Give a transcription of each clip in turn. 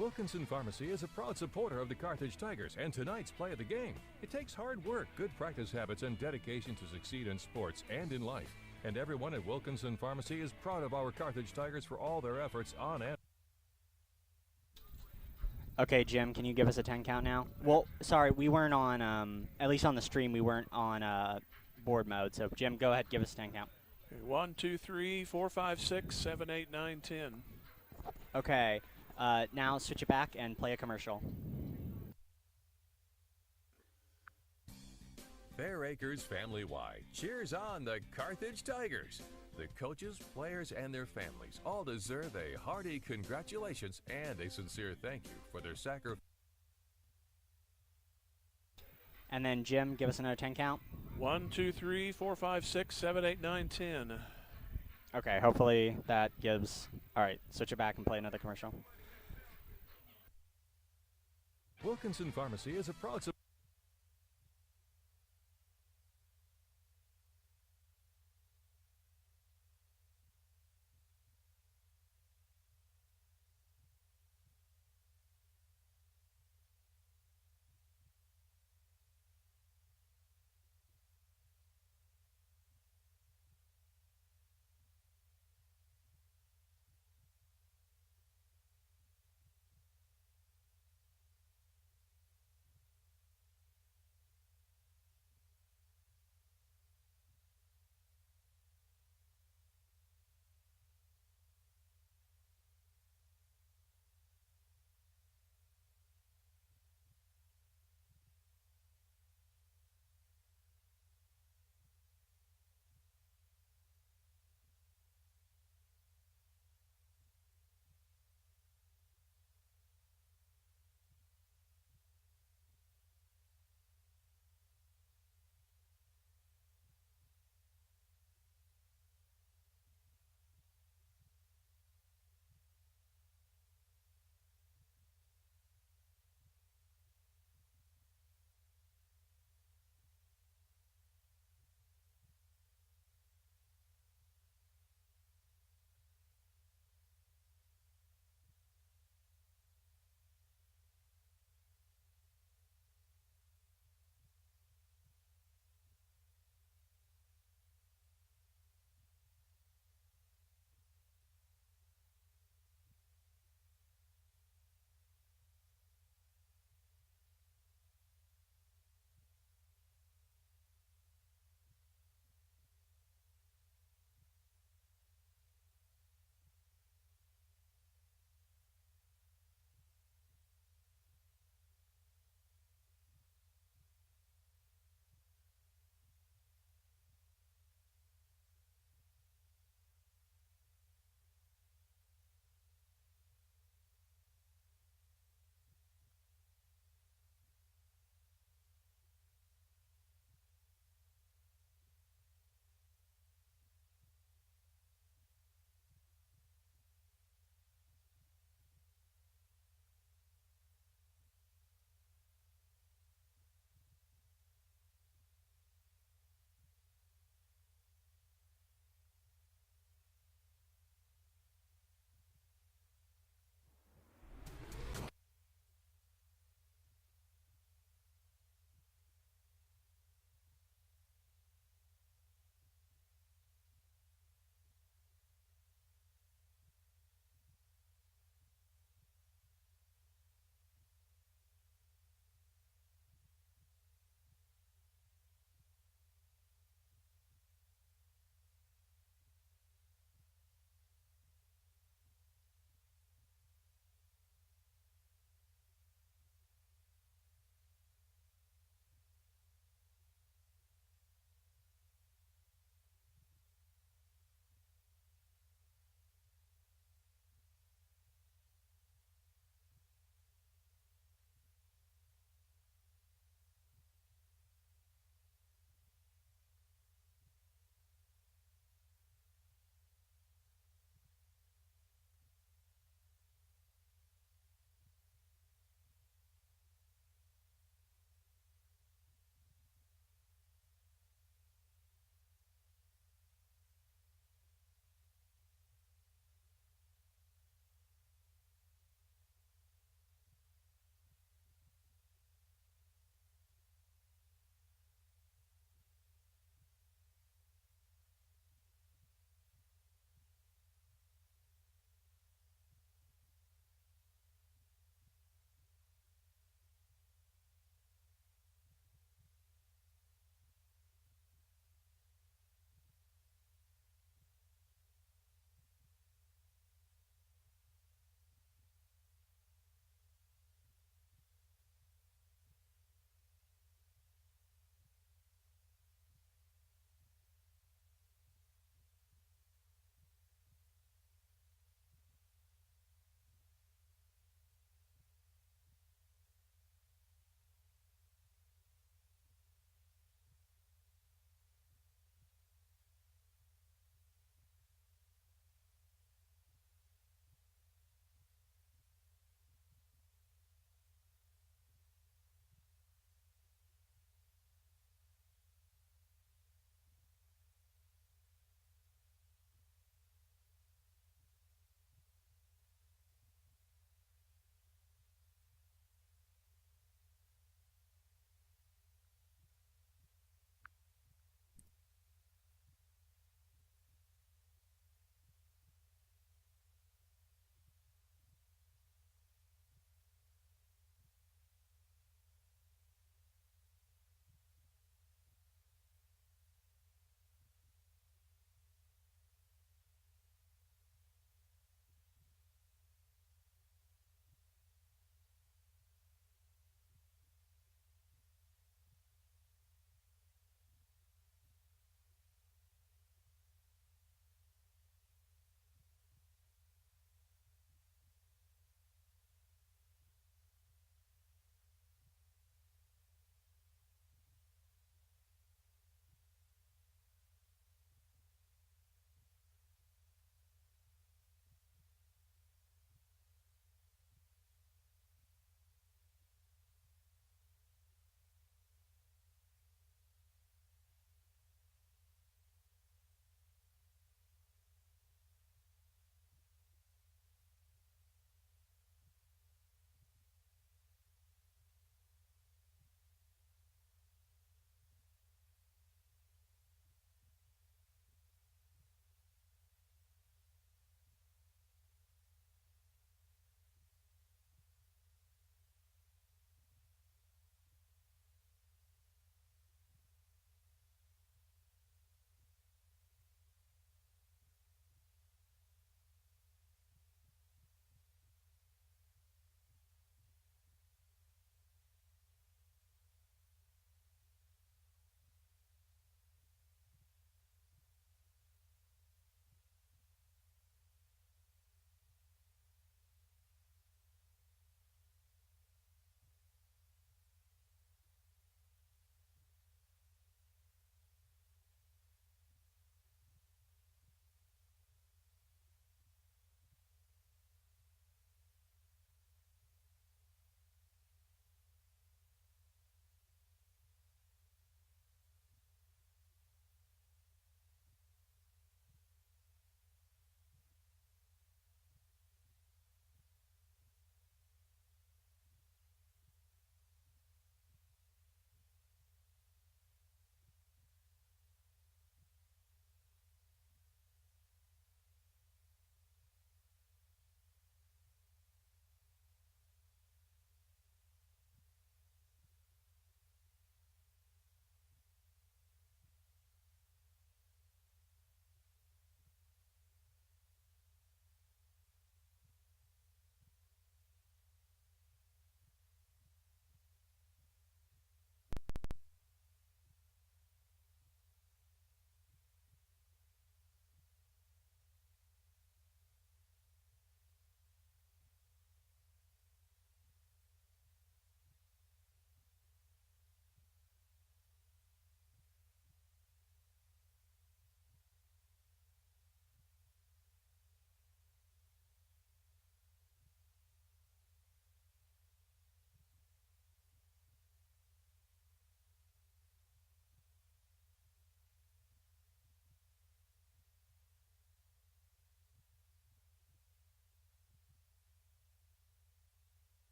Wilkinson Pharmacy is a proud supporter of the Carthage Tigers and tonight's play of the game. It takes hard work, good practice habits, and dedication to succeed in sports and in life. And everyone at Wilkinson Pharmacy is proud of our Carthage Tigers for all their efforts on and. Okay, Jim, can you give us a 10 count now? Well, sorry, we weren't on, at least on the stream, we weren't on board mode. So, Jim, go ahead, give us a 10 count. 1, 2, 3, 4, 5, 6, 7, 8, 9, 10. Okay, now switch it back and play a commercial. Fair Acres family-wide cheers on the Carthage Tigers. The coaches, players, and their families all deserve a hearty congratulations and a sincere thank you for their sacrifice. And then, Jim, give us another 10 count. 1, 2, 3, 4, 5, 6, 7, 8, 9, 10. Okay, hopefully that gives... All right, switch it back and play another commercial. Wilkinson Pharmacy is a proud supporter.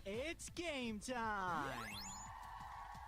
It's game time!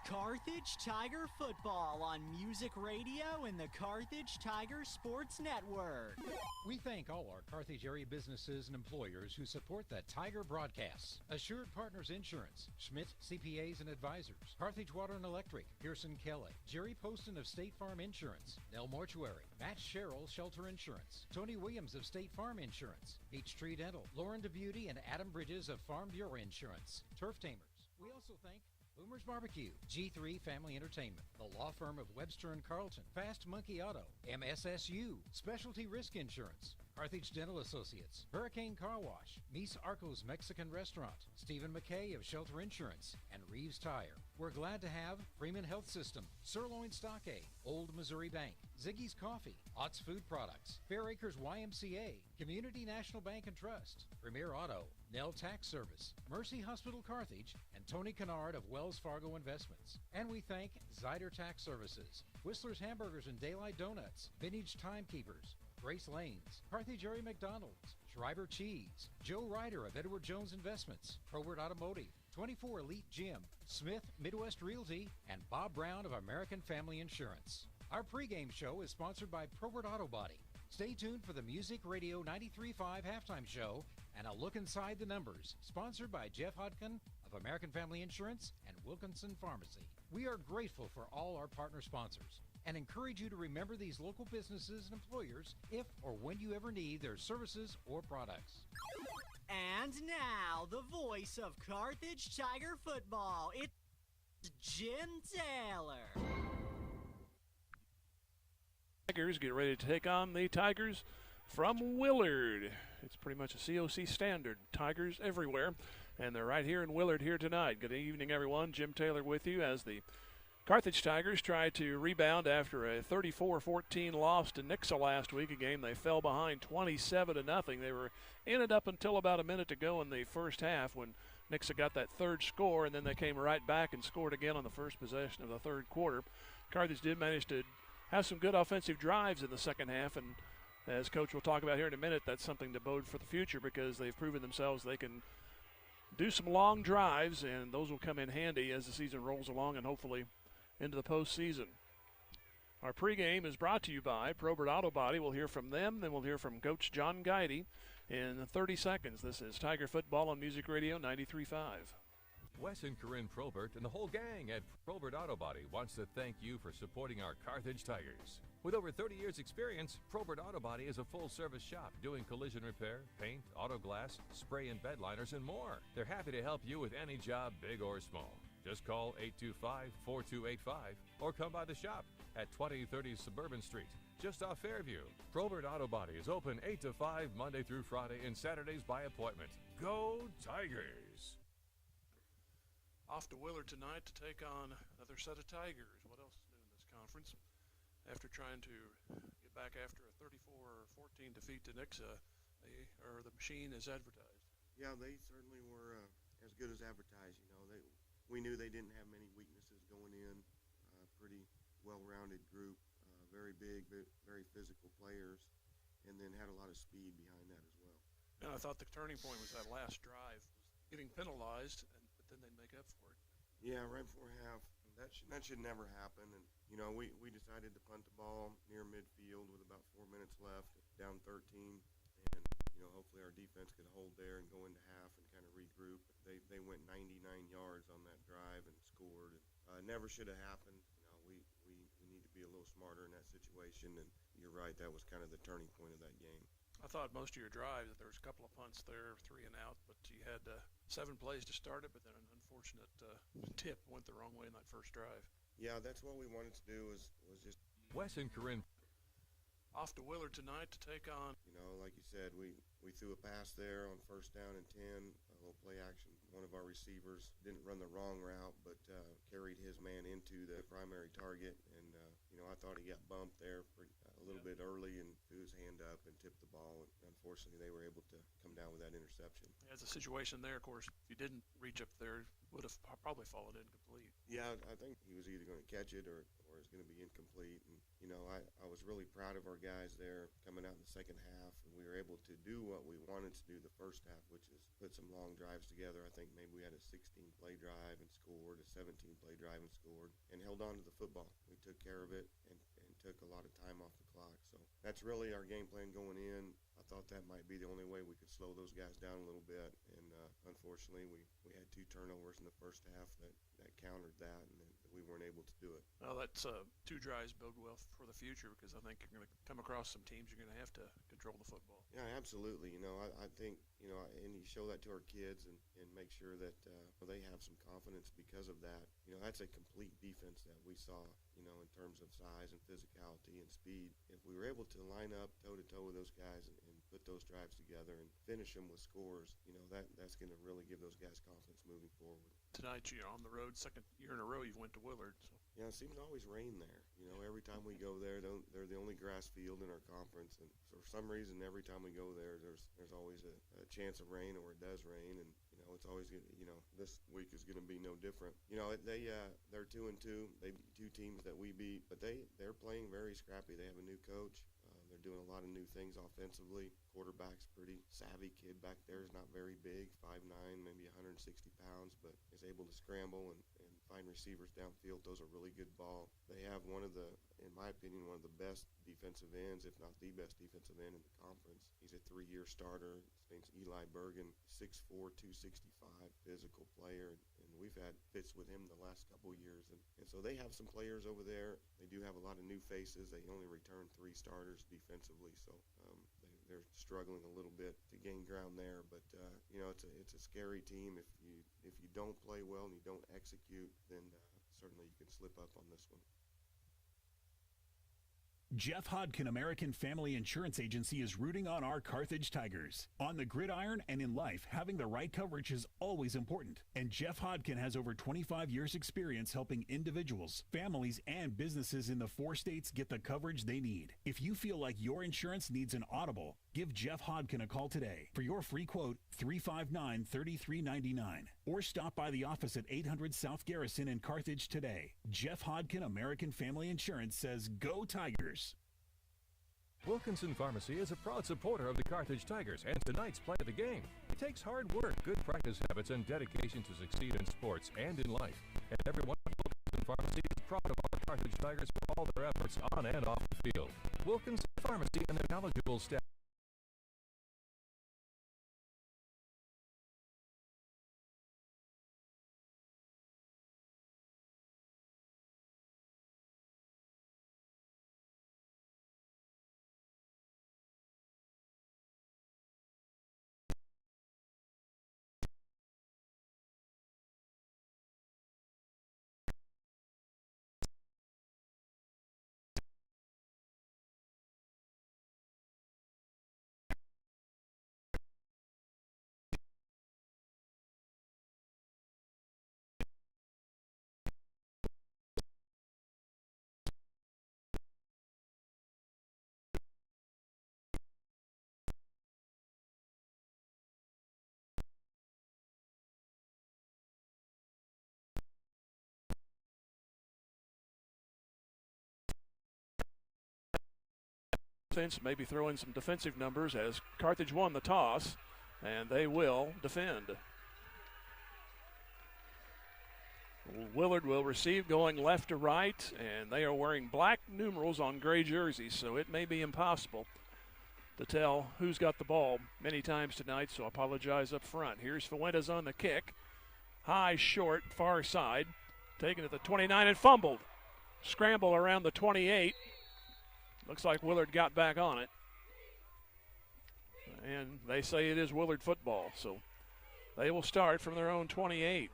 Carthage Tiger football on Music Radio and the Carthage Tiger Sports Network. We thank all our Carthage area businesses and employers who support the Tiger broadcasts. Assured Partners Insurance, Schmidt CPAs and Advisors, Carthage Water and Electric, Pearson Kelly, Jerry Poston of State Farm Insurance, Nell Mortuary, Matt Sherrill Shelter Insurance, Tony Williams of State Farm Insurance, Peachtree Dental, Lauren DeBeauty and Adam Bridges of Farm Bureau Insurance, Turf Tamers. We also thank Boomer's Barbecue, G3 Family Entertainment, the law firm of Webster and Carlton, Fast Monkey Auto, MSSU, Specialty Risk Insurance, Carthage Dental Associates, Hurricane Car Wash, Mies Arco's Mexican Restaurant, Stephen McKay of Shelter Insurance, and Reeves Tire. We're glad to have Freeman Health System, Sirloin Stockade, Old Missouri Bank, Ziggy's Coffee, Ott's Food Products, Fair Acres YMCA, Community National Bank and Trust, Premier Auto, Nell Tax Service, Mercy Hospital Carthage, and Tony Kennard of Wells Fargo Investments. And we thank Zyder Tax Services, Whistler's Hamburgers and Daylight Donuts, Vintage Timekeepers, Grace Lanes, Carthage Area McDonald's, Schreiber Cheese, Joe Ryder of Edward Jones Investments, Probert Automotive, 24 Elite Gym, Smith Midwest Realty, and Bob Brown of American Family Insurance. Our pregame show is sponsored by Probert Auto Body. Stay tuned for the Music Radio 93.5 halftime show and a look inside the numbers, sponsored by Jeff Hodkin of American Family Insurance and Wilkinson Pharmacy. We are grateful for all our partner sponsors and encourage you to remember these local businesses and employers if or when you ever need their services or products. And now, the voice of Carthage Tiger football, it's Jim Taylor. Tigers get ready to take on the Tigers from Willard. It's pretty much a COC standard. Tigers everywhere, and they're right here in Willard here tonight. Good evening, everyone. Jim Taylor with you as the Carthage Tigers try to rebound after a 34-14 loss to Nixa last week, a game they fell behind 27-0. They were in it up until about a minute to go in the first half when Nixa got that third score, and then they came right back and scored again on the first possession of the third quarter. Carthage did manage to have some good offensive drives in the second half, and as Coach will talk about here in a minute, that's something to bode for the future because they've proven themselves they can do some long drives, and those will come in handy as the season rolls along and hopefully into the postseason. Our pregame is brought to you by Probert Auto Body. We'll hear from them, then we'll hear from Coach John Guidey in 30 seconds. This is Tiger Football on Music Radio 93.5. Wes and Corinne Probert and the whole gang at Probert Auto Body wants to thank you for supporting our Carthage Tigers. With over 30 years experience, Probert Auto Body is a full-service shop doing collision repair, paint, auto glass, spray and bed liners, and more. They're happy to help you with any job, big or small. Just call 825-4285 or come by the shop at 2030 Suburban Street, just off Fairview. Probert Auto Body is open 8 to 5 Monday through Friday and Saturdays by appointment. Go Tigers! Off to Willard tonight to take on another set of Tigers. What else is new in this conference? After trying to get back after a 34-14 defeat to Nixa, the machine is advertised. Yeah, they certainly were as good as advertised. You know, we knew they didn't have many weaknesses going in. Pretty well-rounded group, very big, very physical players, and then had a lot of speed behind that as well. And I thought the turning point was that last drive, getting penalized, but then they'd make up for it. Yeah, right before half. That should never happen. And you know, we decided to punt the ball near midfield with about 4 minutes left, down 13, and you know, hopefully our defense could hold there and go into half and kind of regroup. They went 99 yards on that drive and scored. Never should have happened. You know, we need to be a little smarter in that situation. And you're right, that was kind of the turning point of that game. I thought most of your drive that there was a couple of punts there, 3 and out, but you had 7 plays to start it, but then an unfortunate tip went the wrong way in that first drive. Yeah, that's what we wanted to do was just. Wes and Corinne. Off to Willard tonight to take on. You know, like you said, we threw a pass there on first down and 10, a little play action. One of our receivers didn't run the wrong route, but carried his man into the primary target. And, you know, I thought he got bumped there a little bit early and threw his hand lined up and tipped the ball. And unfortunately, they were able to come down with that interception. As a situation there, of course, if you didn't reach up there, would have probably fallen incomplete. Yeah, I think he was either going to catch it or it's going to be incomplete. And, you know, I was really proud of our guys there coming out in the second half. And we were able to do what we wanted to do the first half, which is put some long drives together. I think maybe we had a 16-play drive and scored, a 17-play drive and scored, and held on to the football. We took care of it and took a lot of time off the clock. So that's really our game plan going in. I thought that might be the only way we could slow those guys down a little bit. And unfortunately, we had 2 turnovers in the first half that countered that, and then we weren't able to do it. Well, that's 2 drives bode well for the future, because I think you're going to come across some teams you're going to have to control the football. Yeah, absolutely. You know, I think, you know, and you show that to our kids and make sure that they have some confidence because of that. You know, that's a complete defense that we saw, you know, in terms of size and physicality and speed. If we were able to line up toe-to-toe with those guys and put those drives together and finish them with scores, you know, that's going to really give those guys confidence moving forward. Tonight, you're on the road, second year in a row you've went to Willard. So. Yeah, it seems to always rain there. You know, every time we go there, they're the only grass field in our conference, and for some reason, every time we go there, there's always a chance of rain, or it does rain, and you know, it's always good. You know, this week is going to be no different. You know, they're 2-2. They beat 2 teams that we beat, but they're playing very scrappy. They have a new coach. They're doing a lot of new things offensively. Quarterback's pretty savvy kid back there. Is not very big, 5'9", maybe 160 pounds, but is able to scramble and find receivers downfield. Throws a really good ball. They have in my opinion, one of the best defensive ends, if not the best defensive end in the conference. He's a 3-year starter. His name's Eli Bergen, 6'4", 265, physical player. And we've had fits with him the last couple of years. And so they have some players over there. They do have a lot of new faces. They only returned 3 starters defensively, so they're struggling a little bit to gain ground there. But you know, it's a scary team. If you don't play well and you don't execute, then certainly you can slip up on this one. Jeff Hodkin American Family Insurance Agency is rooting on our Carthage Tigers. On the gridiron and in life, having the right coverage is always important. And Jeff Hodkin has over 25 years experience helping individuals, families, and businesses in the 4 states get the coverage they need. If you feel like your insurance needs an audible, give Jeff Hodkin a call today. For your free quote, 359-3399. Or stop by the office at 800 South Garrison in Carthage today. Jeff Hodkin American Family Insurance says, go Tigers. Wilkinson Pharmacy is a proud supporter of the Carthage Tigers and tonight's play of the game. It takes hard work, good practice habits, and dedication to succeed in sports and in life. And everyone at Wilkinson Pharmacy is proud of our Carthage Tigers for all their efforts on and off the field. Wilkinson Pharmacy and their knowledgeable staff. Maybe throw in some defensive numbers, as Carthage won the toss, and they will defend. Willard will receive going left to right, and they are wearing black numerals on gray jerseys, so it may be impossible to tell who's got the ball many times tonight, so I apologize up front. Here's Fuentes on the kick. High, short, far side. Taken at the 29 and fumbled. Scramble around the 28. Looks like Willard got back on it. And they say it is Willard football, so they will start from their own 28.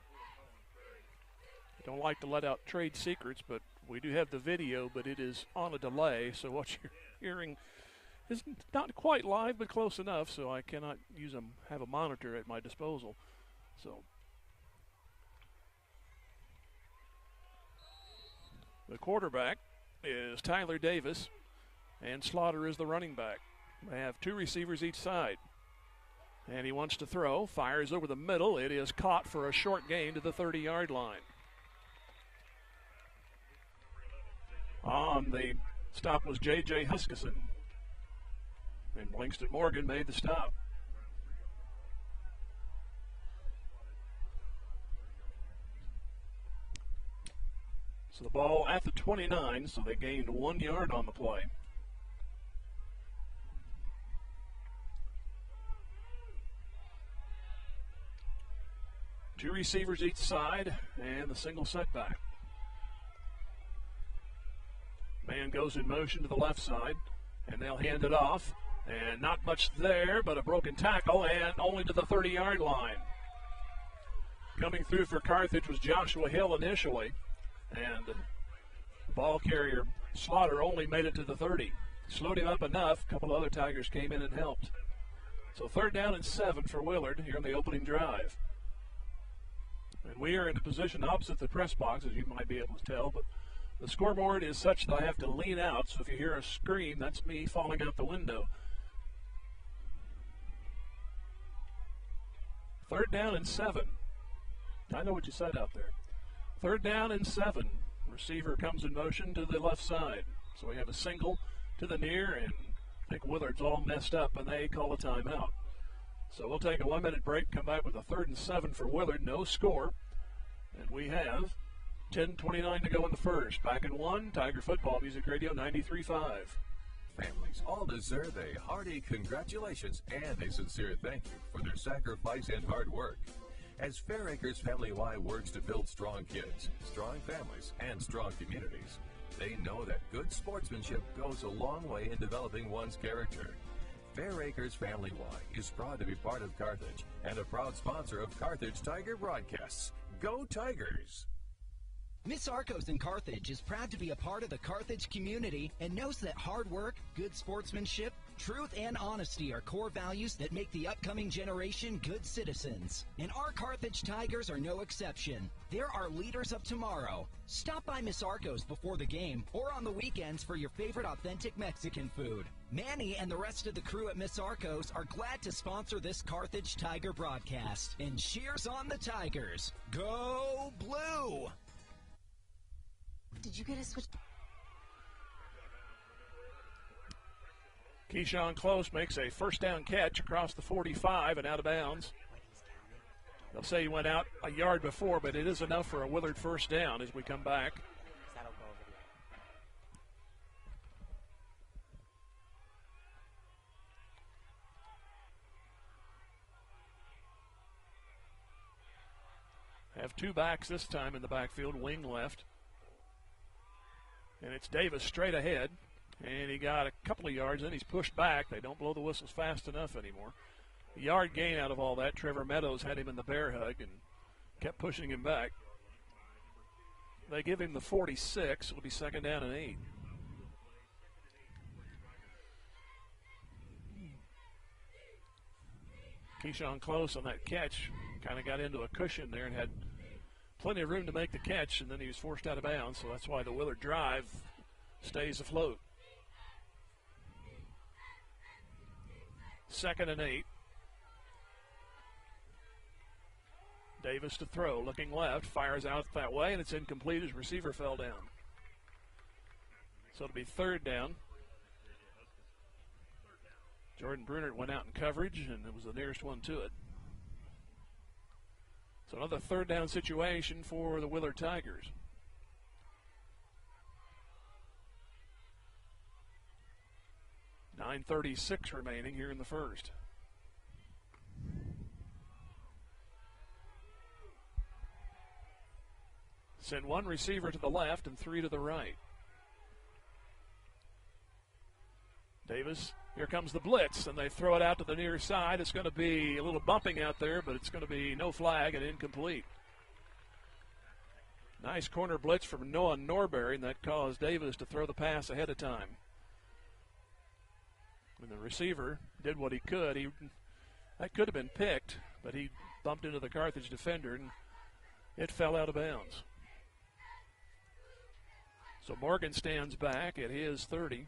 Don't like to let out trade secrets, but we do have the video, but it is on a delay, so what you're hearing is not quite live, but close enough, so I cannot have a monitor at my disposal. So the quarterback is Tyler Davis, and Slaughter is the running back. They have two receivers each side. And he wants to throw, fires over the middle. It is caught for a short gain to the 30-yard line. On the stop was J.J. Huskisson. And Langston Morgan made the stop. So the ball at the 29, so they gained 1 yard on the play. Two receivers each side, and the single setback. Man goes in motion to the left side, and they'll hand it off. And not much there, but a broken tackle, and only to the 30-yard line. Coming through for Carthage was Joshua Hill initially, and the ball carrier Slaughter only made it to the 30. Slowed him up enough. A couple other Tigers came in and helped. So 3rd down and 7 for Willard here in the opening drive. And we are in a position opposite the press box, as you might be able to tell, but the scoreboard is such that I have to lean out, so if you hear a scream, that's me falling out the window. 3rd down and 7. I know what you said out there. 3rd down and 7. Receiver comes in motion to the left side. So we have a single to the near, and I think Willard's all messed up, and they call a timeout. So we'll take a 1-minute break, come back with a 3rd and 7 for Willard, no score. And we have 10:29 to go in the first. Back in 1, Tiger Football Music Radio 93.5. Families all deserve a hearty congratulations and a sincere thank you for their sacrifice and hard work. As Fair Acres Family Y works to build strong kids, strong families, and strong communities, they know that good sportsmanship goes a long way in developing one's character. Fair Acres Family Y is proud to be part of Carthage and a proud sponsor of Carthage Tiger broadcasts. Go Tigers! Miss Arcos in Carthage is proud to be a part of the Carthage community and knows that hard work, good sportsmanship, truth, and honesty are core values that make the upcoming generation good citizens. And our Carthage Tigers are no exception. They're our leaders of tomorrow. Stop by Miss Arcos before the game or on the weekends for your favorite authentic Mexican food. Manny and the rest of the crew at Miss Arcos are glad to sponsor this Carthage Tiger broadcast. And cheers on the Tigers. Go Blue! Did you get a switch? Keyshawn Close makes a 1st down catch across the 45 and out of bounds. They'll say he went out a yard before, but it is enough for a Willard 1st down as we come back. Have 2 backs this time in the backfield, wing left. And it's Davis straight ahead. And he got a couple of yards, then he's pushed back. They don't blow the whistles fast enough anymore. A yard gain out of all that. Trevor Meadows had him in the bear hug and kept pushing him back. They give him the 46. It'll be 2nd down and 8. Keyshawn Close on that catch kind of got into a cushion there and had plenty of room to make the catch, and then he was forced out of bounds, so that's why the Willard drive stays afloat. 2nd and 8. Davis to throw, looking left, fires out that way, and it's incomplete. His receiver fell down. So it'll be 3rd down. Jordan Brunert went out in coverage, and it was the nearest one to it. So another 3rd down situation for the Willard Tigers. .936 remaining here in the first. Send 1 receiver to the left and 3 to the right. Davis, here comes the blitz, and they throw it out to the near side. It's going to be a little bumping out there, but it's going to be no flag and incomplete. Nice corner blitz from Noah Norberry, and that caused Davis to throw the pass ahead of time. And the receiver did what he could. That could have been picked, but he bumped into the Carthage defender, and it fell out of bounds. So Morgan stands back at his 30.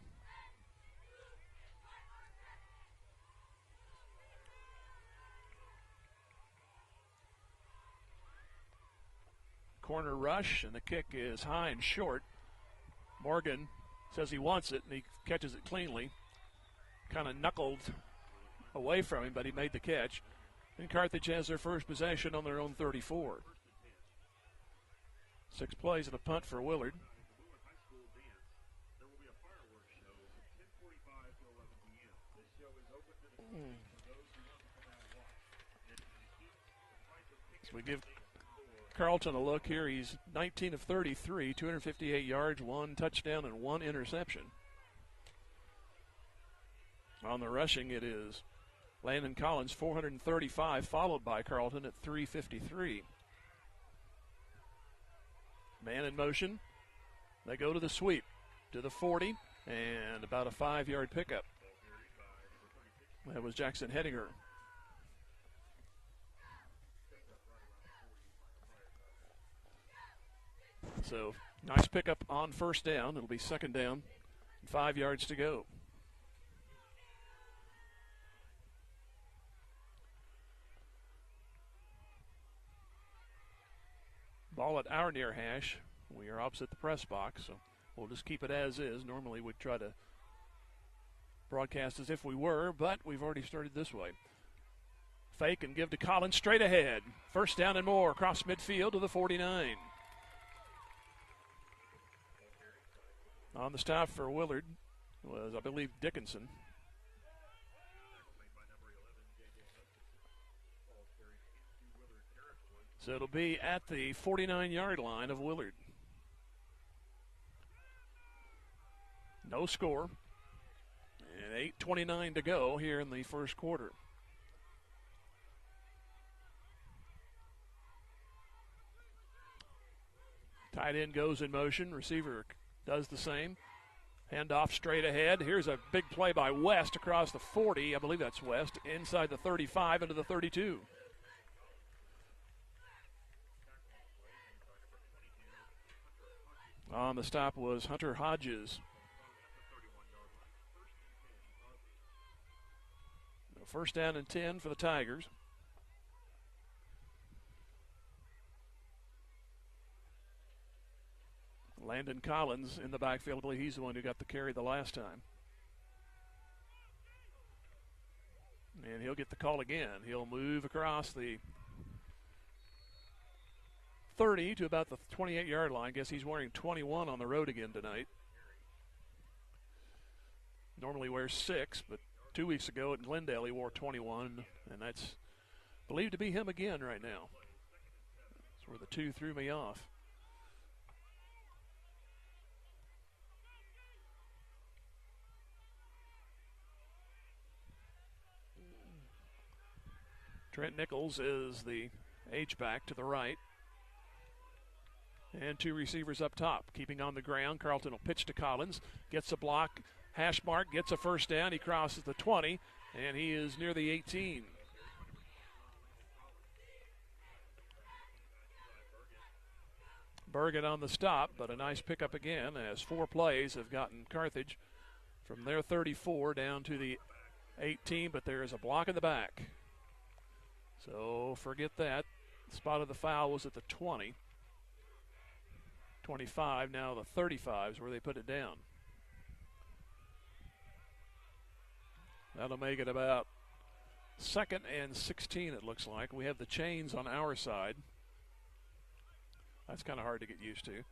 corner rush, and the kick is high and short. Morgan says he wants it, and he catches it cleanly. Kind of knuckled away from him, but he made the catch. And Carthage has their first possession on their own 34. 6 plays and a punt for Willard. So we give Carlton a look here. He's 19 of 33, 258 yards, 1 touchdown, and 1 interception. On the rushing, it is Landon Collins, 435, followed by Carlton at 353. Man in motion. They go to the sweep, to the 40, and about a 5-yard pickup. That was Jackson Hedinger. So, nice pickup on first down. It'll be second down, 5 yards to go. Ball at our near hash. We are opposite the press box, so we'll just keep it as is. Normally we'd try to broadcast as if we were, but we've already started this way. Fake and give to Collins straight ahead. First down and more across midfield to the 49. On the stop for Willard was, I believe, Dickinson. So it'll be at the 49-yard line of Willard. No score. And 8:29 to go here in the first quarter. Tight end goes in motion. Receiver does the same. Handoff straight ahead. Here's a big play by West across the 40. I believe that's West. Inside the 35 into the 32. On the stop was Hunter Hodges. First down and 10 for the Tigers. Landon Collins in the backfield. I believe he's the one who got the carry the last time. And he'll get the call again. He'll move across the 30 to about the 28-yard line. Guess he's wearing 21 on the road again tonight. Normally wears 6, but 2 weeks ago at Glendale he wore 21, and that's believed to be him again right now. That's where the 2 threw me off. Trent Nichols is the H-back to the right. And 2 receivers up top. Keeping on the ground, Carlton will pitch to Collins. Gets a block, hash mark, gets a first down. He crosses the 20, and he is near the 18. Bergen on the stop, but a nice pickup again as 4 plays have gotten Carthage from their 34 down to the 18, but there is a block in the back. So forget that. The spot of the foul was at the 20. 25, now the 35 is where they put it down. That'll make it about 2nd and 16, it looks like. We have the chains on our side. That's kind of hard to get used to.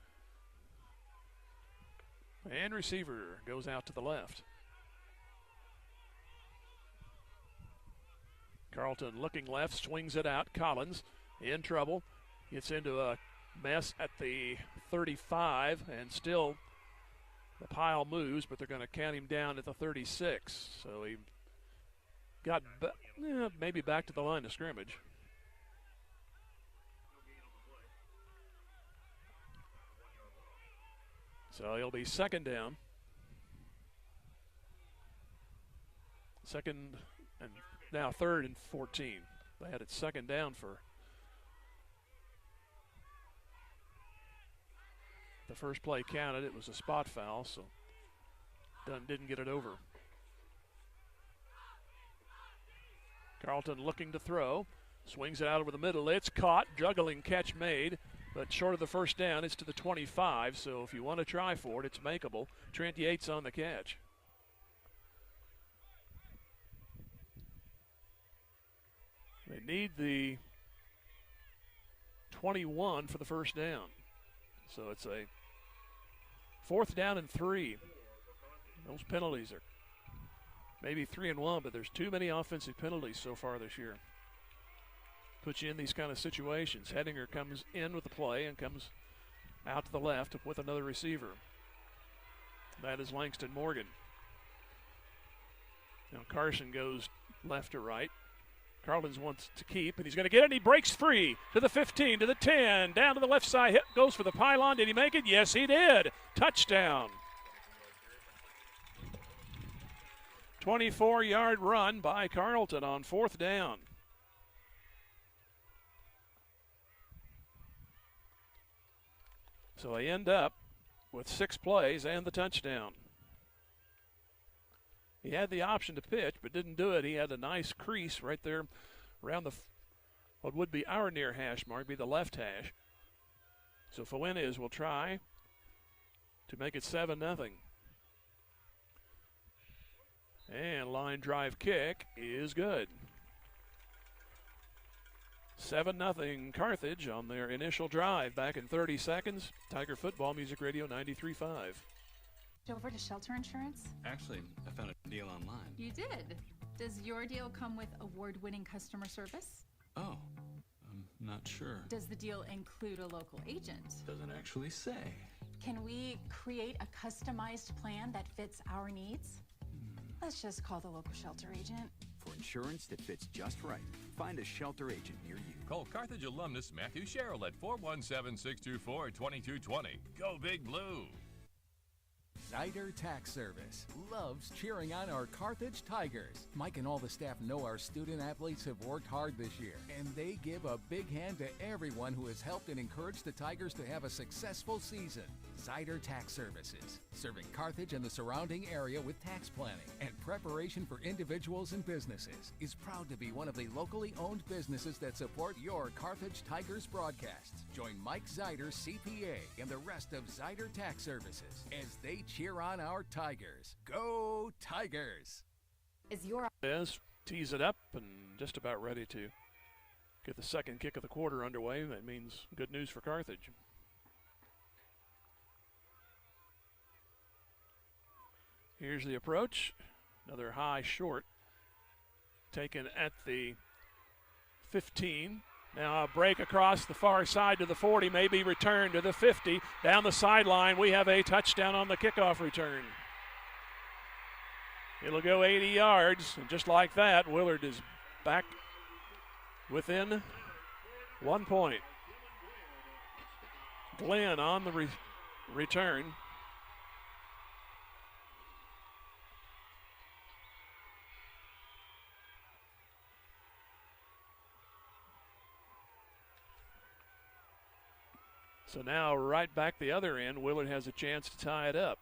And receiver goes out to the left. Carlton looking left, swings it out. Collins in trouble. Gets into a mess at the 35, and still the pile moves, but they're going to count him down at the 36. So he got maybe back to the line of scrimmage. So he'll be 2nd down. 2nd and now 3rd and 14. They had it 2nd down for the first play counted. It was a spot foul, so Dunn didn't get it over. Carlton looking to throw. Swings it out over the middle. It's caught. Juggling catch made. But short of the first down, it's to the 25, so if you want to try for it, it's makeable. Trent Yates on the catch. They need the 21 for the first down. So it's a 4th down and 3. Those penalties are maybe 3 and 1, but there's too many offensive penalties so far this year. Puts you in these kind of situations. Hedinger comes in with the play and comes out to the left with another receiver. That is Langston Morgan. Now Carson goes left to right. Carlins wants to keep, and he's going to get it, and he breaks free to the 15, to the 10, down to the left side, goes for the pylon. Did he make it? Yes, he did. Touchdown. 24-yard run by Carlton on 4th down. So they end up with 6 plays and the touchdown. He had the option to pitch, but didn't do it. He had a nice crease right there around what would be our near hash mark, be the left hash. So Fuentes will try to make it 7-0. And line drive kick is good. 7-0 Carthage on their initial drive back in 30 seconds. Tiger Football, Music Radio 93.5. Over to Shelter Insurance? Actually, I found a deal online. You did? Does your deal come with award-winning customer service? Oh, I'm not sure. Does the deal include a local agent? Doesn't actually say. Can we create a customized plan that fits our needs? Let's just call the local shelter agent. For insurance that fits just right, find a shelter agent near you. Call Carthage alumnus Matthew Sherrill at 417-624-2220. Go Big Blue. Zyder Tax Service loves cheering on our Carthage Tigers. Mike and all the staff know our student athletes have worked hard this year, and they give a big hand to everyone who has helped and encouraged the Tigers to have a successful season. Zyder Tax Services, serving Carthage and the surrounding area with tax planning and preparation for individuals and businesses, is proud to be one of the locally owned businesses that support your Carthage Tigers broadcasts. Join Mike Zyder, CPA, and the rest of Zyder Tax Services as they cheer on our Tigers. Go Tigers! Is your tease it up and just about ready to get the second kick of the quarter underway. That means good news for Carthage. Here's the approach. Another high short taken at the 15. Now a break across the far side to the 40, maybe returned to the 50. Down the sideline, we have a touchdown on the kickoff return. It'll go 80 yards, and just like that, Willard is back within 1 point. Glenn on the return. So now right back the other end, Willard has a chance to tie it up.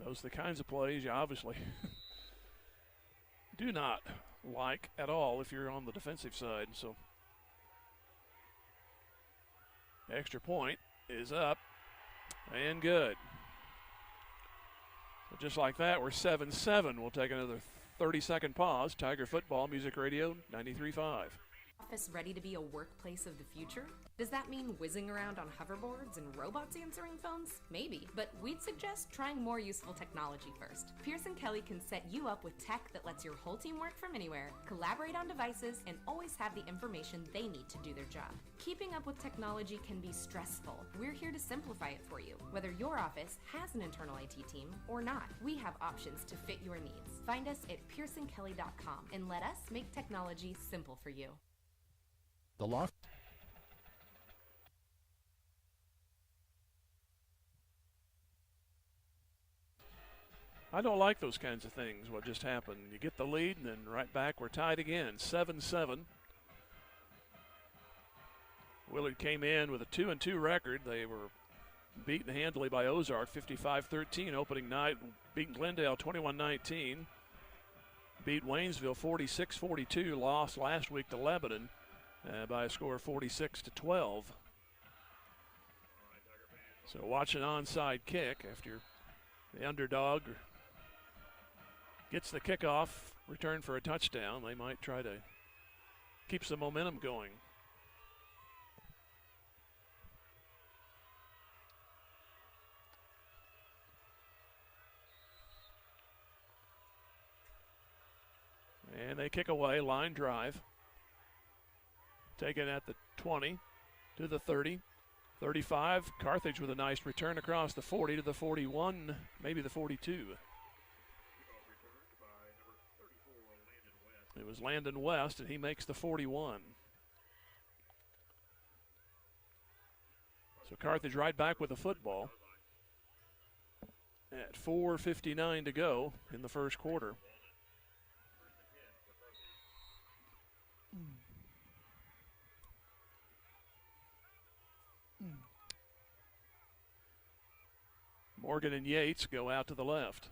Those are the kinds of plays you obviously do not like at all if you're on the defensive side. So extra point is up and good. So just like that, we're 7-7. We'll take another 30-second pause. Tiger Football, Music Radio 93.5. Office ready to be a workplace of the future? Does that mean whizzing around on hoverboards and robots answering phones? Maybe, but we'd suggest trying more useful technology first. Pearson Kelly can set you up with tech that lets your whole team work from anywhere, collaborate on devices, and always have the information they need to do their job. Keeping up with technology can be stressful. We're here to simplify it for you. Whether your office has an internal IT team or not, we have options to fit your needs. Find us at pearsonkelly.com and let us make technology simple for you. The loft. I don't like those kinds of things, what just happened. You get the lead, and then right back, we're tied again, 7-7. Willard came in with a 2-2 record. They were beaten handily by Ozark, 55-13, opening night, beating Glendale 21-19. beat Waynesville 46-42, lost last week to Lebanon by a score of 46-12. So watch an onside kick after the underdog gets the kickoff, return for a touchdown. They might try to keep some momentum going. And they kick away, line drive. Taken at the 20 to the 30, 35. Carthage with a nice return across the 40 to the 41, maybe the 42. It was Landon West, and he makes the 41. So Carthage right back with the football at 4:59 to go in the first quarter. Morgan and Yates go out to the left.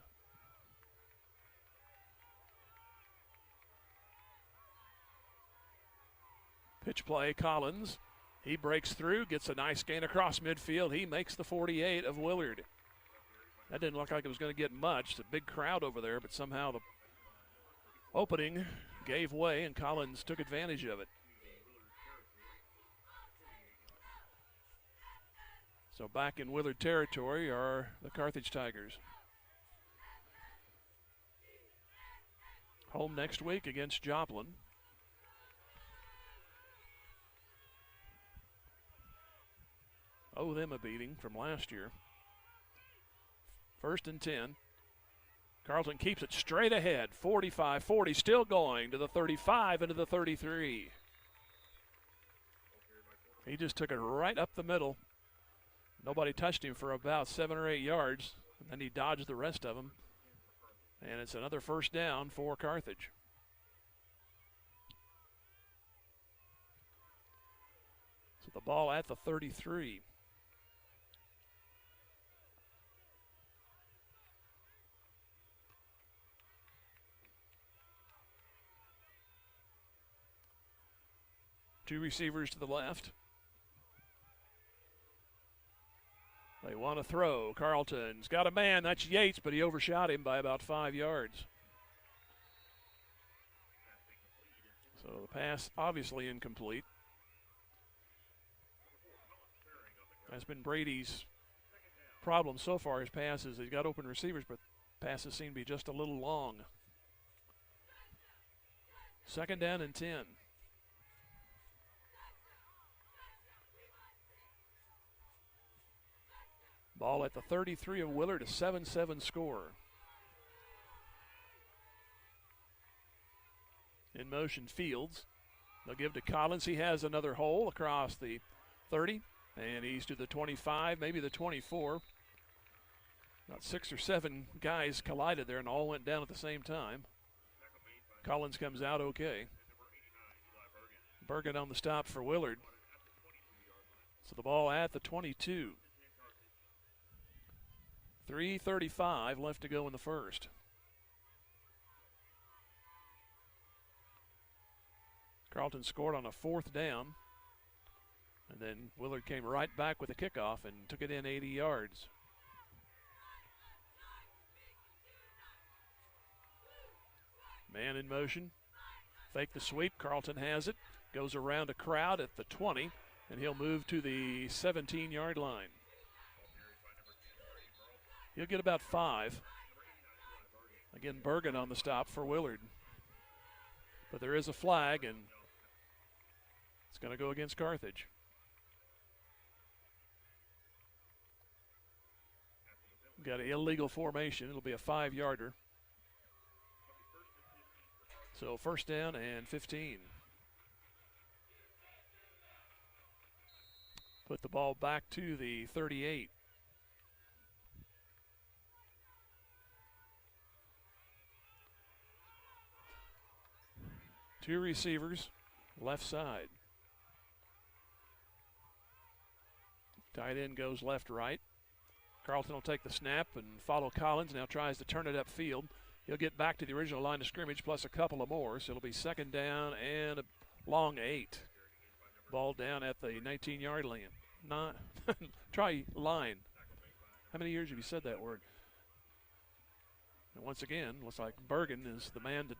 Pitch play, Collins. He breaks through, gets a nice gain across midfield. He makes the 48 of Willard. That didn't look like it was going to get much. It's a big crowd over there, but somehow the opening gave way and Collins took advantage of it. So back in Willard territory are the Carthage Tigers. Home next week against Joplin. Owe them a beating from last year. 1st and 10. Carlton keeps it straight ahead. 45-40, still going to the 35 and to the 33. He just took it right up the middle. Nobody touched him for about 7 or 8 yards, and then he dodged the rest of them. And it's another first down for Carthage. So the ball at the 33. Two receivers to the left. They want to throw. Carlton's got a man. That's Yates, but he overshot him by about 5 yards. So the pass obviously incomplete. That's been Brady's problem so far. His passes, he's got open receivers, but passes seem to be just a little long. 2nd down and 10. Ball at the 33 of Willard, a 7-7 score. In motion, Fields. They'll give to Collins. He has another hole across the 30, and he's to the 25, maybe the 24. About 6 or 7 guys collided there and all went down at the same time. Collins comes out okay. Bergen on the stop for Willard. So the ball at the 22. 3:35 left to go in the first. Carlton scored on a 4th down, and then Willard came right back with a kickoff and took it in 80 yards. Man in motion, fake the sweep. Carlton has it, goes around a crowd at the 20, and he'll move to the 17-yard line. He'll get about 5. Again, Bergen on the stop for Willard. But there is a flag, and it's going to go against Carthage. Got an illegal formation. It'll be a 5-yarder. So 1st down and 15. Put the ball back to the 38. Two receivers, left side. Tight end goes left, right. Carlton will take the snap and follow Collins. Now tries to turn it upfield. He'll get back to the original line of scrimmage plus a couple of more, so it'll be 2nd down and a long 8. Ball down at the 19-yard line. Try line. How many years have you said that word? And once again, looks like Bergen is the man to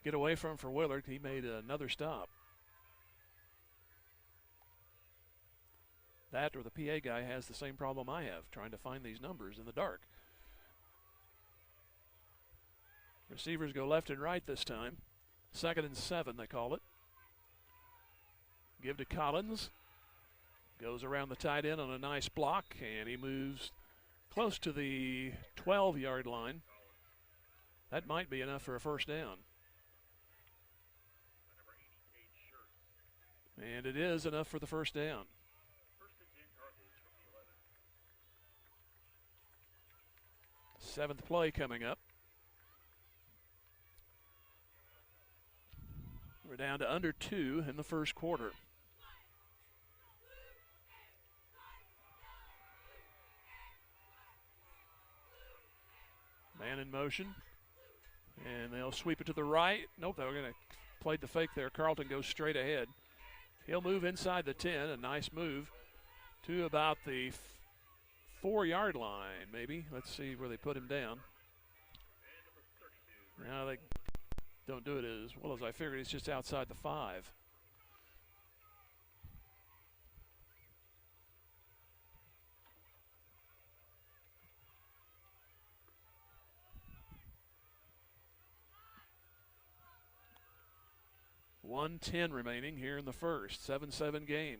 get away from for Willard. He made another stop. That or the PA guy has the same problem I have, trying to find these numbers in the dark. Receivers go left and right this time. 2nd and 7, they call it. Give to Collins. Goes around the tight end on a nice block, and he moves close to the 12-yard line. That might be enough for a 1st down. And it is enough for the 1st down. Seventh play coming up. We're down to under 2 in the first quarter. Man in motion. And they'll sweep it to the right. Nope, they're going to play the fake there. Carlton goes straight ahead. He'll move inside the 10. A nice move to about the 4-yard line, maybe. Let's see where they put him down. Now they don't do it as well as I figured. It's just outside the 5. .110 remaining here in the first. 7-7 game.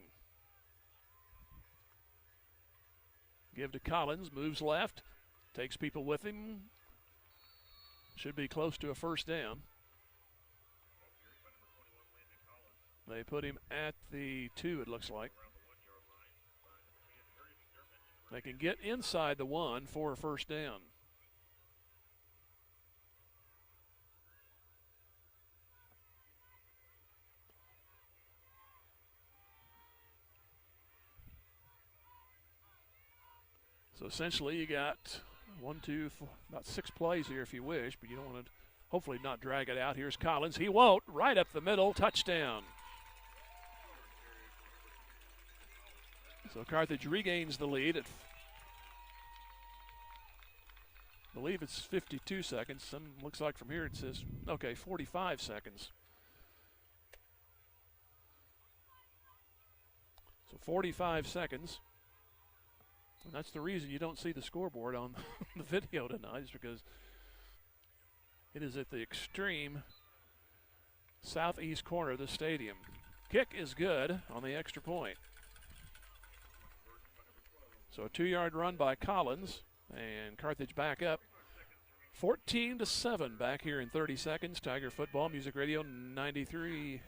Give to Collins, moves left, takes people with him. Should be close to a 1st down. They put him at the 2, it looks like. They can get inside the 1 for a 1st down. So essentially you got 1, 2, 4, about 6 plays here if you wish, but you don't want to hopefully not drag it out. Here's Collins. He won't. Right up the middle. Touchdown. So Carthage regains the lead at, I believe it's 52 seconds. Some looks like from here it says, okay, 45 seconds. So 45 seconds. And that's the reason you don't see the scoreboard on the video tonight, is because it is at the extreme southeast corner of the stadium. Kick is good on the extra point. So a 2-yard run by Collins, and Carthage back up. 14-7 back here in 30 seconds. Tiger Football, Music Radio 93.5.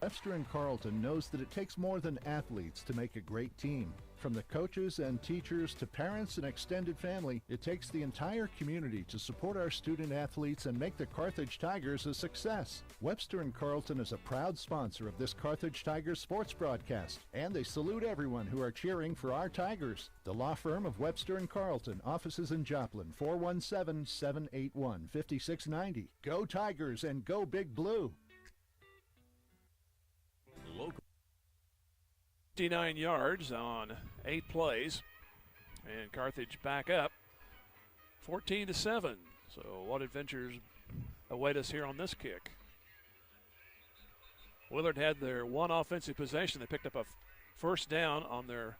Webster and Carleton knows that it takes more than athletes to make a great team. From the coaches and teachers to parents and extended family, it takes the entire community to support our student athletes and make the Carthage Tigers a success. Webster and Carleton is a proud sponsor of this Carthage Tigers sports broadcast, and they salute everyone who are cheering for our Tigers. The law firm of Webster and Carleton, offices in Joplin, 417-781-5690. Go Tigers and go Big Blue. Local. 59 yards on 8 plays, and Carthage back up 14-7. So what adventures await us here on this kick? Willard had their one offensive possession. They picked up a 1st down on their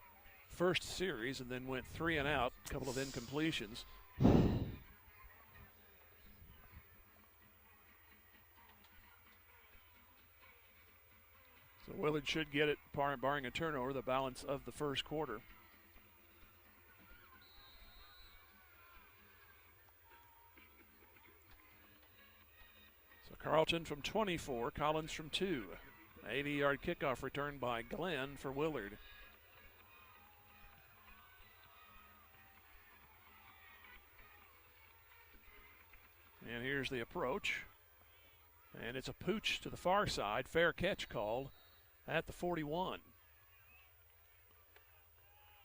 first series and then went 3 and out, a couple of incompletions. So Willard should get it, barring a turnover, the balance of the first quarter. So Carlton from 24, Collins from 2. 80-yard kickoff return by Glenn for Willard. And here's the approach. And it's a pooch to the far side, fair catch called at the 41.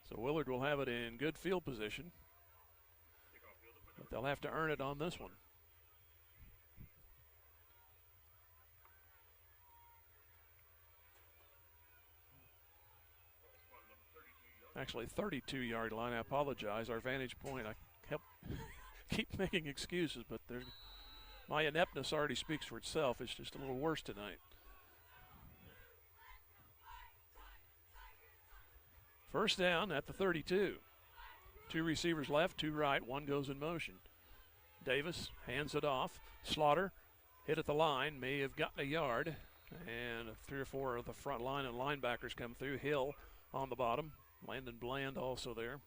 So Willard will have it in good field position, but they'll have to earn it on this one. Actually, 32-yard line. I apologize. Our vantage point, I keep making excuses, but my ineptness already speaks for itself. It's just a little worse tonight. First down at the 32. 2 receivers left, 2 right, 1 goes in motion. Davis hands it off. Slaughter hit at the line, may have gotten a yard, and 3 or 4 of the front line and linebackers come through. Hill on the bottom. Landon Bland also there.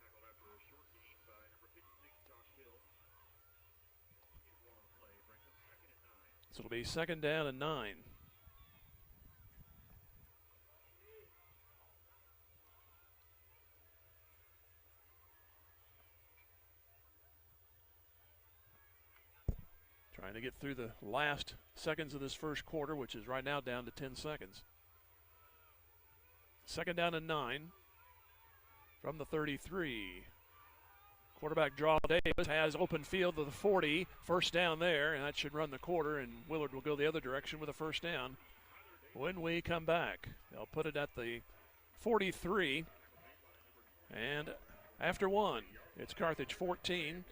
So it'll be 2nd down and 9. Trying to get through the last seconds of this first quarter, which is right now down to 10 seconds. 2nd down and 9 from the 33. Quarterback draw Davis has open field to the 40. First down there, and that should run the quarter, and Willard will go the other direction with a first down. When we come back, they'll put it at the 43. And after 1, it's Carthage 14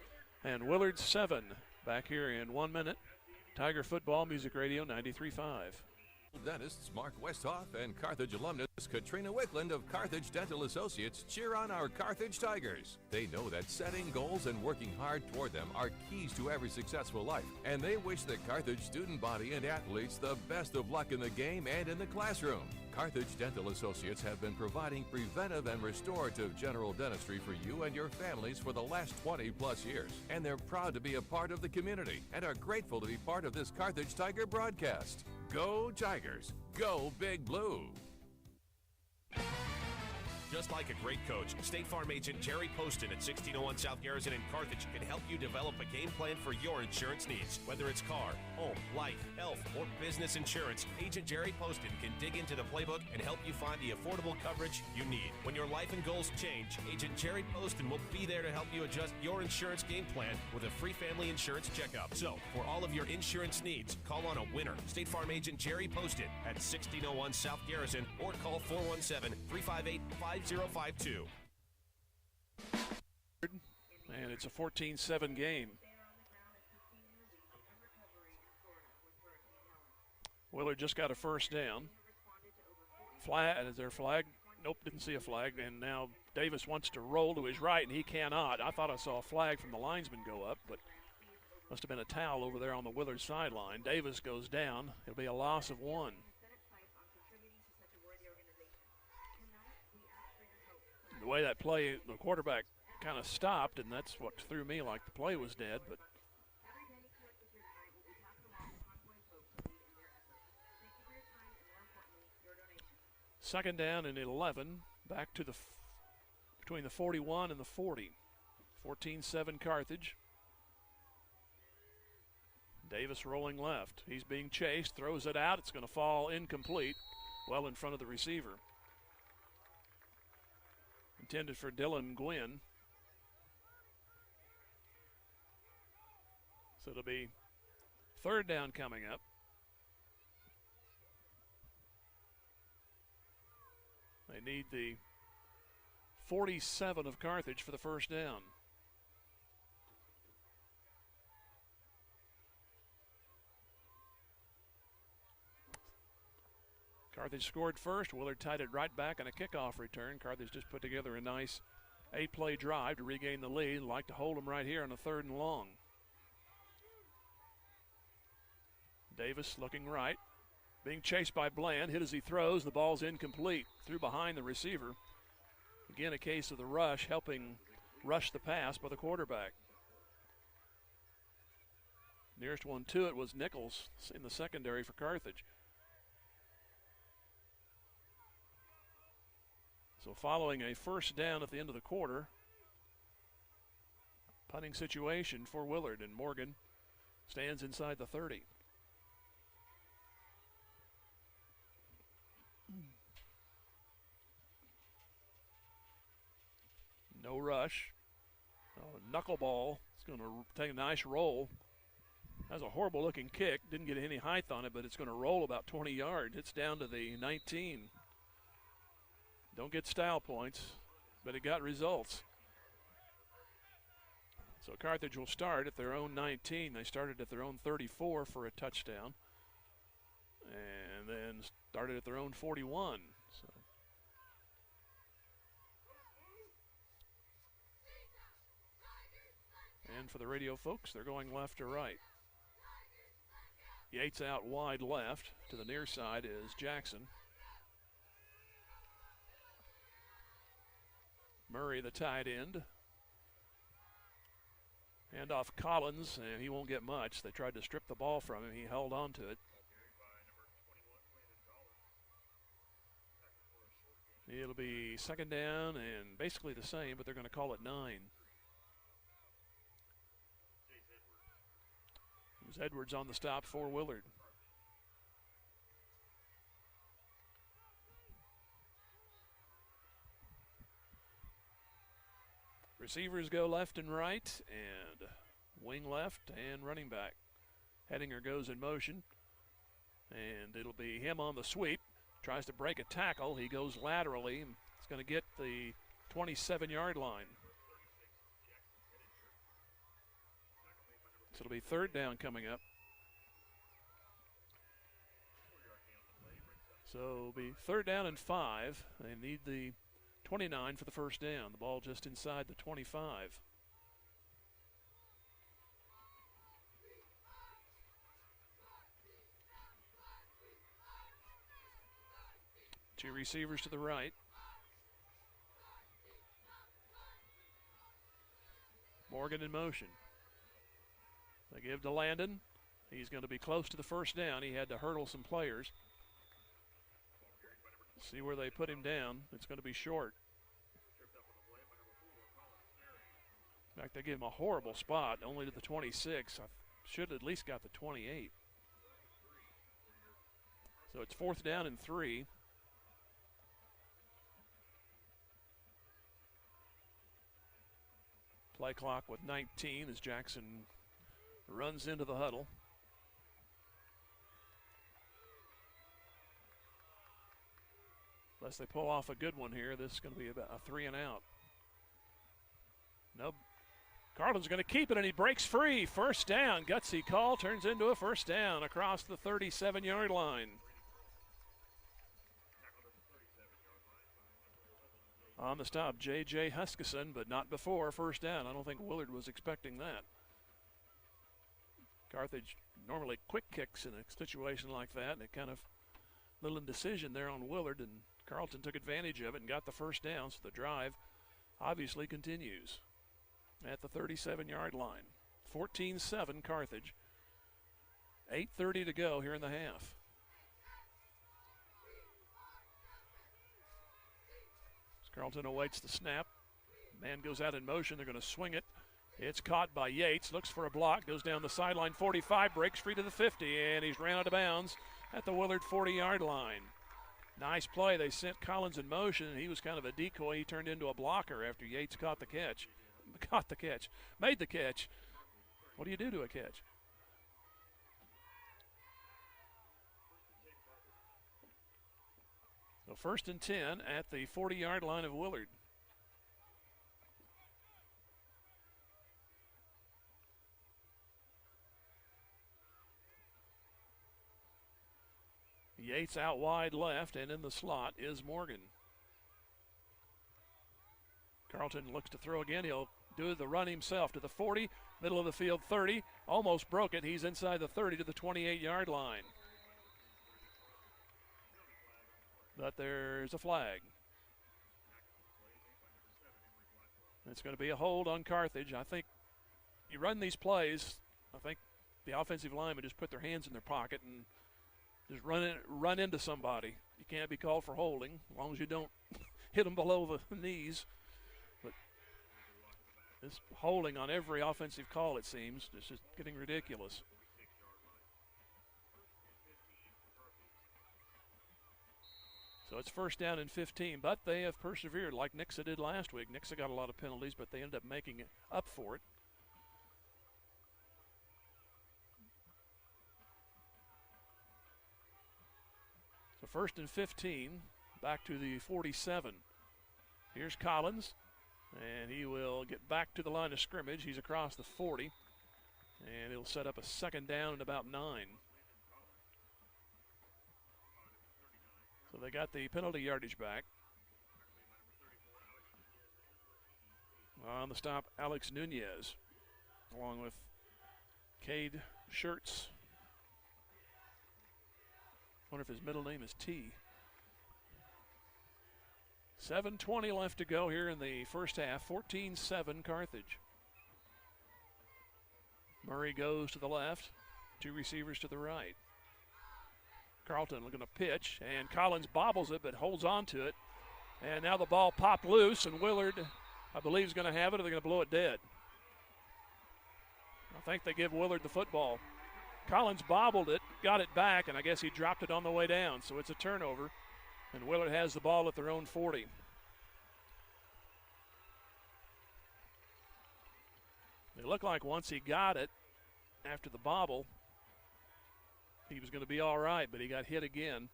and Willard 7. Back here in 1 minute. Tiger Football Music Radio 93.5. Dentists Mark Westhoff and Carthage alumnus Katrina Wickland of Carthage Dental Associates cheer on our Carthage Tigers. They know that setting goals and working hard toward them are keys to every successful life, and they wish the Carthage student body and athletes the best of luck in the game and in the classroom. Carthage Dental Associates have been providing preventive and restorative general dentistry for you and your families for the last 20-plus years, and they're proud to be a part of the community and are grateful to be part of this Carthage Tiger broadcast. Go Tigers! Go Big Blue! Just like a great coach, State Farm agent Jerry Poston at 1601 South Garrison in Carthage can help you develop a game plan for your insurance needs. Whether it's car, home, life, health, or business insurance, Agent Jerry Poston can dig into the playbook and help you find the affordable coverage you need. When your life and goals change, Agent Jerry Poston will be there to help you adjust your insurance game plan with a free family insurance checkup. So, for all of your insurance needs, call on a winner. State Farm agent Jerry Poston at 1601 South Garrison or call 417-358-5052. And it's a 14-7 game. Willard just got a first down. Flag, is there a flag? Nope, didn't see a flag. And now Davis wants to roll to his right, and he cannot. I thought I saw a flag from the linesman go up, but must have been a towel over there on the Willard sideline. Davis goes down. It'll be a loss of 1. The way that play, the quarterback kind of stopped, and that's what threw me like the play was dead. But second down and 11, back to the between the 41 and the 40. 14-7 Carthage. Davis rolling left. He's being chased, throws it out. It's going to fall incomplete, well in front of the receiver. Intended for Dylan Gwynn. So it'll be third down coming up. They need the 47 of Carthage for the first down. Carthage scored first. Willard tied it right back on a kickoff return. Carthage just put together a nice 8-play drive to regain the lead. Like to hold them right here on a 3rd and long. Davis looking right. Being chased by Bland. Hit as he throws. The ball's incomplete. Threw behind the receiver. Again, a case of the rush helping rush the pass by the quarterback. Nearest one to it was Nichols in the secondary for Carthage. So following a first down at the end of the quarter, punting situation for Willard, and Morgan stands inside the 30. No rush. Knuckleball. It's going to take a nice roll. That's a horrible looking kick. Didn't get any height on it, but it's going to roll about 20 yards. It's down to the 19. Don't get style points. but it got results. So Carthage will start at their own 19. They started at their own 34 for a touchdown, and then started at their own 41. So. And for the radio folks, they're going left to right. Yates out wide left. To the near side is Jackson. Murray, the tight end. Hand off Collins, and he won't get much. They tried to strip the ball from him. He held on to it. It'll be second down and basically the same, but they're going to call it 9. It was Edwards on the stop for Willard. Receivers go left and right, and wing left and running back. Hedinger goes in motion, and it'll be him on the sweep. Tries to break a tackle. He goes laterally. He's going to get the 27-yard line. So it'll be third down coming up. So it'll be third down and 5. They need the 29 for the first down. The ball just inside the 25. Two receivers to the right. Morgan in motion. They give to Landon. He's going to be close to the first down. He had to hurdle some players. See where they put him down. It's going to be short. In fact, they gave him a horrible spot, only to the 26. I should have at least got the 28. So it's fourth down and 3. Play clock with 19 as Jackson runs into the huddle. Unless they pull off a good one here, this is going to be about a 3 and out. Nope. Carlin's going to keep it, and he breaks free. First down. Gutsy call turns into a first down across the 37-yard line. On the stop, J.J. Huskisson, but not before first down. I don't think Willard was expecting that. Carthage normally quick kicks in a situation like that, and it kind of little indecision there on Willard, and Carlton took advantage of it and got the first down, so the drive obviously continues at the 37-yard line. 14-7 Carthage. 8:30 to go here in the half. Carlton awaits the snap. Man goes out in motion. They're going to swing it. It's caught by Yates. Looks for a block. Goes down the sideline. 45. Breaks free to the 50. And he's ran out of bounds at the Willard 40-yard line. Nice play. They sent Collins in motion, and he was kind of a decoy. He turned into a blocker after Yates caught the catch. Made the catch. What do you do to a catch? So first and 10 at the 40-yard line of Willard. Yates out wide left, and in the slot is Morgan. Carlton looks to throw again. He'll do the run himself to the 40, middle of the field 30. Almost broke it. He's inside the 30 to the 28-yard line. But there's a flag. It's going to be a hold on Carthage. I think you run these plays, I think the offensive linemen just put their hands in their pocket and just run into somebody. You can't be called for holding as long as you don't hit them below the knees. But this holding on every offensive call, it seems, is just getting ridiculous. So it's first down and 15, but they have persevered like Nixa did last week. Nixa got a lot of penalties, but they ended up making it up for it. So first and 15, back to the 47. Here's Collins, and he will get back to the line of scrimmage. He's across the 40, and he'll set up a second down at about 9. So they got the penalty yardage back. On the stop, Alex Nunez, along with Cade Schertz. Wonder if his middle name is T. 7:20 left to go here in the first half. 14-7 Carthage. Murray goes to the left. 2 receivers to the right. Carlton looking to pitch, and Collins bobbles it but holds on to it. And now the ball popped loose, and Willard, I believe, is going to have it, or they're going to blow it dead. I think they give Willard the football. Collins bobbled it, got it back, and I guess he dropped it on the way down. So it's a turnover, and Willard has the ball at their own 40. It looked like once he got it, after the bobble, he was going to be all right, but he got hit again.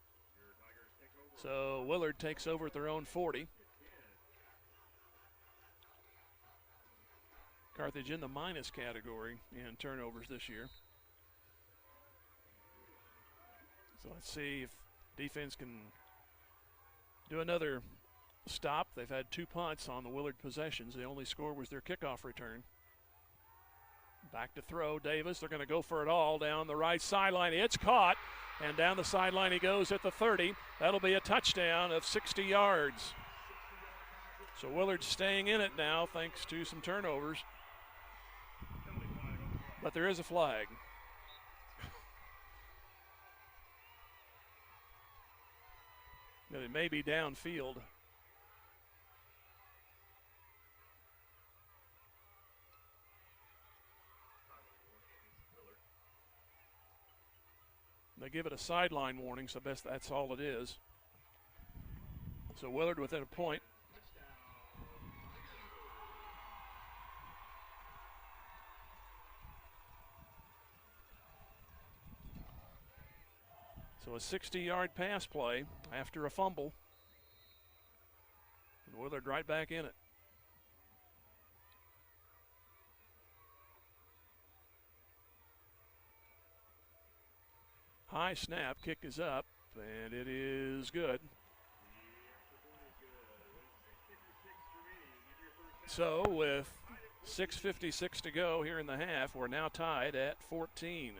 So Willard takes over at their own 40. Carthage in the minus category in turnovers this year. So let's see if defense can do another stop. They've had 2 punts on the Willard possessions. The only score was their kickoff return. Back to throw, Davis. They're going to go for it all down the right sideline. It's caught, and down the sideline he goes at the 30. That'll be a touchdown of 60 yards. So Willard's staying in it now thanks to some turnovers. But there is a flag. It may be downfield. They give it a sideline warning, so best that's all it is. So Willard within a point. So a 60-yard pass play after a fumble. And Willard right back in it. High snap, kick is up, and it is good. So with 6:56 to go here in the half, we're now tied at 14.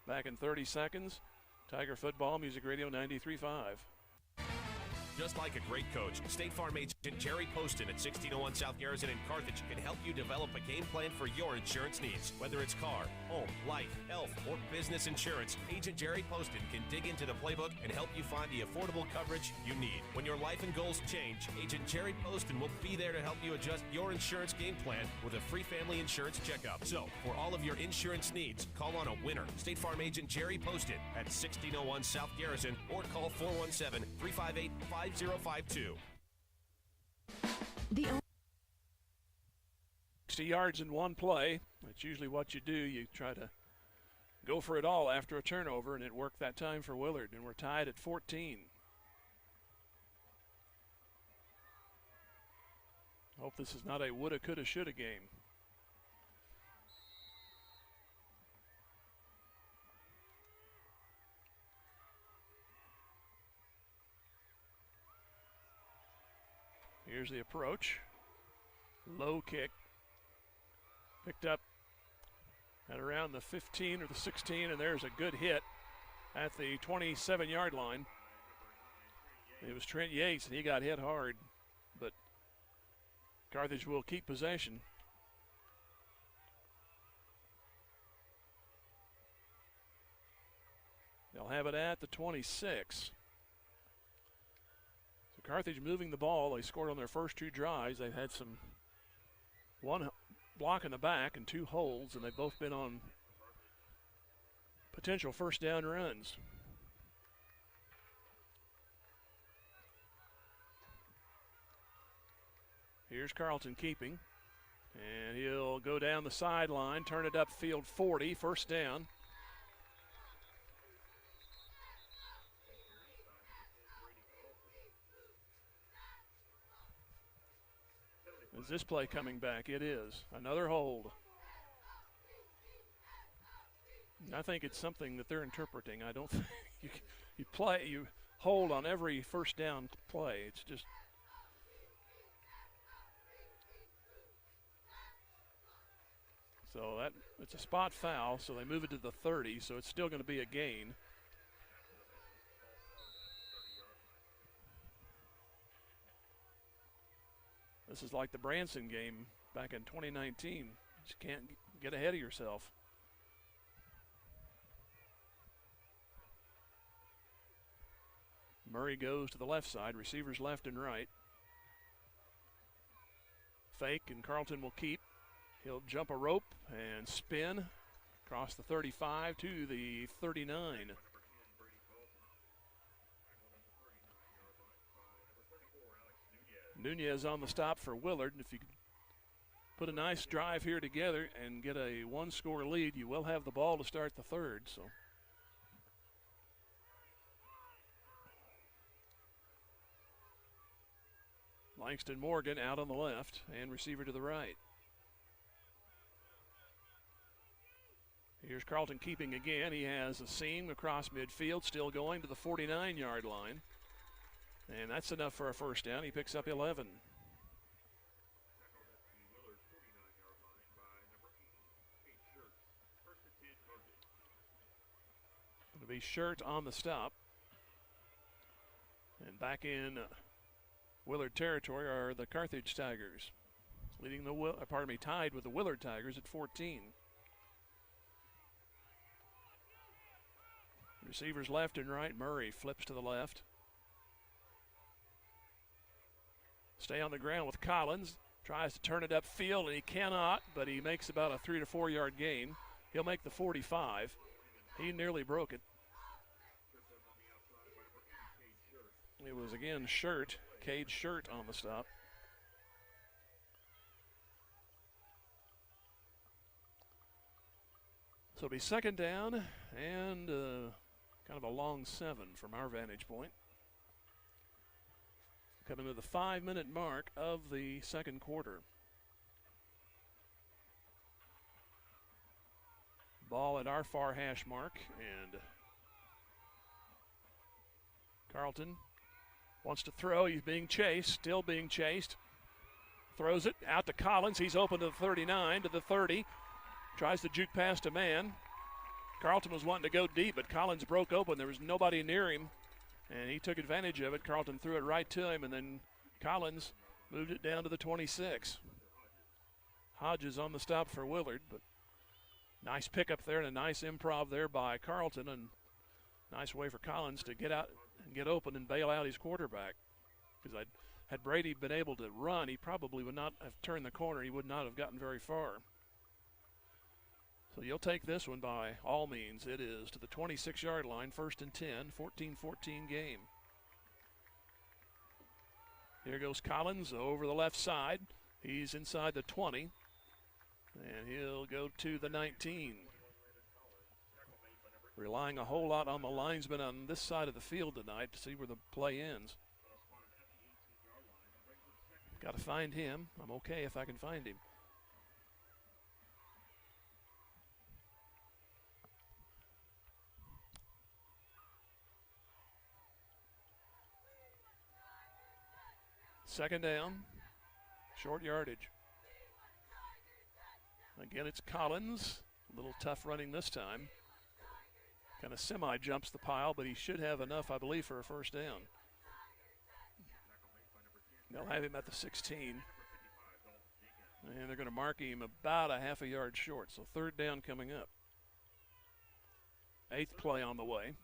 Back in 30 seconds, Tiger Football, Music Radio 93.5. Just like a great coach, State Farm agent Jerry Poston at 1601 South Garrison in Carthage can help you develop a game plan for your insurance needs. Whether it's car, home, life, health, or business insurance, Agent Jerry Poston can dig into the playbook and help you find the affordable coverage you need. When your life and goals change, Agent Jerry Poston will be there to help you adjust your insurance game plan with a free family insurance checkup. So, for all of your insurance needs, call on a winner. State Farm agent Jerry Poston at 1601 South Garrison or call 417-358-5052. The 60 yards in one play. That's usually what you do. You try to go for it all after a turnover, and it worked that time for Willard, and we're tied at 14. Hope this is not a woulda, coulda, shoulda game. Here's the approach. Low kick. Picked up at around the 15 or the 16, and there's a good hit at the 27-yard line. It was Trent Yates, and he got hit hard, but Carthage will keep possession. They'll have it at the 26. Carthage moving the ball. They scored on their first 2 drives. They've had one block in the back and 2 holds, and they've both been on potential first down runs. Here's Carlton keeping, and he'll go down the sideline, turn it upfield 40, first down. Is this play coming back? It is. Another hold. I think it's something that they're interpreting. I don't think you hold on every first down play. It's just so it's a spot foul, so they move it to the 30, so it's still going to be a gain. This is like the Branson game back in 2019. You just can't get ahead of yourself. Murray goes to the left side, receivers left and right. Fake, and Carlton will keep. He'll jump a rope and spin across the 35 to the 39. Nunez on the stop for Willard. If you could put a nice drive here together and get a one-score lead, you will have the ball to start the third. So Langston Morgan out on the left and receiver to the right. Here's Carlton keeping again. He has a seam across midfield, still going to the 49-yard line. And that's enough for a first down. He picks up 11. It'll be Shirt on the stop. And back in Willard territory are the Carthage Tigers, leading the tied with the Willard Tigers at 14. Receivers left and right. Murray flips to the left. Stay on the ground with Collins. Tries to turn it upfield, and he cannot, but he makes about a 3 to 4 yard gain. He'll make the 45. He nearly broke it. It was again Cade Shirt on the stop. So it'll be second down and kind of a long 7 from our vantage point. Coming to the 5-minute mark of the second quarter. Ball at our far hash mark, and Carlton wants to throw. He's being chased, still being chased. Throws it out to Collins. He's open to the 39, to the 30. Tries to juke past a man. Carlton was wanting to go deep, but Collins broke open. There was nobody near him, and he took advantage of it. Carlton threw it right to him, and then Collins moved it down to the 26. Hodges on the stop for Willard, but nice pickup there and a nice improv there by Carlton, and nice way for Collins to get out and get open and bail out his quarterback. Because had Brady been able to run, he probably would not have turned the corner. He would not have gotten very far. So you'll take this one by all means. It is to the 26-yard line, 1st and 10, 14-14 game. Here goes Collins over the left side. He's inside the 20, and he'll go to the 19. Relying a whole lot on the linesman on this side of the field tonight to see where the play ends. Got to find him. I'm okay if I can find him. Second down, short yardage. Again, it's Collins. A little tough running this time. Kind of semi-jumps the pile, but he should have enough, I believe, for a first down. They'll have him at the 16. And they're going to mark him about a half a yard short. So third down coming up. 8th play on the way.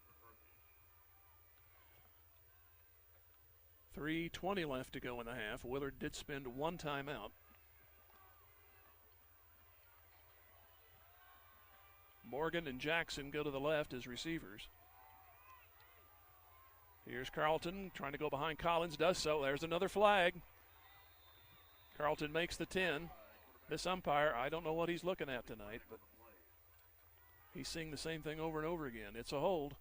3:20 left to go in the half. Willard did spend one timeout. Morgan and Jackson go to the left as receivers. Here's Carlton trying to go behind Collins, does so. There's another flag. Carlton makes the 10. This umpire, I don't know what he's looking at tonight, but he's seeing the same thing over and over again. It's a hold.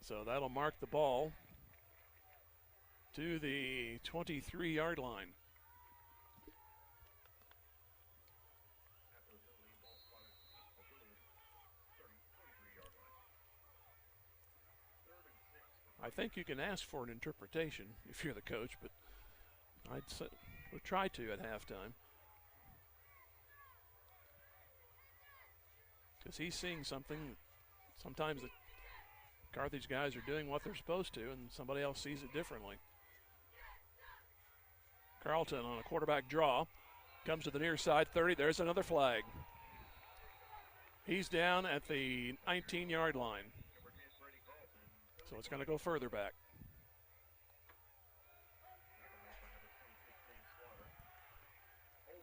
So that'll mark the ball to the 23-yard line. I think you can ask for an interpretation if you're the coach, but I'd say we'll try to at halftime. Because he's seeing something. Sometimes the Carthage guys are doing what they're supposed to, and somebody else sees it differently. Carlton on a quarterback draw. Comes to the near side, 30. There's another flag. He's down at the 19-yard line. So it's going to go further back.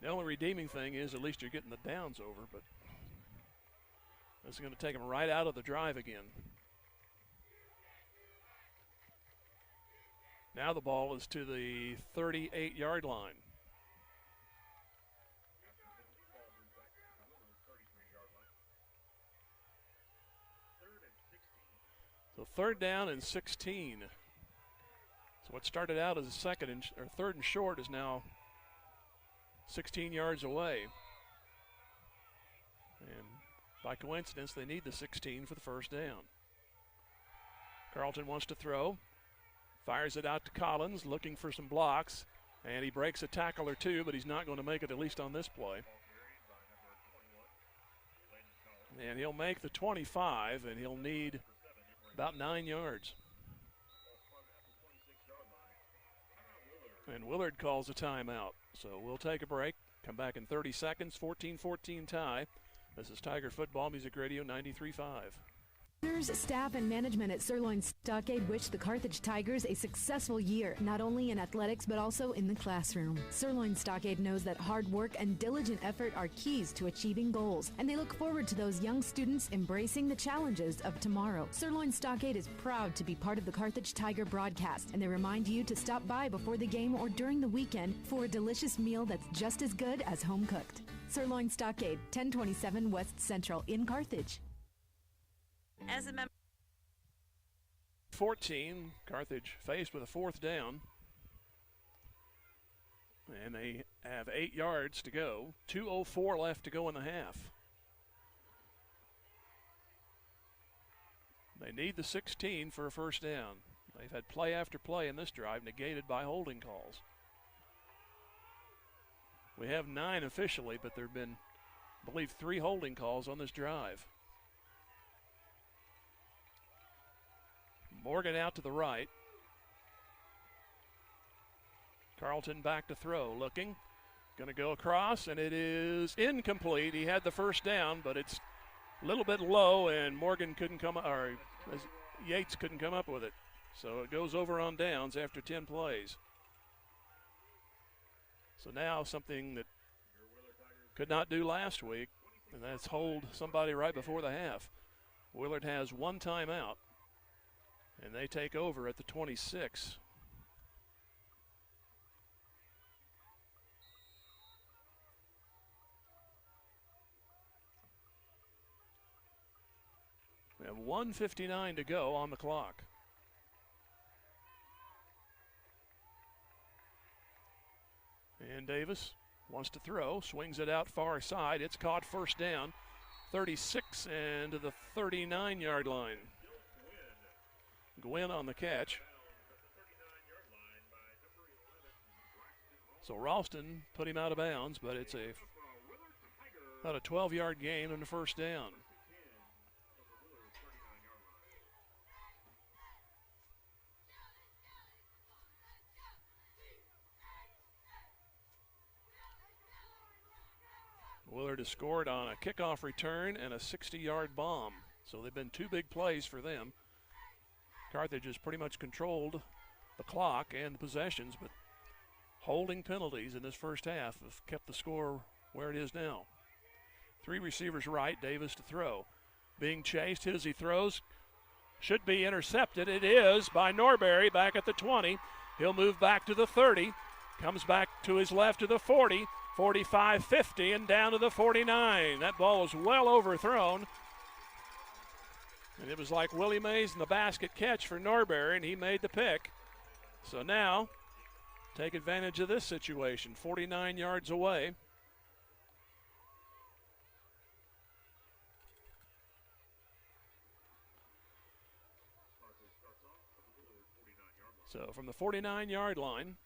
The only redeeming thing is at least you're getting the downs over, but this is going to take him right out of the drive again. Now the ball is to the 38-yard line. So 3rd down and 16. So what started out as a 3rd and short is now 16 yards away. And by coincidence, they need the 16 for the 1st down. Carlton wants to throw. Fires it out to Collins, looking for some blocks. And he breaks a tackle or two, but he's not going to make it, at least on this play. And he'll make the 25, and he'll need about 9 yards. And Willard calls a timeout. So we'll take a break, come back in 30 seconds, 14-14 tie. This is Tiger Football Music Radio 93.5. Staff and management at Sirloin Stockade wish the Carthage Tigers a successful year, not only in athletics but also in the classroom. Sirloin Stockade knows that hard work and diligent effort are keys to achieving goals, and they look forward to those young students embracing the challenges of tomorrow. Sirloin Stockade is proud to be part of the Carthage Tiger broadcast, and they remind you to stop by before the game or during the weekend for a delicious meal that's just as good as home cooked. Sirloin Stockade, 1027 West Central in Carthage. As a member 14, Carthage faced with a 4th down. And they have 8 yards to go. 2:04 left to go in the half. They need the 16 for a 1st down. They've had play after play in this drive negated by holding calls. We have 9 officially, but there have been, I believe, 3 holding calls on this drive. Morgan out to the right. Carlton back to throw, looking. Going to go across, and it is incomplete. He had the 1st down, but it's a little bit low, and Morgan couldn't come, or Yates couldn't come up with it. So it goes over on downs after 10 plays. So now something that could not do last week, and that's hold somebody right before the half. Willard has 1 timeout. And they take over at the 26. We have 1:59 to go on the clock. And Davis wants to throw, swings it out far side. It's caught 1st down, 36 and to the 39-yard line. Gwynn on the catch. So Ralston put him out of bounds, but it's about a 12-yard gain and a 1st down. Willard has scored on a kickoff return and a 60-yard bomb. So they've been 2 big plays for them. Carthage has pretty much controlled the clock and the possessions, but holding penalties in this 1st half have kept the score where it is now. 3 receivers right, Davis to throw. Being chased, hit as he throws. Should be intercepted. It is by Norberry back at the 20. He'll move back to the 30. Comes back to his left to the 40, 45, 50, and down to the 49. That ball was well overthrown. And it was like Willie Mays in the basket catch for Norbury, and he made the pick. So now, take advantage of this situation. 49 yards away. So from the 49-yard line,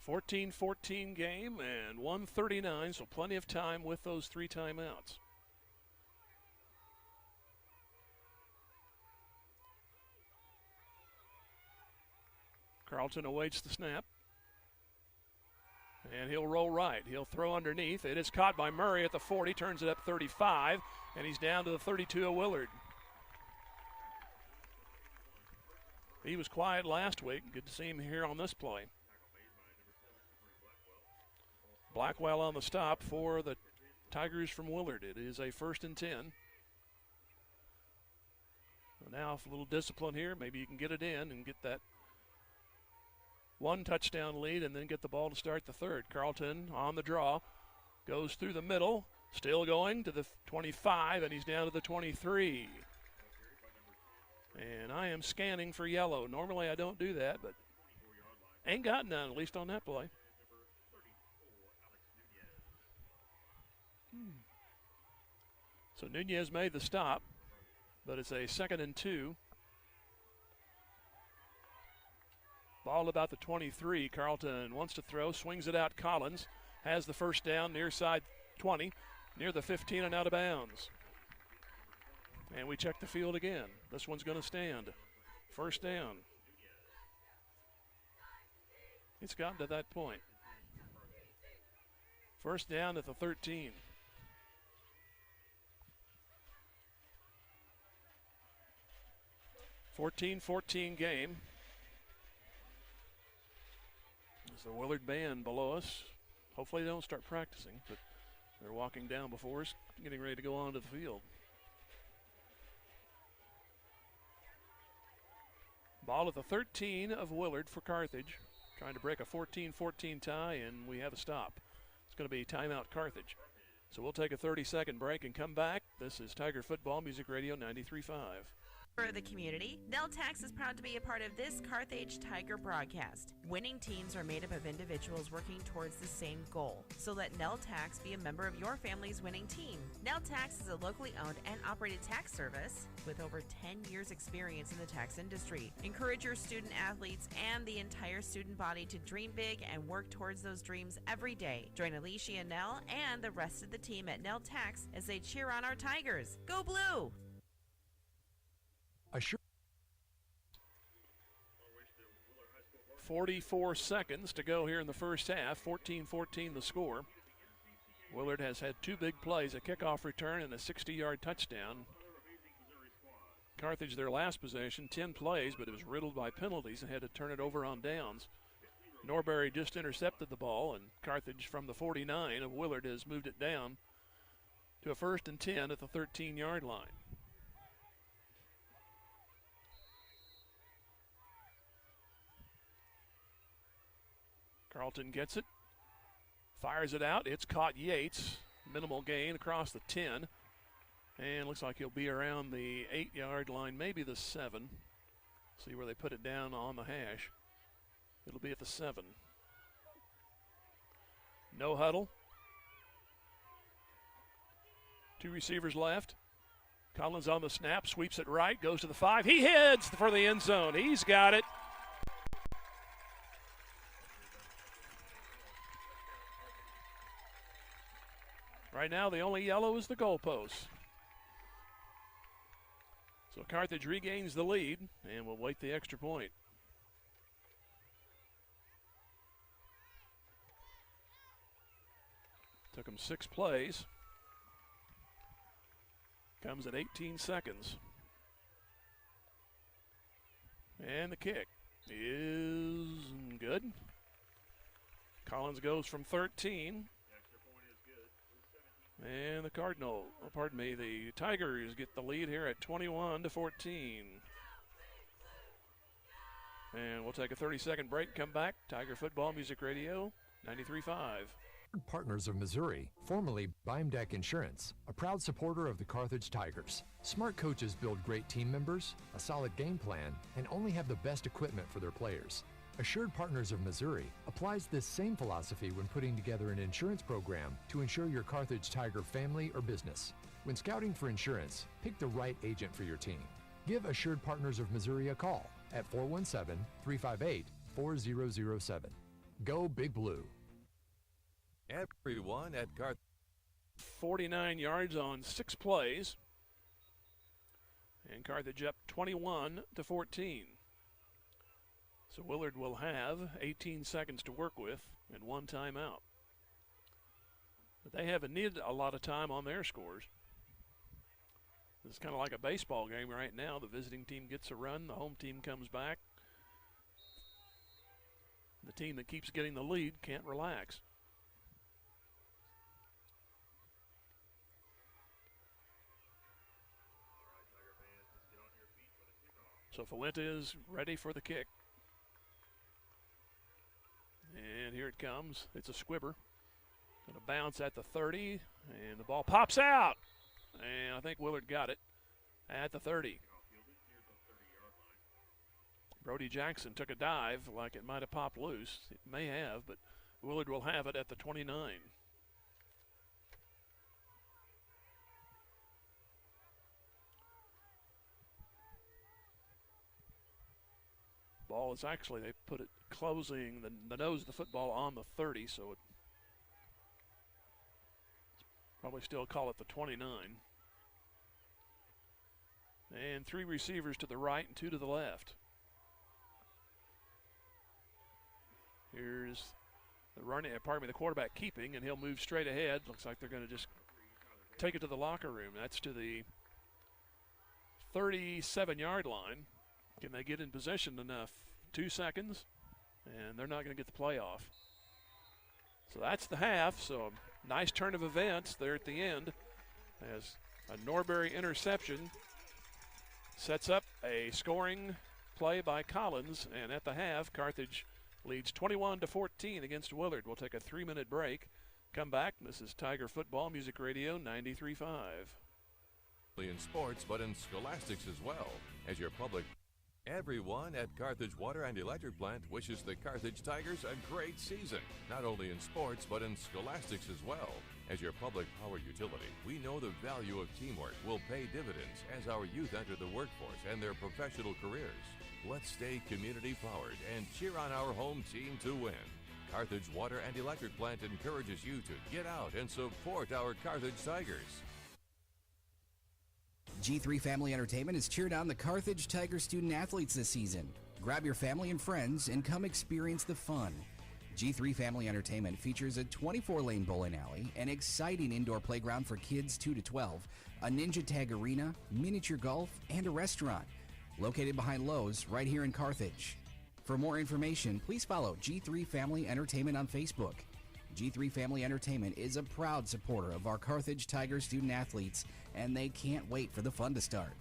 (14-14) game and 1:39, so plenty of time with those 3 timeouts. Carlton awaits the snap. And he'll roll right. He'll throw underneath. It is caught by Murray at the 40, turns it up 35, and he's down to the 32 of Willard. He was quiet last week. Good to see him here on this play. Blackwell on the stop for the Tigers from Willard. It is a 1st and 10. So now, if a little discipline here, maybe you can get it in and get that 1 touchdown lead and then get the ball to start the 3rd. Carlton on the draw, goes through the middle, still going to the 25, and he's down to the 23. And I am scanning for yellow. Normally I don't do that, but ain't got none, at least on that play. So Nunez made the stop, but it's a 2nd and 2. Ball about the 23. Carlton wants to throw, swings it out. Collins has the first down near side 20, near the 15 and out of bounds. And we check the field again. This one's going to stand. 1st down. It's gotten to that point. 1st down at the 13. (14-14) game. There's the Willard band below us. Hopefully they don't start practicing, but they're walking down before us, getting ready to go onto the field. Ball at the 13 of Willard for Carthage. Trying to break a 14-14 tie, and we have a stop. It's going to be timeout Carthage. So we'll take a 30-second break and come back. This is Tiger Football Music Radio 93.5. For the community, Neltax is proud to be a part of this Carthage Tiger broadcast. Winning teams are made up of individuals working towards the same goal. So let Neltax be a member of your family's winning team. Neltax is a locally owned and operated tax service with over 10 years experience in the tax industry. Encourage your student athletes and the entire student body to dream big and work towards those dreams every day. Join Alicia and Nell and the rest of the team at Neltax as they cheer on our Tigers. Go Blue! 44 seconds to go here in the first half. 14-14 the score. Willard has had 2 big plays, a kickoff return and a 60-yard touchdown. Carthage, their last possession, 10 plays, but it was riddled by penalties and had to turn it over on downs. Norbury just intercepted the ball, and Carthage from the 49 of Willard has moved it down to a 1st and 10 at the 13-yard line. Carlton gets it, fires it out. It's caught Yates. Minimal gain across the 10. And looks like he'll be around the 8-yard line, maybe the 7. See where they put it down on the hash. It'll be at the 7. No huddle. 2 receivers left. Collins on the snap, sweeps it right, goes to the 5. He heads for the end zone. He's got it. Right now, the only yellow is the goalpost. So Carthage regains the lead, and will wait the extra point. Took them 6 plays. Comes at 18 seconds. And the kick is good. Collins goes from 13. And the Tigers get the lead here at 21-14. And we'll take a 30-second break, come back. Tiger Football Music Radio 93.5. Partners of Missouri, formerly Bimdeck Insurance, a proud supporter of the Carthage Tigers. Smart coaches build great team members, a solid game plan, and only have the best equipment for their players. Assured Partners of Missouri applies this same philosophy when putting together an insurance program to insure your Carthage Tiger family or business. When scouting for insurance, pick the right agent for your team. Give Assured Partners of Missouri a call at 417-358-4007. Go Big Blue. Everyone at Carthage. 49 yards on 6 plays. And Carthage up 21-14. So Willard will have 18 seconds to work with and 1 timeout. But they haven't needed a lot of time on their scores. It's kind of like a baseball game right now. The visiting team gets a run, the home team comes back. The team that keeps getting the lead can't relax. So Fuentes ready for the kick. And here it comes. It's a squibber. Going to bounce at the 30, and the ball pops out. And I think Willard got it at the 30. Brody Jackson took a dive like it might have popped loose. It may have, but Willard will have it at the 29. Ball is actually, they put it closing the nose of the football on the 30, so it probably still call it the 29. And 3 receivers to the right and 2 to the left. Here's the the quarterback keeping, and he'll move straight ahead. Looks like they're going to just take it to the locker room. That's to the 37-yard line. Can they get in possession enough? 2 seconds, and they're not going to get the play off. So that's the half. So a nice turn of events there at the end as a Norbury interception sets up a scoring play by Collins, and at the half, Carthage leads 21-14 against Willard. We'll take a 3-minute break. Come back. This is Tiger Football Music Radio 93.5. In sports, but in scholastics as well, as your public. Everyone at Carthage Water and Electric Plant wishes the Carthage Tigers a great season, not only in sports, but in scholastics as well. As your public power utility, we know the value of teamwork will pay dividends as our youth enter the workforce and their professional careers. Let's stay community-powered and cheer on our home team to win. Carthage Water and Electric Plant encourages you to get out and support our Carthage Tigers. G3 Family Entertainment has cheered on the Carthage Tiger student athletes this season. Grab your family and friends and come experience the fun. G3 Family Entertainment features a 24-lane bowling alley, an exciting indoor playground for kids 2 to 12, a ninja tag arena, miniature golf, and a restaurant. Located behind Lowe's right here in Carthage. For more information, please follow G3 Family Entertainment on Facebook. G3 Family Entertainment is a proud supporter of our Carthage Tiger student athletes, and they can't wait for the fun to start.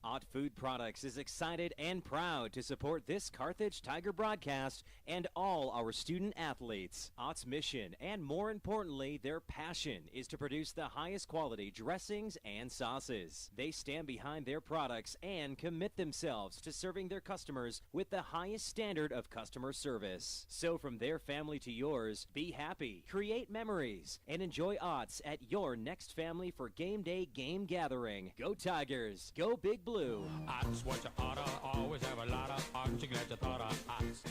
Ott Food Products is excited and proud to support this Carthage Tiger broadcast and all our student athletes. Ott's mission, and more importantly, their passion, is to produce the highest quality dressings and sauces. They stand behind their products and commit themselves to serving their customers with the highest standard of customer service. So from their family to yours, be happy, create memories, and enjoy Ott's at your next family for game day game gathering. Go Tigers! Go Big Blue! Ott's what you oughta, always have a lot of Ott's, you glad you thought of Ott's.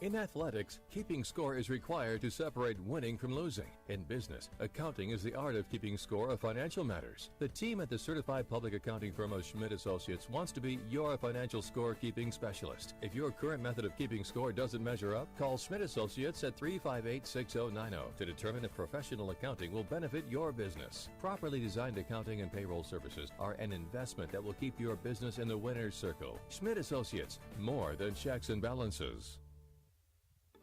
In athletics, keeping score is required to separate winning from losing. In business, accounting is the art of keeping score of financial matters. The team at the certified public accounting firm of Schmidt Associates wants to be your financial score-keeping specialist. If your current method of keeping score doesn't measure up, call Schmidt Associates at 358-6090 to determine if professional accounting will benefit your business. Properly designed accounting and payroll services are an investment that will keep your business in the winner's circle. Schmidt Associates, more than checks and balances.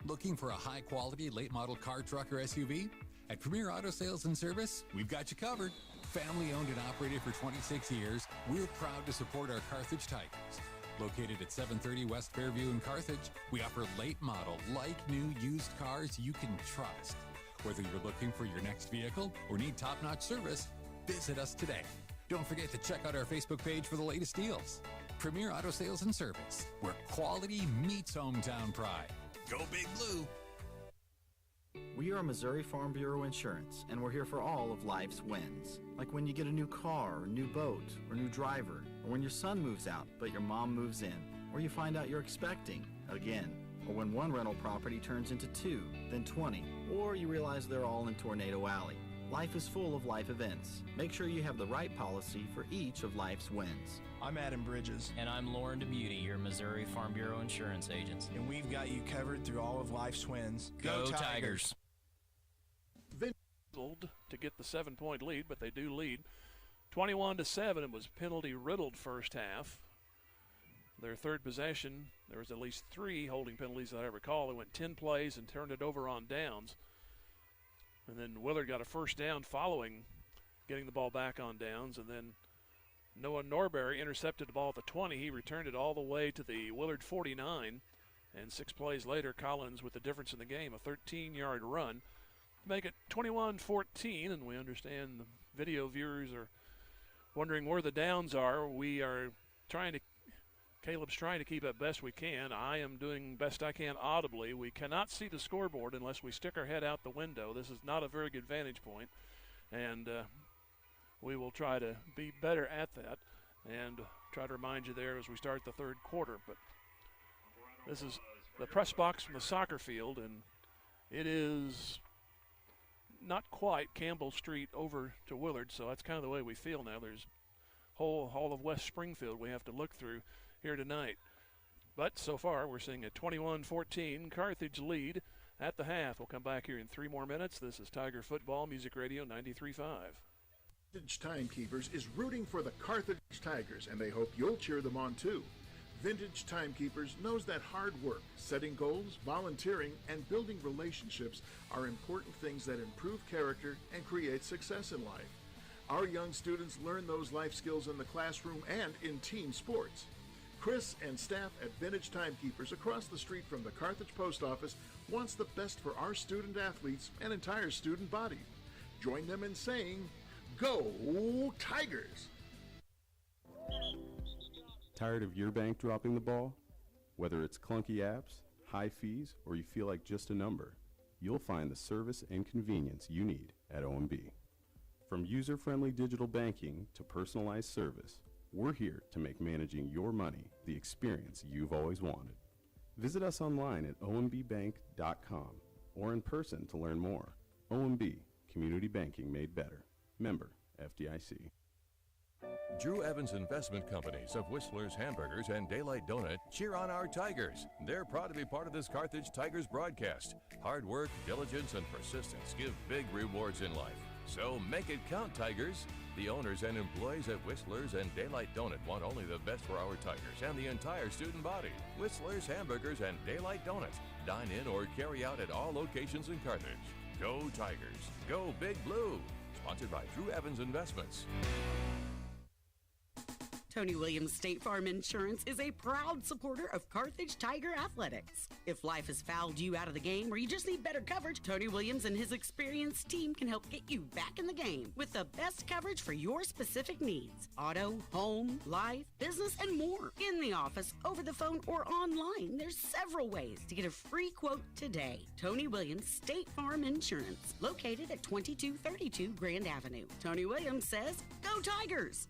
Looking for a high-quality late-model car, truck, or SUV? At Premier Auto Sales and Service, we've got you covered. Family-owned and operated for 26 years, we're proud to support our Carthage Tigers. Located at 730 West Fairview in Carthage, we offer late model, like-new used cars you can trust. Whether you're looking for your next vehicle or need top-notch service, visit us today. Don't forget to check out our Facebook page for the latest deals. Premier Auto Sales and Service, where quality meets hometown pride. Go Big Blue! We are Missouri Farm Bureau Insurance, and we're here for all of life's wins. Like when you get a new car, or new boat, or new driver, or when your son moves out but your mom moves in, or you find out you're expecting again, or when one rental property turns into 2, then 20, or you realize they're all in Tornado Alley. Life is full of life events. Make sure you have the right policy for each of life's wins. I'm Adam Bridges. And I'm Lauren DeBeauty, your Missouri Farm Bureau Insurance Agency. And we've got you covered through all of life's wins. Go Tigers! To get the 7-point lead, but they do lead 21-7. It was penalty-riddled first half. Their third possession, there was at least 3 holding penalties that I recall. They went 10 plays and turned it over on downs. And then Willard got a first down following getting the ball back on downs. And then Noah Norberry intercepted the ball at the 20. He returned it all the way to the Willard 49. And 6 plays later, Collins with the difference in the game, a 13-yard run. Make it 21-14, and we understand the video viewers are wondering where the downs are. Caleb's trying to keep it best we can. I am doing best I can audibly. We cannot see the scoreboard unless we stick our head out the window. This is not a very good vantage point, and we will try to be better at that and try to remind you there as we start the third quarter. But this is the press box from the soccer field, and it is not quite Campbell Street over to Willard, so that's kind of the way we feel now. There's whole of West Springfield we have to look through here tonight. But so far we're seeing a 21-14 Carthage lead at the half. We'll come back here in 3 more minutes. This is Tiger Football Music Radio 93.5. Carthage Timekeepers is rooting for the Carthage Tigers, and they hope you'll cheer them on too. Vintage Timekeepers knows that hard work, setting goals, volunteering, and building relationships are important things that improve character and create success in life. Our young students learn those life skills in the classroom and in team sports. Chris and staff at Vintage Timekeepers across the street from the Carthage Post Office wants the best for our student athletes and entire student body. Join them in saying, "Go Tigers!" Tired of your bank dropping the ball? Whether it's clunky apps, high fees, or you feel like just a number, you'll find the service and convenience you need at OMB. From user-friendly digital banking to personalized service, we're here to make managing your money the experience you've always wanted. Visit us online at ombbank.com or in person to learn more. OMB, community banking made better. Member FDIC. Drew Evans Investment Companies of Whistler's Hamburgers and Daylight Donut cheer on our Tigers. They're proud to be part of this Carthage Tigers broadcast. Hard work, diligence, and persistence give big rewards in life. So make it count, Tigers. The owners and employees at Whistler's and Daylight Donut want only the best for our Tigers and the entire student body. Whistler's Hamburgers and Daylight Donut. Dine in or carry out at all locations in Carthage. Go Tigers. Go Big Blue. Sponsored by Drew Evans Investments. Tony Williams State Farm Insurance is a proud supporter of Carthage Tiger Athletics. If life has fouled you out of the game or you just need better coverage, Tony Williams and his experienced team can help get you back in the game with the best coverage for your specific needs. Auto, home, life, business, and more. In the office, over the phone, or online, there's several ways to get a free quote today. Tony Williams State Farm Insurance, located at 2232 Grand Avenue. Tony Williams says, "Go Tigers!"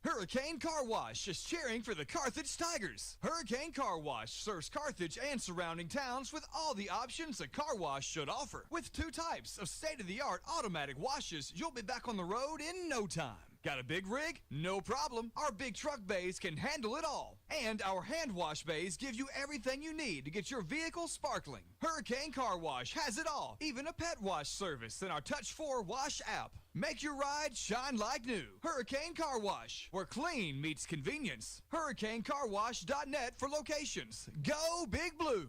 Hurricane Car Wash is cheering for the Carthage Tigers. Hurricane Car Wash serves Carthage and surrounding towns with all the options a car wash should offer. With 2 types of state-of-the-art automatic washes, you'll be back on the road in no time. Got a big rig? No problem. Our big truck bays can handle it all. And our hand wash bays give you everything you need to get your vehicle sparkling. Hurricane Car Wash has it all, even a pet wash service in our Touch 4 Wash app. Make your ride shine like new. Hurricane Car Wash, where clean meets convenience. HurricaneCarWash.net for locations. Go Big Blue!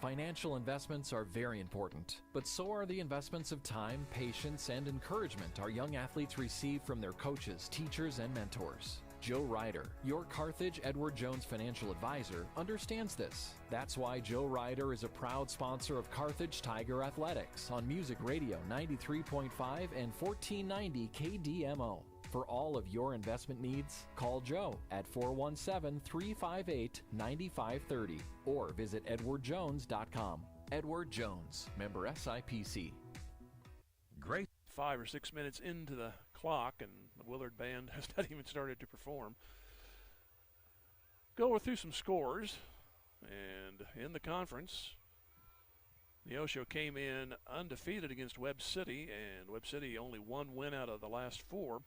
Financial investments are very important, but so are the investments of time, patience, and encouragement our young athletes receive from their coaches, teachers, and mentors. Joe Ryder, your Carthage Edward Jones financial advisor, understands this. That's why Joe Ryder is a proud sponsor of Carthage Tiger Athletics on Music Radio 93.5 and 1490 KDMO. For all of your investment needs, call Joe at 417-358-9530 or visit edwardjones.com. Edward Jones, member SIPC. Great. 5 or 6 minutes into the clock, and the Willard band has not even started to perform. Go through some scores, and in the conference, Neosho came in undefeated against Webb City, and Webb City only one win out of the last 4.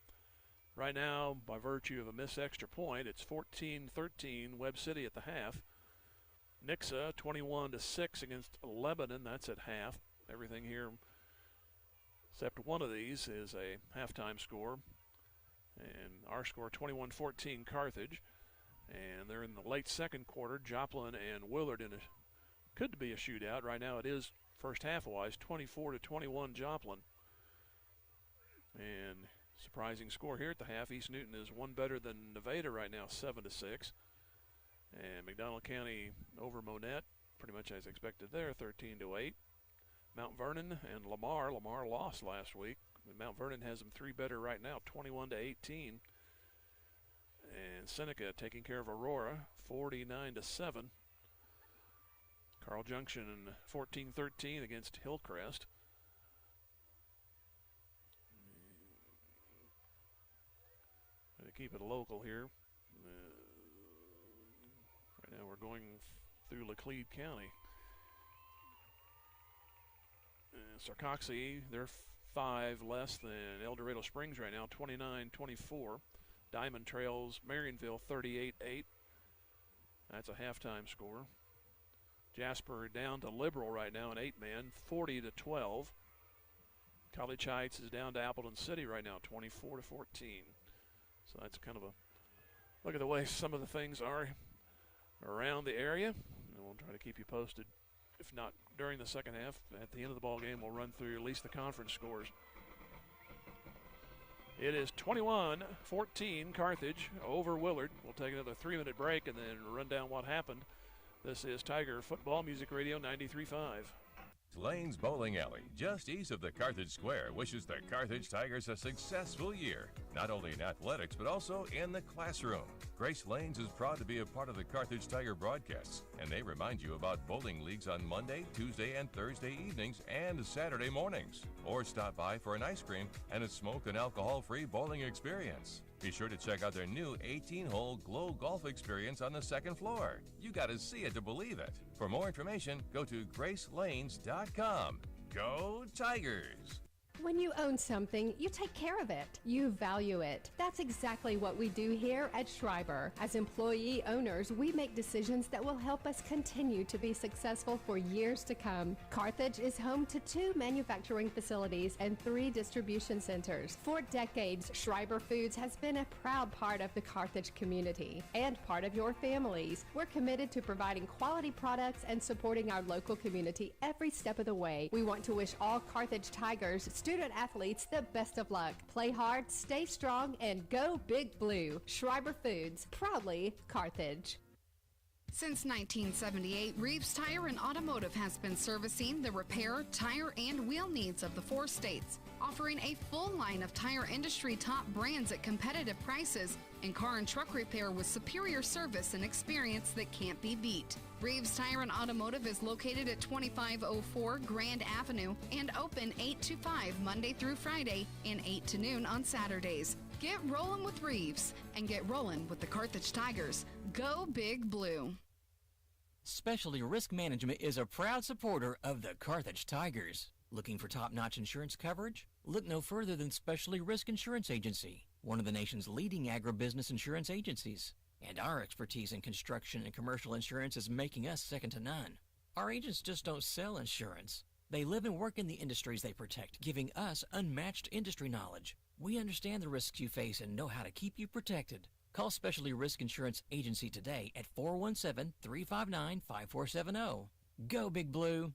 Right now, by virtue of a missed extra point, it's 14-13 Webb City at the half. Nixa 21-6 against Lebanon. That's at half. Everything here except one of these is a halftime score. And our score 21-14 Carthage. And they're in the late second quarter. Joplin and Willard in a could be a shootout. Right now it is first half wise 24-21 Joplin. And surprising score here at the half. East Newton is one better than Nevada right now, 7-6. And McDonald County over Monette, pretty much as expected there, 13-8. Mount Vernon and Lamar. Lamar lost last week. Mount Vernon has them 3 better right now, 21-18. And Seneca taking care of Aurora, 49-7. Carl Junction 14-13 against Hillcrest. Going to keep it local here. Right now we're going through Laclede County. Sarcoxy, they're 5 less than El Dorado Springs right now, 29-24. Diamond trails Marionville 38-8. That's a halftime score. Jasper down to Liberal right now, an 8-man, 40-12. College Heights is down to Appleton City right now, 24-14. So that's kind of a look at the way some of the things are around the area. And we'll try to keep you posted. If not during the second half, at the end of the ball game, we'll run through at least the conference scores. It is 21-14 Carthage over Willard. We'll take another 3-minute break and then run down what happened. This is Tiger Football Music Radio 93.5. Lane's Bowling Alley, just east of the Carthage Square, wishes the Carthage Tigers a successful year, not only in athletics, but also in the classroom. Grace Lanes is proud to be a part of the Carthage Tiger broadcasts, and they remind you about bowling leagues on Monday, Tuesday, and Thursday evenings and Saturday mornings. Or stop by for an ice cream and a smoke and alcohol-free bowling experience. Be sure to check out their new 18-hole Glow Golf experience on the second floor. You got to see it to believe it. For more information, go to gracelanes.com. Go Tigers! When you own something, you take care of it. You value it. That's exactly what we do here at Schreiber. As employee owners, we make decisions that will help us continue to be successful for years to come. Carthage is home to 2 manufacturing facilities and 3 distribution centers. For decades, Schreiber Foods has been a proud part of the Carthage community and part of your families. We're committed to providing quality products and supporting our local community every step of the way. We want to wish all Carthage Tigers student athletes the best of luck. Play hard, stay strong, and go Big Blue. Schreiber Foods, proudly Carthage. Since 1978, Reeves Tire and Automotive has been servicing the repair, tire, and wheel needs of the 4 states, offering a full line of tire industry top brands at competitive prices and car and truck repair with superior service and experience that can't be beat. Reeves Tire and Automotive is located at 2504 Grand Avenue and open 8 to 5 Monday through Friday and 8 to noon on Saturdays. Get rolling with Reeves and get rolling with the Carthage Tigers. Go Big Blue. Specialty Risk Management is a proud supporter of the Carthage Tigers. Looking for top-notch insurance coverage? Look no further than Specialty Risk Insurance Agency, one of the nation's leading agribusiness insurance agencies. And our expertise in construction and commercial insurance is making us second to none. Our agents just don't sell insurance. They live and work in the industries they protect, giving us unmatched industry knowledge. We understand the risks you face and know how to keep you protected. Call Specialty Risk Insurance Agency today at 417-359-5470. Go Big Blue!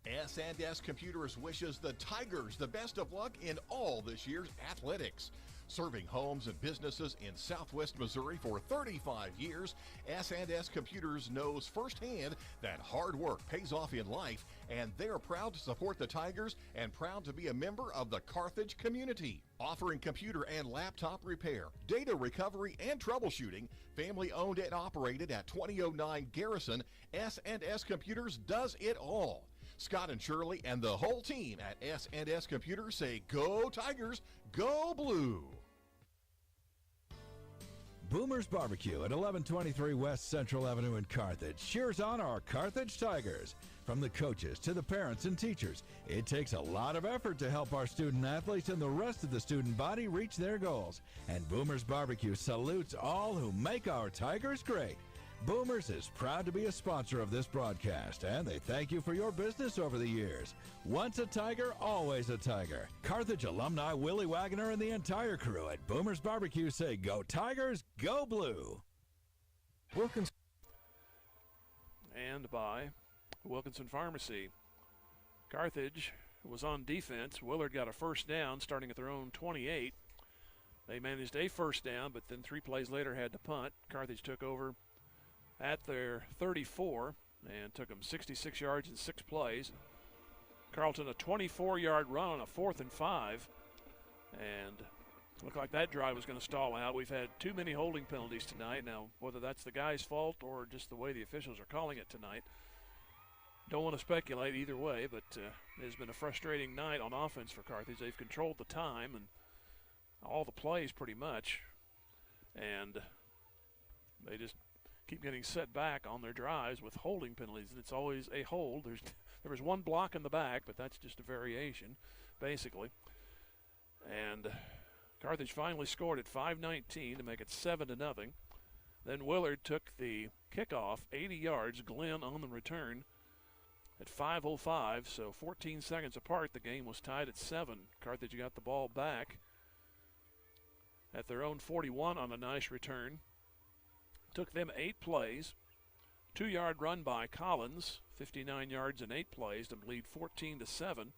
S&S Computers wishes the Tigers the best of luck in all this year's athletics. Serving homes and businesses in Southwest Missouri for 35 years, S&S Computers knows firsthand that hard work pays off in life, and they're proud to support the Tigers and proud to be a member of the Carthage community. Offering computer and laptop repair, data recovery, and troubleshooting, family owned and operated at 2009 Garrison, S&S Computers does it all. Scott and Shirley and the whole team at S&S Computers say, go Tigers, go blue. Boomer's Barbecue at 1123 West Central Avenue in Carthage cheers on our Carthage Tigers. From the coaches to the parents and teachers, it takes a lot of effort to help our student athletes and the rest of the student body reach their goals. And Boomer's Barbecue salutes all who make our Tigers great. Boomers is proud to be a sponsor of this broadcast, and they thank you for your business over the years. Once a Tiger, always a Tiger. Carthage alumni Willie Wagner and the entire crew at Boomers Barbecue say, go Tigers, go blue. Wilkinson. And by Wilkinson Pharmacy. Carthage was on defense. Willard got a first down starting at their own 28. They managed a first down, but then 3 plays later had to punt. Carthage took over at their 34 and took them 66 yards in 6 plays. Carlton a 24-yard run on a 4th and 5, and looked like that drive was going to stall out. We've had too many holding penalties tonight. Now, whether that's the guy's fault or just the way the officials are calling it tonight, don't want to speculate either way, but it has been a frustrating night on offense for Carthage. They've controlled the time and all the plays pretty much, and they just keep getting set back on their drives with holding penalties, and it's always a hold. There was one block in the back, but that's just a variation, basically. And Carthage finally scored at 5:19 to make it 7-0. Then Willard took the kickoff, 80 yards. Glenn on the return at 5:05, so 14 seconds apart. The game was tied at 7. Carthage got the ball back at their own 41 on a nice return. Took them 8 plays. 2-yard run by Collins, 59 yards in 8 plays to lead 14-7.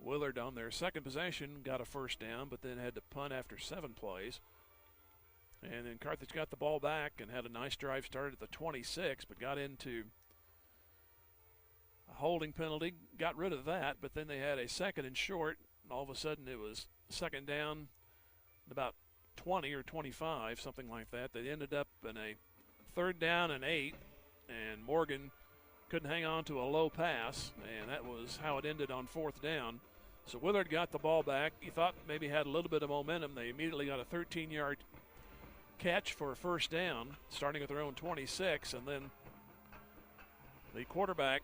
Willard on their second possession got a first down, but then had to punt after 7 plays. And then Carthage got the ball back and had a nice drive started at the 26, but got into a holding penalty, got rid of that, but then they had a 2nd and short, and all of a sudden it was 2nd down, about 20 or 25, something like that. They ended up in a 3rd down and 8, and Morgan couldn't hang on to a low pass, and that was how it ended on 4th down. So Willard got the ball back. He thought maybe had a little bit of momentum. They immediately got a 13-yard catch for a first down, starting at their own 26, and then the quarterback,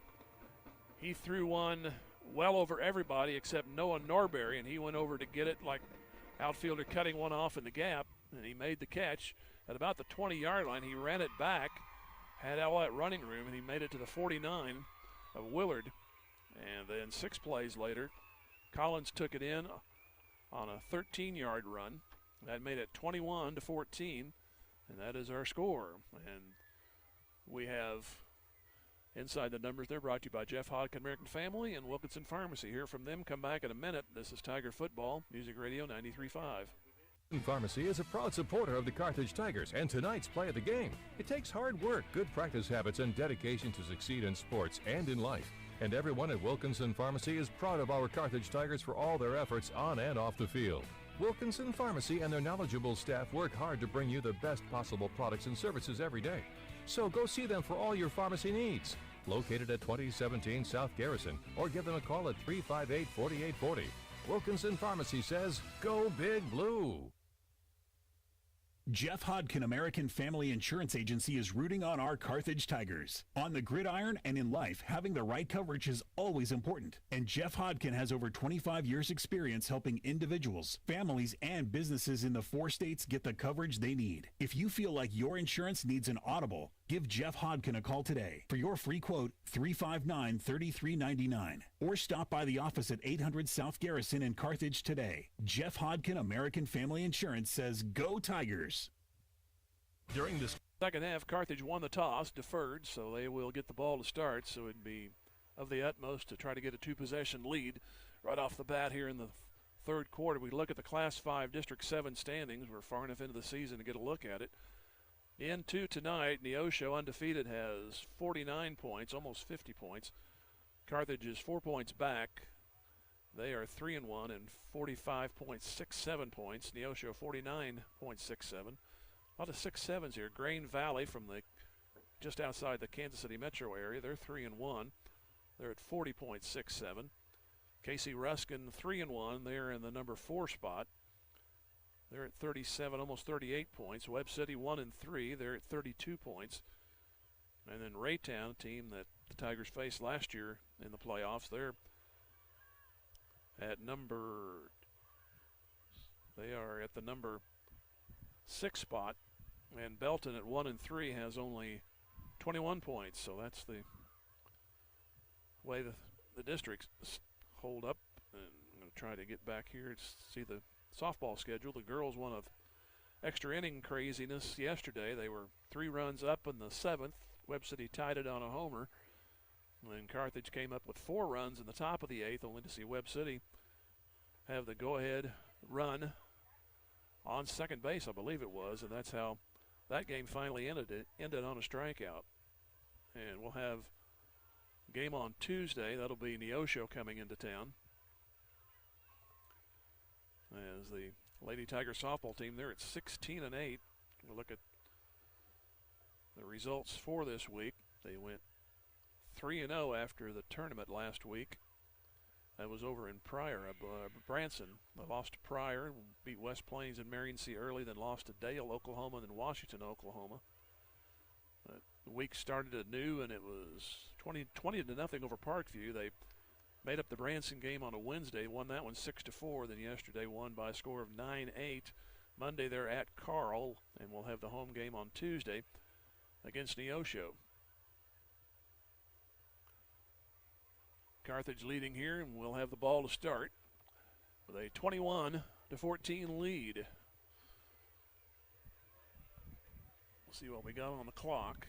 he threw one well over everybody except Noah Norberry, and he went over to get it like outfielder cutting one off in the gap, and he made the catch at about the 20-yard line. He ran it back, had all that running room, and he made it to the 49 of Willard. And then 6 plays later, Collins took it in on a 13-yard run. That made it 21-14, and that is our score. And we have Inside the Numbers. They're brought to you by Jeff Hodkin American Family and Wilkinson Pharmacy. Hear from them. Come back in a minute. This is Tiger Football, Music Radio 93.5. Pharmacy is a proud supporter of the Carthage Tigers and tonight's play of the game. It takes hard work, good practice habits, and dedication to succeed in sports and in life. And everyone at Wilkinson Pharmacy is proud of our Carthage Tigers for all their efforts on and off the field. Wilkinson Pharmacy and their knowledgeable staff work hard to bring you the best possible products and services every day. So go see them for all your pharmacy needs. Located at 2017 South Garrison, or give them a call at 358-4840. Wilkinson Pharmacy says, go Big Blue. Jeff Hodkin American Family Insurance Agency is rooting on our Carthage Tigers. On the gridiron and in life, having the right coverage is always important. And Jeff Hodkin has over 25 years experience helping individuals, families, and businesses in the 4 states get the coverage they need. If you feel like your insurance needs an audible, give Jeff Hodkin a call today. For your free quote, 359-3399. Or stop by the office at 800 South Garrison in Carthage today. Jeff Hodkin American Family Insurance says, go Tigers. During this second half, Carthage won the toss, deferred, so they will get the ball to start. So it'd be of the utmost to try to get a 2-possession lead right off the bat here in the third quarter. We look at the Class 5 District 7 standings. We're far enough into the season to get a look at it. Into tonight, Neosho undefeated has 49 points, almost 50 points. Carthage is 4 points back. They are 3-1 and 45.67 points. Neosho 49.67. A lot of 6-7s here. Grain Valley from the just outside the Kansas City metro area. They're 3-1. They're at 40.67. Casey Ruskin 3-1. They're in the number 4 spot. They're at 37, almost 38 points. Webb City 1-3. They're at 32 points. And then Raytown, team that the Tigers faced last year in the playoffs, they're at they are at the number 6 spot. And Belton at 1-3 has only 21 points. So that's the way the districts hold up. And I'm going to try to get back here to see the softball schedule. The girls won of extra inning craziness yesterday. They were 3 runs up in the 7th. Webb City tied it on a homer. And then Carthage came up with 4 runs in the top of the 8th, only to see Webb City have the go-ahead run on second base, I believe it was, and that's how that game finally ended on a strikeout. And we'll have a game on Tuesday. That'll be Neosho coming into town. As the Lady Tiger softball team, they're at 16-8. We'll look at the results for this week. They went 3-0 after the tournament last week. That was over in Pryor, Branson. They lost to Pryor, beat West Plains and Marion C. early, then lost to Dale, Oklahoma, and then Washington, Oklahoma. The week started anew, and it was 20-0 over Parkview. They made up the Branson game on a Wednesday, won that one 6-4. Then yesterday won by a score of 9-8. Monday they're at Carl, and we'll have the home game on Tuesday against Neosho. Carthage leading here, and we'll have the ball to start with a 21-14 lead. We'll see what we got on the clock.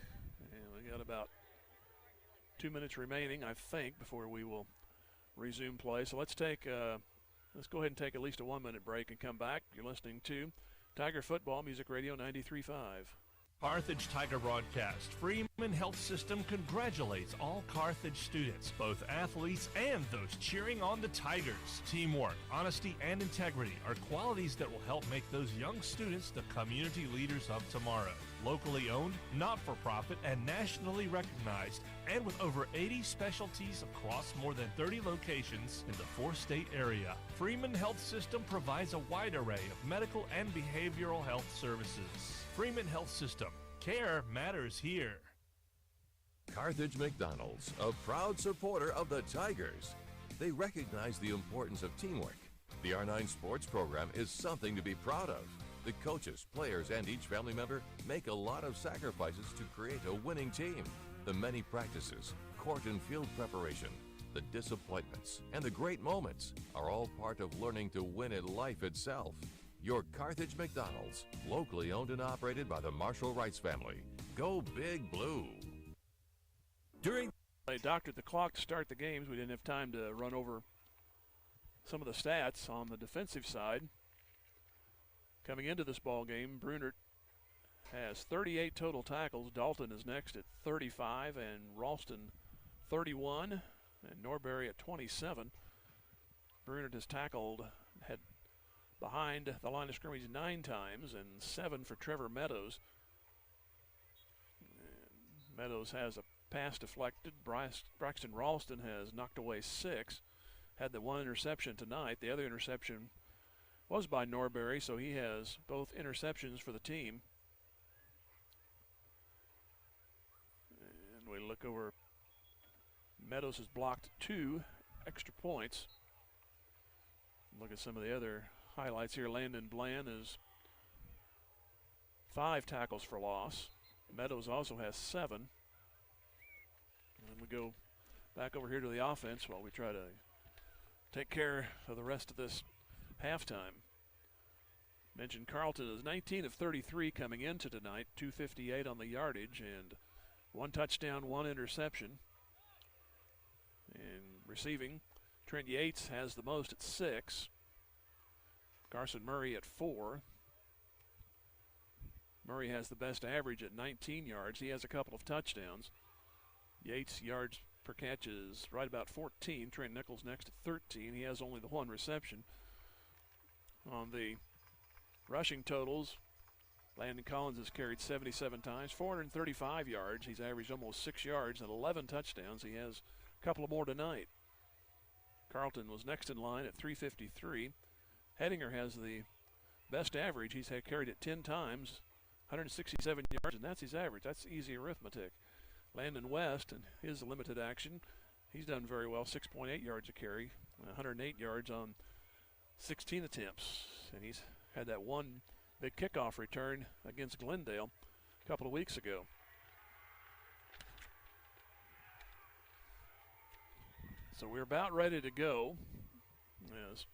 And we got about 2 minutes remaining, I think, before we will resume play. So let's go ahead and take at least a 1-minute break and come back. You're listening to Tiger Football, Music Radio 93.5. Carthage Tiger Broadcast. Freeman Health System congratulates all Carthage students, both athletes and those cheering on the Tigers. Teamwork, honesty, and integrity are qualities that will help make those young students the community leaders of tomorrow. Locally owned, not-for-profit, and nationally recognized, and with over 80 specialties across more than 30 locations in the 4-state area, Freeman Health System provides a wide array of medical and behavioral health services. Freeman Health System. Care matters here. Carthage McDonald's, a proud supporter of the Tigers. They recognize the importance of teamwork. The R9 sports program is something to be proud of. The coaches, players, and each family member make a lot of sacrifices to create a winning team. The many practices, court and field preparation, the disappointments, and the great moments are all part of learning to win at life itself. Your Carthage McDonald's, locally owned and operated by the Marshall Rice family. Go Big Blue. They doctored the clock to start the games. We didn't have time to run over some of the stats on the defensive side. Coming into this ball game, Brunert has 38 total tackles. Dalton is next at 35, and Ralston 31, and Norbury at 27. Brunert has had behind the line of scrimmage 9 times, and 7 for Trevor Meadows. And Meadows has a pass deflected. Braxton Ralston has knocked away 6. Had the 1 interception tonight. The other interception was by Norbury, so he has both interceptions for the team. And we look over. Meadows has blocked 2 extra points. Look at some of the other highlights here. Landon Bland is 5 tackles for loss. Meadows also has 7. And we go back over here to the offense while we try to take care of the rest of this halftime. Mentioned Carlton is 19 of 33 coming into tonight, 258 on the yardage, and 1 touchdown, 1 interception. And receiving, Trent Yates has the most at 6. Carson Murray at 4. Murray has the best average at 19 yards. He has a couple of touchdowns. Yates' yards per catch is right about 14. Trent Nichols next at 13. He has only the 1 reception. On the rushing totals, Landon Collins has carried 77 times, 435 yards. He's averaged almost 6 yards and 11 touchdowns. He has a couple of more tonight. Carlton was next in line at 353. Hedinger has the best average. He's carried it 10 times, 167 yards, and that's his average. That's easy arithmetic. Landon West and his limited action, he's done very well, 6.8 yards a carry, 108 yards on 16 attempts. And he's had that one big kickoff return against Glendale a couple of weeks ago. So we're about ready to go. Yes.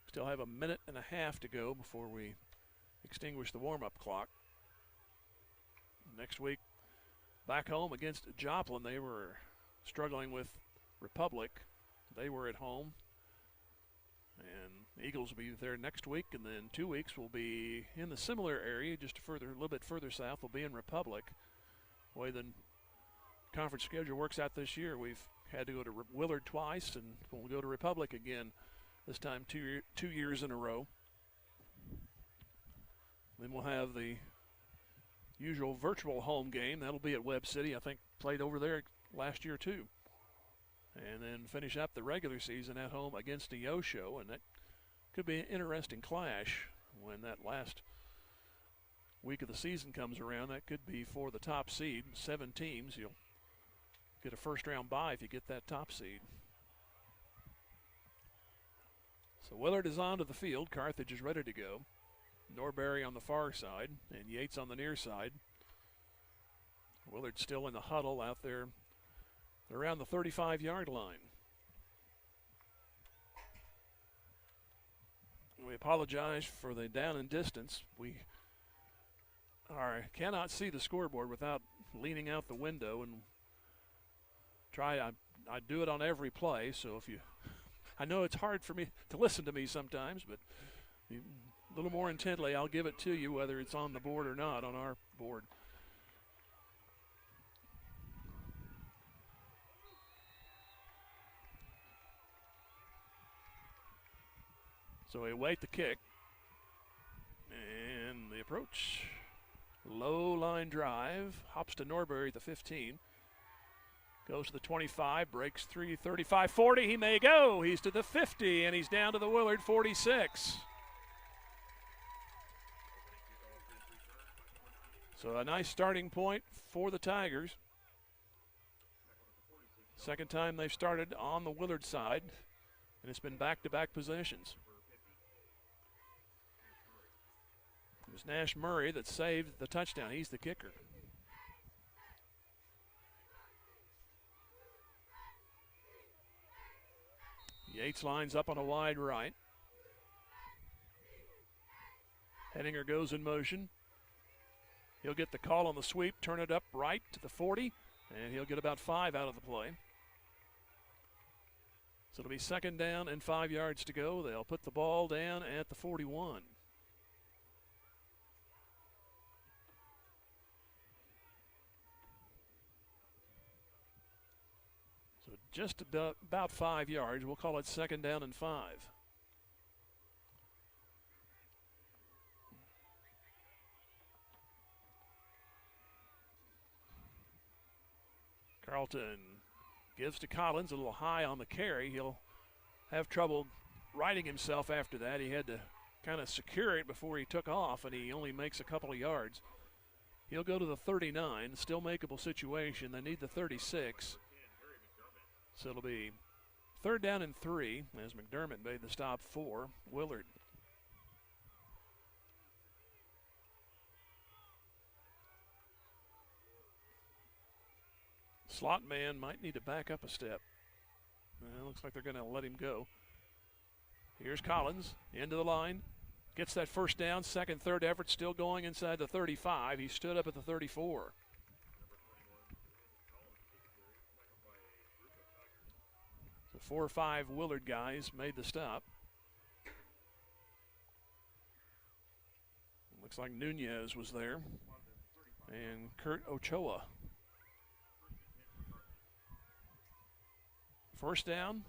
Still have a minute and a half to go before we extinguish the warm-up clock. Next week, back home against Joplin, they were struggling with Republic. They were at home. And the Eagles will be there next week, and then 2 weeks will be in the similar area, just a little bit further south. We'll be in Republic. The way the conference schedule works out this year, we've had to go to Willard twice, and we'll go to Republic again, this time 2 years in a row. Then we'll have the usual virtual home game. That'll be at Webb City. I think played over there last year too. And then finish up the regular season at home against Neosho, and that could be an interesting clash when that last week of the season comes around. That could be for the top seed. 7 teams. You'll get a first-round bye if you get that top seed. So Willard is onto the field. Carthage is ready to go. Norberry on the far side and Yates on the near side. Willard still in the huddle out there around the 35-yard line. We apologize for the down and distance. We cannot see the scoreboard without leaning out the window and I do it on every play, so I know it's hard for me to listen to me sometimes, but a little more intently, I'll give it to you whether it's on the board or not on our board. So we await the kick. And the approach. Low line drive. Hops to Norberry at the 15. Goes to the 25. Breaks 3, 35, 40. He may go. He's to the 50, and he's down to the Willard 46. So a nice starting point for the Tigers. Second time they've started on the Willard side, and it's been back-to-back possessions. It was Nash Murray that saved the touchdown. He's the kicker. Yates lines up on a wide right. Hedinger goes in motion. He'll get the call on the sweep, turn it up right to the 40, and he'll get about 5 out of the play. So it'll be second down and 5 yards to go. They'll put the ball down at the 41. So just about 5 yards. We'll call it second down and 5. Carlton gives to Collins, a little high on the carry. He'll have trouble righting himself after that. He had to kind of secure it before he took off, and he only makes a couple of yards. He'll go to the 39, still makeable situation. They need the 36. So it'll be third down and 3 as McDermott made the stop for Willard. Slot man might need to back up a step. Looks like they're going to let him go. Here's Collins into the line. Gets that first down. Second, third effort still going inside the 35. He stood up at the 34. So 4 or 5 Willard guys made the stop. Looks like Nunez was there. And Kurt Ochoa. First down.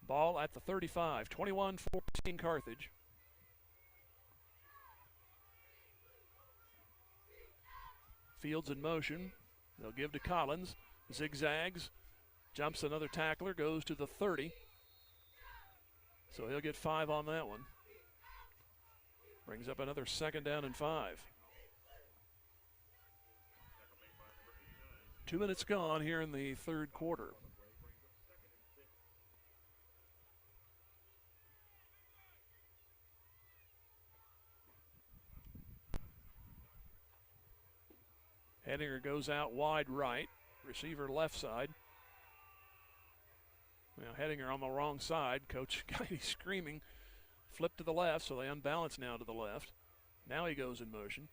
Ball at the 35. 21-14 Carthage. Fields in motion. They'll give to Collins. Zigzags. Jumps another tackler. Goes to the 30. So he'll get 5 on that one. Brings up another 2nd down and 5. 2 minutes gone here in the third quarter. Henninger goes out wide right. Receiver left side. Now Henninger on the wrong side. Coach Guidey screaming. Flip to the left, so they unbalance now to the left. Now he goes in motion.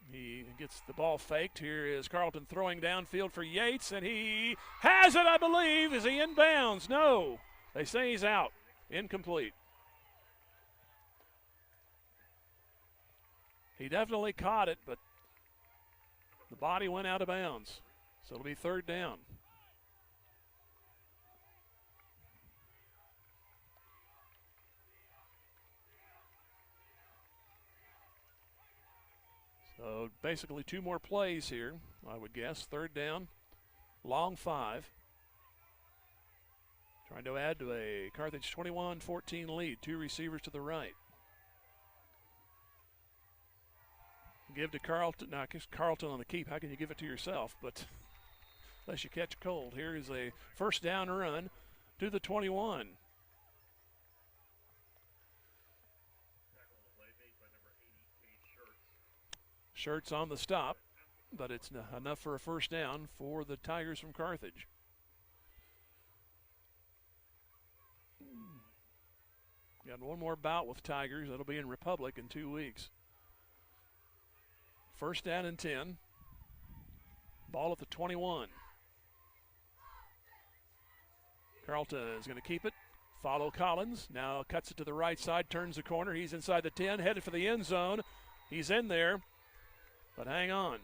He gets the ball faked. Here is Carlton throwing downfield for Yates, and he has it, I believe. Is he in bounds? No. They say he's out. Incomplete. He definitely caught it, but the body went out of bounds. So it'll be 3rd down. So basically 2 more plays here, I would guess. 3rd down, long 5. Trying to add to a Carthage 21-14 lead. 2 receivers to the right. Give to Carlton. Now, Carlton on the keep. How can you give it to yourself? But unless you catch cold. Here is a first down run to the 21. Shirts on the stop, but it's enough for a first down for the Tigers from Carthage. Got one more bout with Tigers. That'll be in Republic in 2 weeks. First down and 10. Ball at the 21. Carlton is going to keep it. Follow Collins. Now cuts it to the right side, turns the corner. He's inside the 10, headed for the end zone. He's in there, but hang on.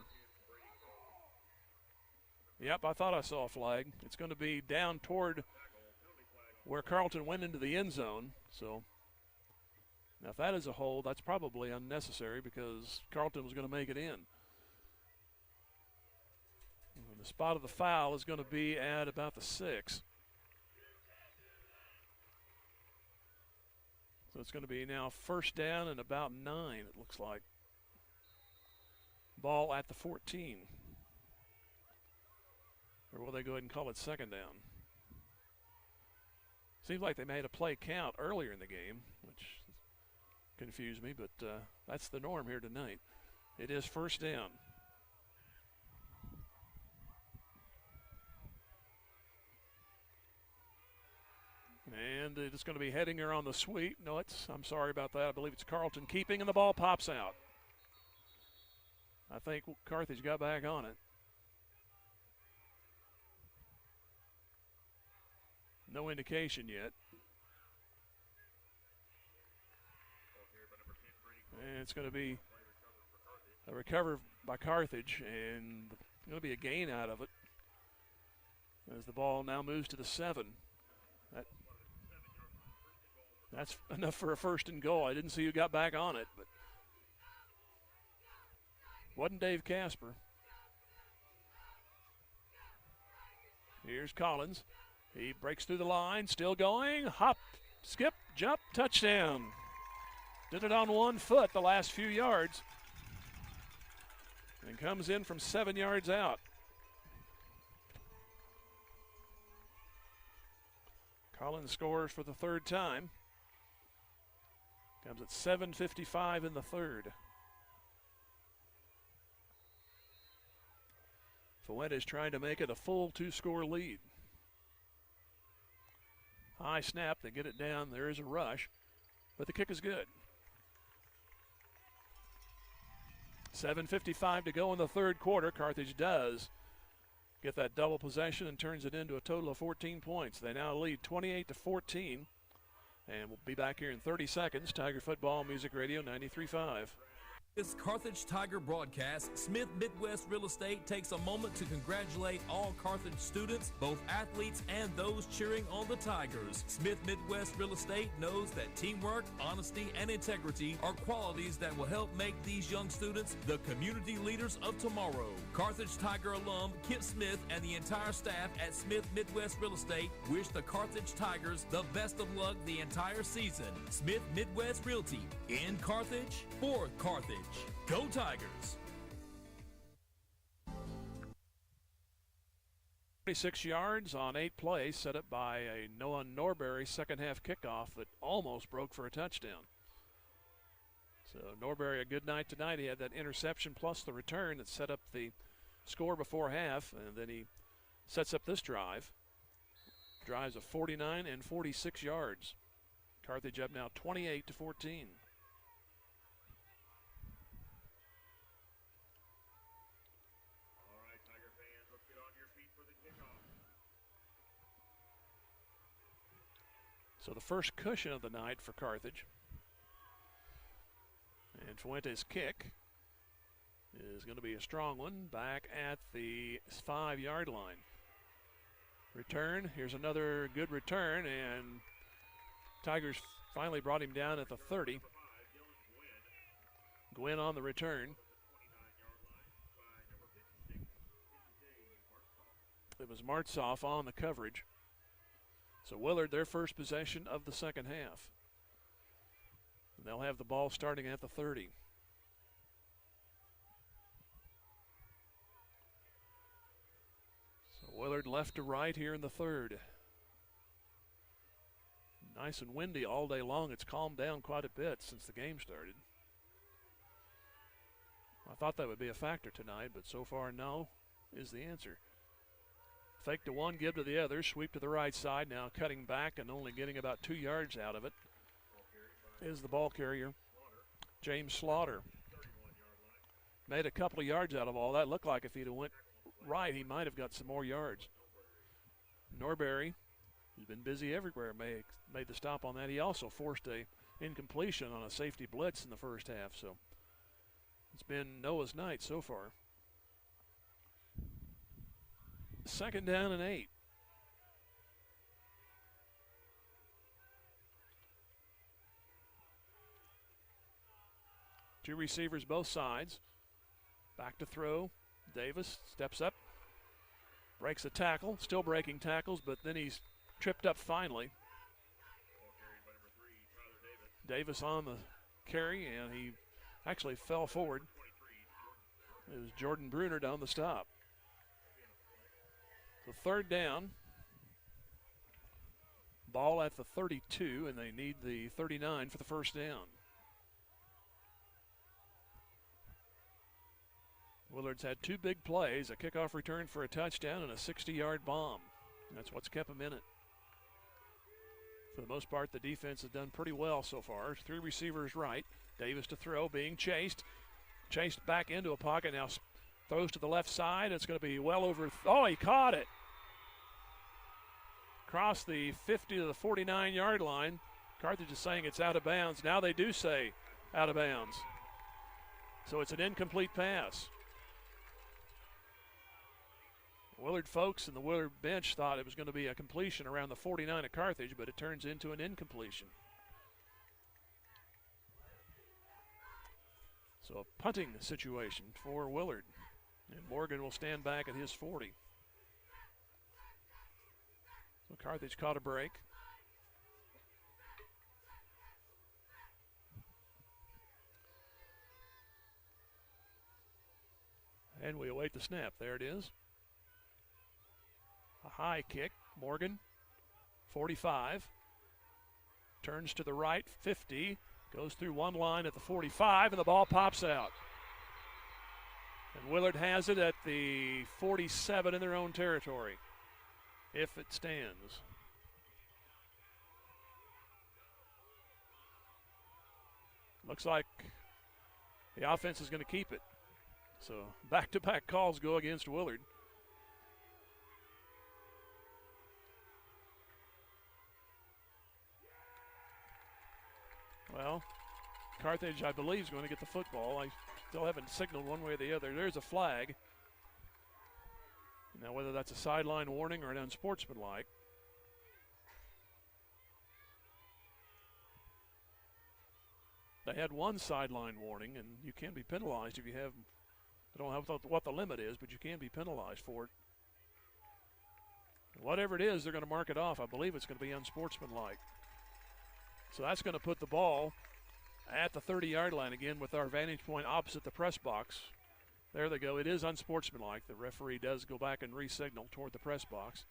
Yep, I thought I saw a flag. It's going to be down toward where Carlton went into the end zone. So now if that is a hold, that's probably unnecessary because Carlton was going to make it in. And the spot of the foul is going to be at about the 6. So it's going to be now first down and about 9, it looks like. Ball at the 14. Or will they go ahead and call it second down? Seems like they made a play count earlier in the game, which confused me, but that's the norm here tonight. It is first down. And it's going to be Henninger on the sweep. No, I'm sorry about that. I believe it's Carlton keeping, and the ball pops out. I think Carthage got back on it. No indication yet. And it's going to be a recovery by Carthage, and going to be a gain out of it as the ball now moves to the 7. That's enough for a first and goal. I didn't see who got back on it, but wasn't Dave Casper. Here's Collins. He breaks through the line, still going. Hop, skip, jump, touchdown. Did it on 1 foot the last few yards. And comes in from 7 yards out. Collins scores for the 3rd time. Comes at 7:55 in the 3rd. Fuentes trying to make it a full 2-score lead. High snap, they get it down. There is a rush, but the kick is good. 7:55 to go in the 3rd quarter. Carthage does get that double possession and turns it into a total of 14 points. They now lead 28-14. And we'll be back here in 30 seconds. Tiger Football Music Radio 93.5. This Carthage Tiger broadcast, Smith Midwest Real Estate takes a moment to congratulate all Carthage students, both athletes and those cheering on the Tigers. Smith Midwest Real Estate knows that teamwork, honesty, and integrity are qualities that will help make these young students the community leaders of tomorrow. Carthage Tiger alum Kip Smith and the entire staff at Smith Midwest Real Estate wish the Carthage Tigers the best of luck the entire season. Smith Midwest Realty, in Carthage, for Carthage. Go Tigers! 26 yards on 8 plays, set up by a Noah Norberry second half kickoff that almost broke for a touchdown. So Norberry, a good night tonight. He had that interception plus the return that set up the score before half, and then he sets up this drive. Drives of 49 and 46 yards. Carthage up now 28-14. So the first cushion of the night for Carthage. And Fuentes' kick is going to be a strong one back at the 5-yard line. Return, here's another good return, and Tigers finally brought him down at the 30. Gwynn on the return. It was Martzoff on the coverage. So Willard, their first possession of the second half. And they'll have the ball starting at the 30. So Willard left to right here in the third. Nice and windy all day long. It's calmed down quite a bit since the game started. I thought that would be a factor tonight, but so far no is the answer. Fake to one, give to the other, sweep to the right side, now cutting back and only getting about 2 yards out of it is the ball carrier, James Slaughter. Made a couple of yards out of all that. Looked like if he'd have went right, he might have got some more yards. Norberry, who's been busy everywhere, made the stop on that. He also forced a incompletion on a safety blitz in the first half, so it's been Noah's night so far. Second down and 8. Two receivers both sides. Back to throw. Davis steps up. Breaks a tackle. Still breaking tackles, but then he's tripped up finally. Davis on the carry, and he actually fell forward. It was Jordan Bruner down the stop. So third down. Ball at the 32, and they need the 39 for the first down. Willard's had 2 big plays, a kickoff return for a touchdown and a 60-yard bomb. That's what's kept them in it. For the most part, the defense has done pretty well so far. 3 receivers right. Davis to throw, being chased. Chased back into a pocket, now throws to the left side. It's going to be well over. Oh, he caught it. Across the 50 to the 49-yard line. Carthage is saying it's out of bounds. Now they do say out of bounds. So it's an incomplete pass. Willard folks and the Willard bench thought it was going to be a completion around the 49 at Carthage, but it turns into an incompletion. So a punting situation for Willard. And Morgan will stand back at his 40. So Carthage caught a break. And we await the snap. There it is. A high kick. Morgan, 45. Turns to the right, 50. Goes through one line at the 45, and the ball pops out. And Willard has it at the 47 in their own territory, if it stands. Looks like the offense is going to keep it. So back-to-back calls go against Willard. Well, Carthage, I believe, is going to get the football. I still haven't signaled one way or the other. There's a flag. Now, whether that's a sideline warning or an unsportsmanlike. They had one sideline warning, and you can be penalized if you have. I don't know what the limit is, but you can be penalized for it. Whatever it is, they're going to mark it off. I believe it's going to be unsportsmanlike. So that's going to put the ball at the 30-yard line again with our vantage point opposite the press box. There they go. It is unsportsmanlike. The referee does go back and re-signal toward the press box.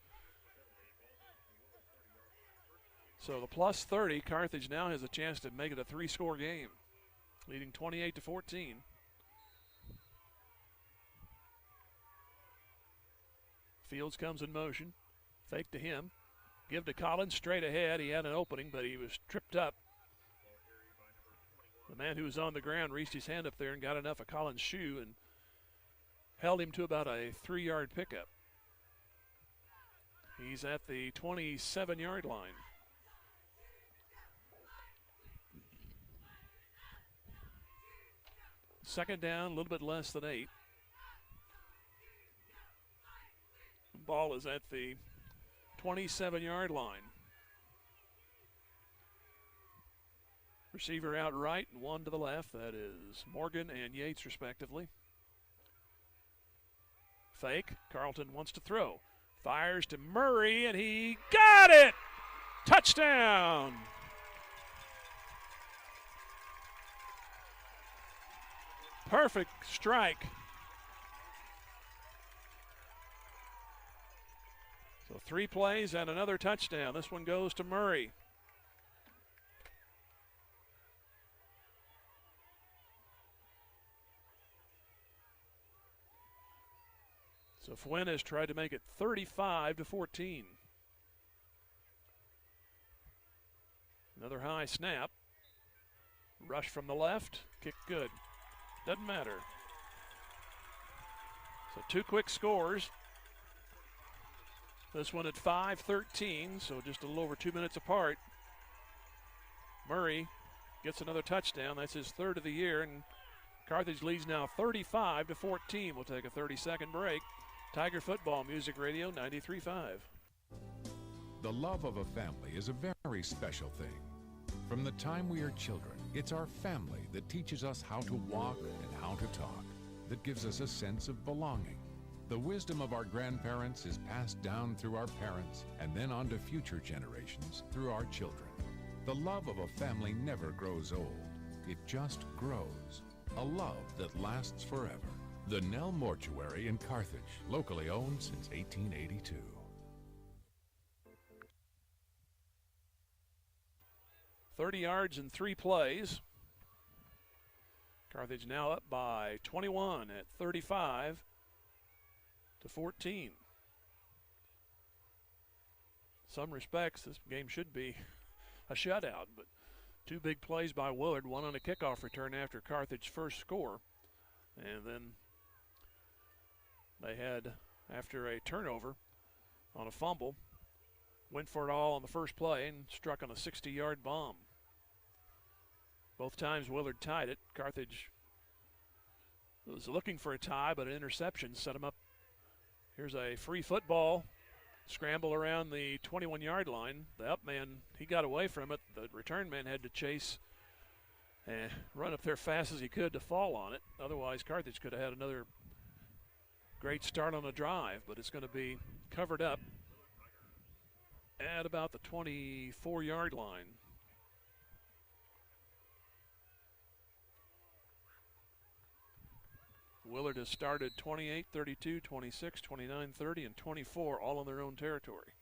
So the plus 30, Carthage now has a chance to make it a 3-score game, leading 28-14. Fields comes in motion. Fake to him. Give to Collins straight ahead. He had an opening, but he was tripped up. The man who was on the ground reached his hand up there and got enough of Collins' shoe and held him to about a 3-yard pickup. He's at the 27-yard line. Second down, a little bit less than 8. The ball is at the 27-yard line. Receiver out right and one to the left. That is Morgan and Yates, respectively. Fake. Carlton wants to throw. Fires to Murray, and he got it! Touchdown! Perfect strike. So 3 plays and another touchdown. This one goes to Murray. So Fuentes has tried to make it 35-14. Another high snap. Rush from the left. Kick good. Doesn't matter. So 2 quick scores. This one at 5:13, so just a little over 2 minutes apart. Murray gets another touchdown. That's his 3rd of the year, and Carthage leads now 35-14. We'll take a 30-second break. Tiger Football, Music Radio 93.5. The love of a family is a very special thing. From the time we are children, it's our family that teaches us how to walk and how to talk, that gives us a sense of belonging. The wisdom of our grandparents is passed down through our parents and then on to future generations through our children. The love of a family never grows old. It just grows. A love that lasts forever. The Nell Mortuary in Carthage, locally owned since 1882. "30 yards and 3 plays. Carthage now up by 21 at 35-14. Some respects, this game should be a shutout, but 2 big plays by Willard, one on a kickoff return after Carthage's first score. And then they had, after a turnover on a fumble, went for it all on the first play and struck on a 60-yard bomb. Both times Willard tied it. Carthage was looking for a tie, but an interception set him up. Here's a free football. Scramble around the 21-yard line. The up man, he got away from it. The return man had to chase and run up there fast as he could to fall on it. Otherwise, Carthage could have had another great start on a drive, but it's going to be covered up at about the 24-yard line. Willard has started 28, 32, 26, 29, 30, and 24, all on their own territory.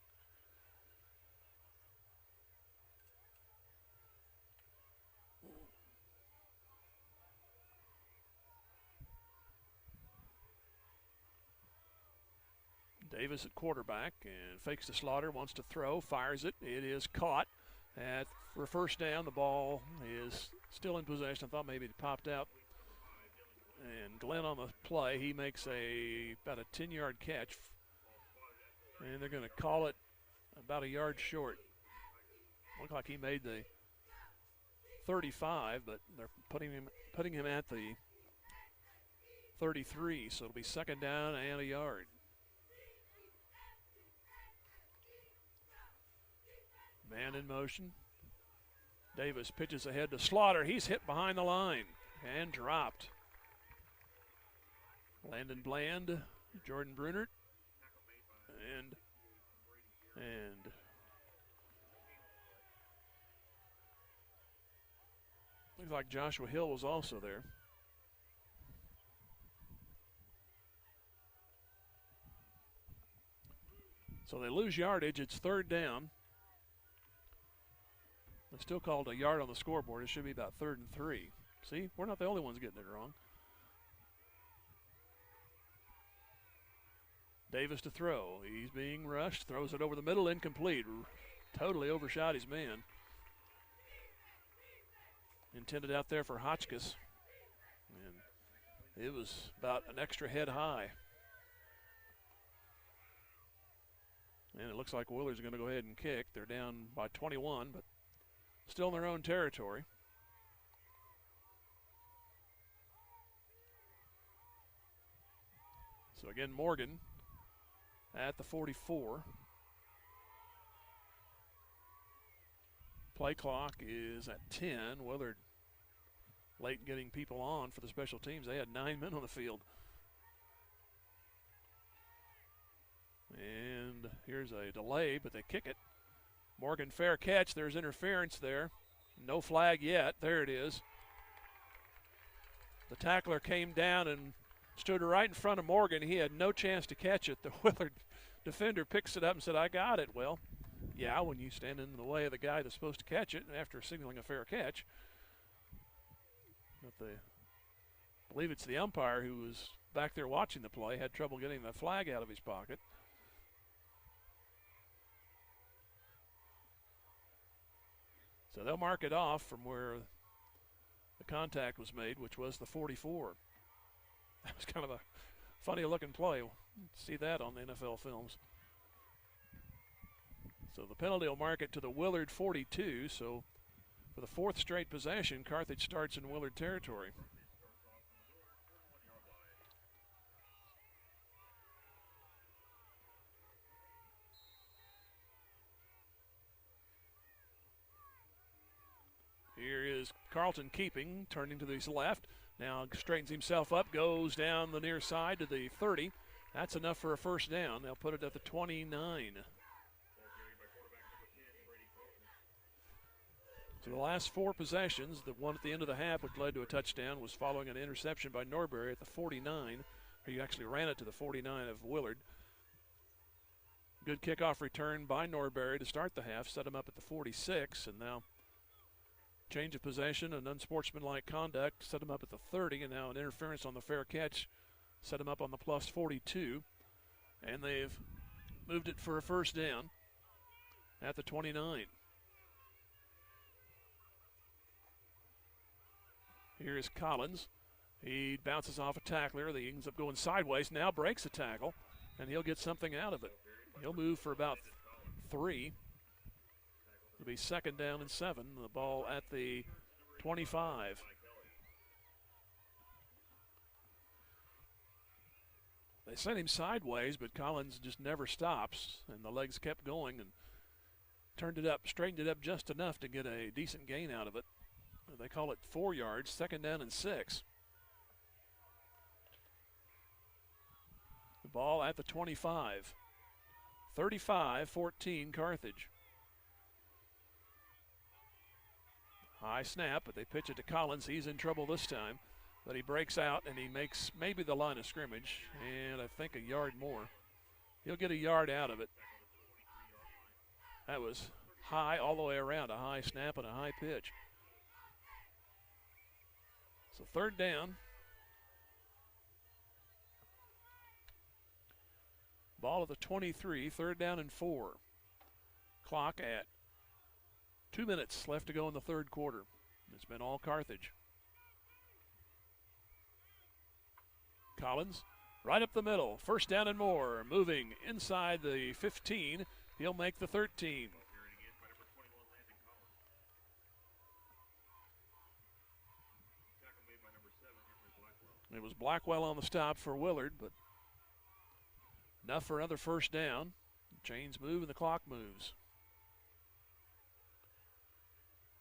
Davis at quarterback and fakes to Slaughter, wants to throw, fires it. It is caught for first down. The ball is still in possession. I thought maybe it popped out. And Glenn on the play, he makes about a 10-yard catch. And they're going to call it about a yard short. Looked like he made the 35, but they're putting him at the 33, so it'll be second down and a yard. Man in motion. Davis pitches ahead to Slaughter. He's hit behind the line and dropped. Landon Bland, Jordan Brunert, and looks like Joshua Hill was also there. So they lose yardage. It's third down. They still called a yard on the scoreboard. It should be about 3rd and 3. See, we're not the only ones getting it wrong. Davis to throw. He's being rushed. Throws it over the middle, incomplete. Totally overshot his man. Intended out there for Hotchkiss. And it was about an extra head high. And it looks like Willard's going to go ahead and kick. They're down by 21, but still in their own territory. So again, Morgan at the 44. Play clock is at 10. Willard late getting people on for the special teams. They had 9 men on the field. And here's a delay, but they kick it. Morgan, fair catch. There's interference there. No flag yet. There it is. The tackler came down and stood right in front of Morgan. He had no chance to catch it. The Willard defender picks it up and said, I got it. Well, yeah, when you stand in the way of the guy that's supposed to catch it after signaling a fair catch. But I believe it's the umpire who was back there watching the play, had trouble getting the flag out of his pocket. So they'll mark it off from where the contact was made, which was the 44. That was kind of a funny looking play. See that on the NFL films. So the penalty will mark it to the Willard 42. So for the 4th straight possession, Carthage starts in Willard territory. Here is Carlton keeping, turning to his left. Now straightens himself up, goes down the near side to the 30. That's enough for a first down. They'll put it at the 29. So the last 4 possessions, the one at the end of the half which led to a touchdown was following an interception by Norbury at the 49. He actually ran it to the 49 of Willard. Good kickoff return by Norbury to start the half, set him up at the 46, and now change of possession and unsportsmanlike conduct set him up at the 30, and now an interference on the fair catch set him up on the plus 42. And they've moved it for a first down at the 29. Here is Collins. He bounces off a tackler. He ends up going sideways, now breaks a tackle, and he'll get something out of it. He'll move for about 3. It'll be second down and 7. The ball at the 25. They sent him sideways, but Collins just never stops, and the legs kept going and turned it up, straightened it up just enough to get a decent gain out of it. They call it 4 yards, second down and 6. The ball at the 25. 35-14 Carthage. High snap, but they pitch it to Collins. He's in trouble this time, but he breaks out and he makes maybe the line of scrimmage, and I think a yard more. He'll get a yard out of it. That was high all the way around, a high snap and a high pitch. So third down. Ball at the 23, third down and 4. Clock at 2 minutes left to go in the third quarter. It's been all Carthage. Collins right up the middle. First down and more. Moving inside the 15. He'll make the 13. It was Blackwell on the stop for Willard, but enough for another first down. The chains move and the clock moves.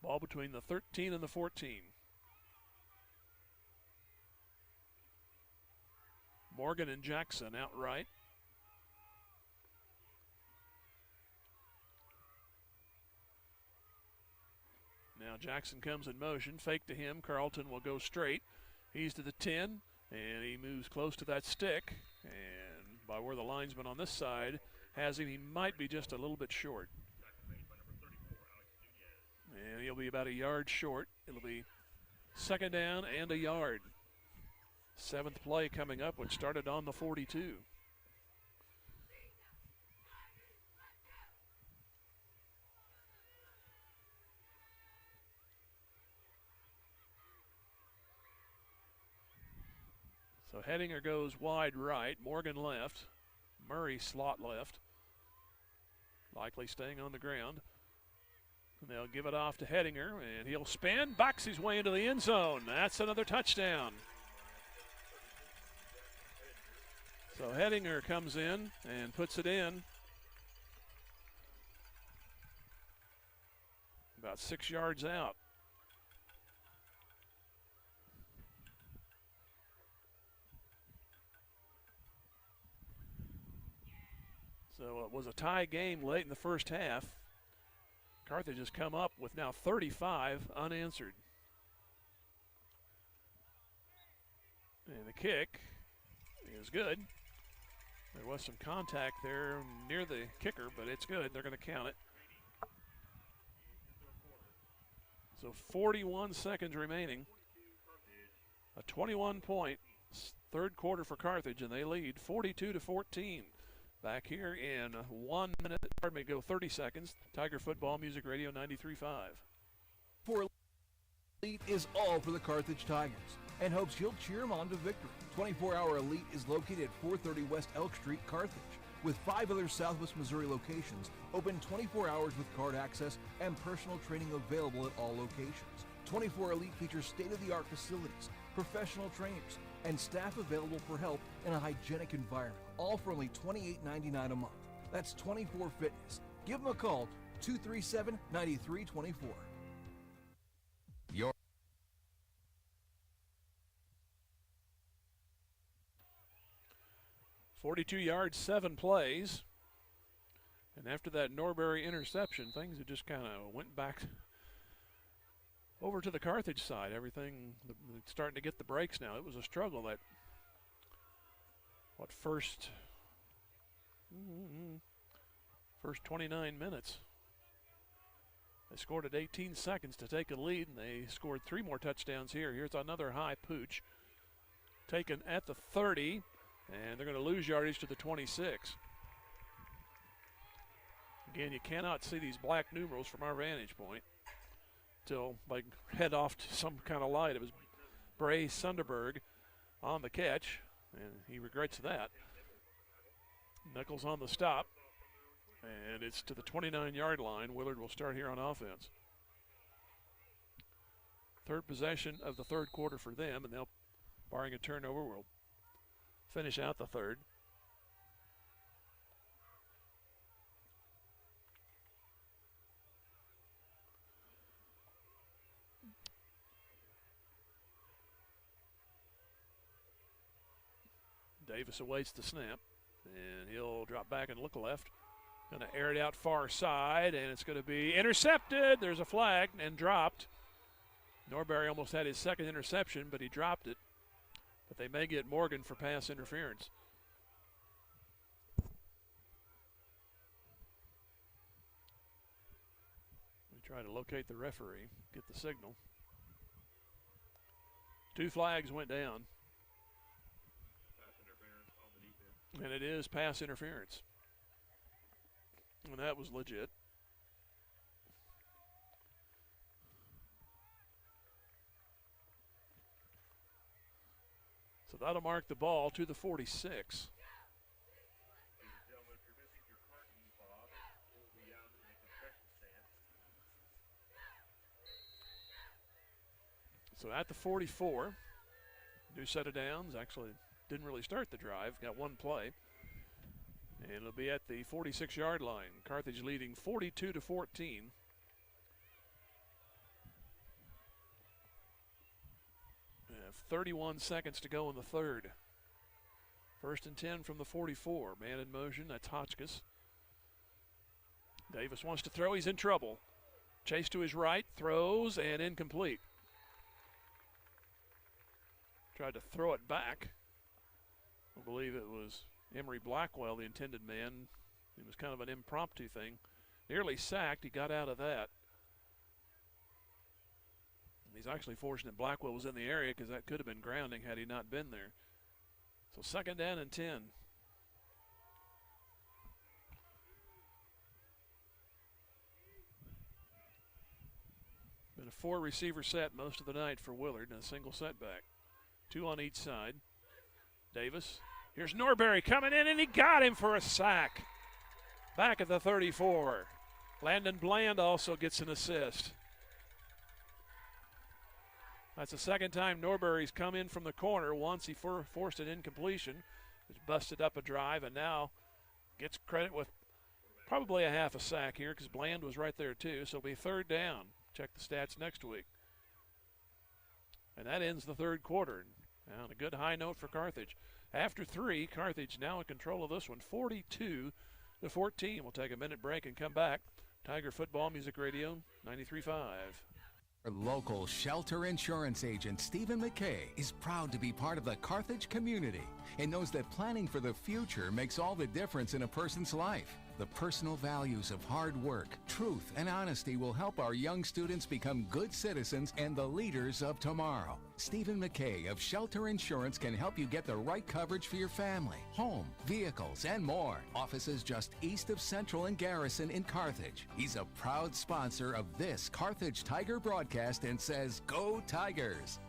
Ball between the 13 and the 14. Morgan and Jackson out right. Now Jackson comes in motion, fake to him. Carlton will go straight. He's to the 10, and he moves close to that stick. And by where the linesman on this side has him, he might be just a little bit short. And he'll be about a yard short. It'll be second down and a yard. Seventh play coming up, which started on the 42. So Hedinger goes wide right, Morgan left, Murray slot left, likely staying on the ground. And they'll give it off to Hedinger, and he'll spin, backs his way into the end zone. That's another touchdown. So Hedinger comes in and puts it in. About 6 yards out. So it was a tie game late in the first half. Carthage has come up with now 35 unanswered. And the kick is good. There was some contact there near the kicker, but it's good. They're going to count it. So 41 seconds remaining. A 21-point third quarter for Carthage, and they lead 42-14. Back here in 1 minute, 30 seconds. Tiger Football Music Radio 93.5. For Elite is all for the Carthage Tigers and hopes you'll cheer them on to victory. 24-Hour Elite is located at 430 West Elk Street, Carthage, with 5 other Southwest Missouri locations, open 24 hours with card access and personal training available at all locations. 24 Elite features state-of-the-art facilities, professional trainers, and staff available for help in a hygienic environment, all for only $28.99 a month. That's 24 Fitness. Give them a call, 237-9324. Your 42 yards, 7 plays. And after that Norbury interception, things have just kind of went back over to the Carthage side. Everything starting to get the breaks now. It was a struggle that first 29 minutes. They scored at 18 seconds to take a lead, and they scored 3 more touchdowns here. Here's another high pooch taken at the 30, and they're going to lose yardage to the 26. Again, you cannot see these black numerals from our vantage point till they head off to some kind of light. It was Bray Sunderberg on the catch, and he regrets that. Nichols on the stop, and it's to the 29-yard line. Willard will start here on offense. Third possession of the third quarter for them, and they'll, barring a turnover, will finish out the third. Davis awaits the snap, and he'll drop back and look left. Going to air it out far side, and it's going to be intercepted. There's a flag and dropped. Norbury almost had his second interception, but he dropped it. But they may get Morgan for pass interference. We try to locate the referee, get the signal. 2 flags went down. And it is pass interference. And that was legit. So that'll mark the ball to the 46. So at the 44. New set of downs. Actually, didn't really start the drive. Got one play. And it'll be at the 46-yard line. Carthage leading 42-14. 31 seconds to go in the third. 1st and 10 from the 44. Man in motion. That's Hotchkiss. Davis wants to throw. He's in trouble. Chase to his right. Throws and incomplete. Tried to throw it back. I believe it was Emory Blackwell, the intended man. It was kind of an impromptu thing. Nearly sacked. He got out of that. He's actually fortunate Blackwell was in the area because that could have been grounding had he not been there. So 2nd down and 10. Been a 4-receiver set most of the night for Willard and a single setback. 2 on each side. Davis. Here's Norberry coming in, and he got him for a sack. Back at the 34. Landon Bland also gets an assist. That's the second time Norberry's come in from the corner. Once he forced an incompletion, which busted up a drive, and now gets credit with probably a half a sack here because Bland was right there too. So it'll be 3rd down. Check the stats next week. And that ends the 3rd quarter. Now on a good high note for Carthage. After 3, Carthage now in control of this one, 42-14. We'll take a minute break and come back. Tiger Football Music Radio 93.5. Local shelter insurance agent Stephen McKay is proud to be part of the Carthage community and knows that planning for the future makes all the difference in a person's life. The personal values of hard work, truth, and honesty will help our young students become good citizens and the leaders of tomorrow. Stephen McKay of Shelter Insurance can help you get the right coverage for your family, home, vehicles, and more. Offices just east of Central and Garrison in Carthage. He's a proud sponsor of this Carthage Tiger broadcast and says, "Go Tigers!"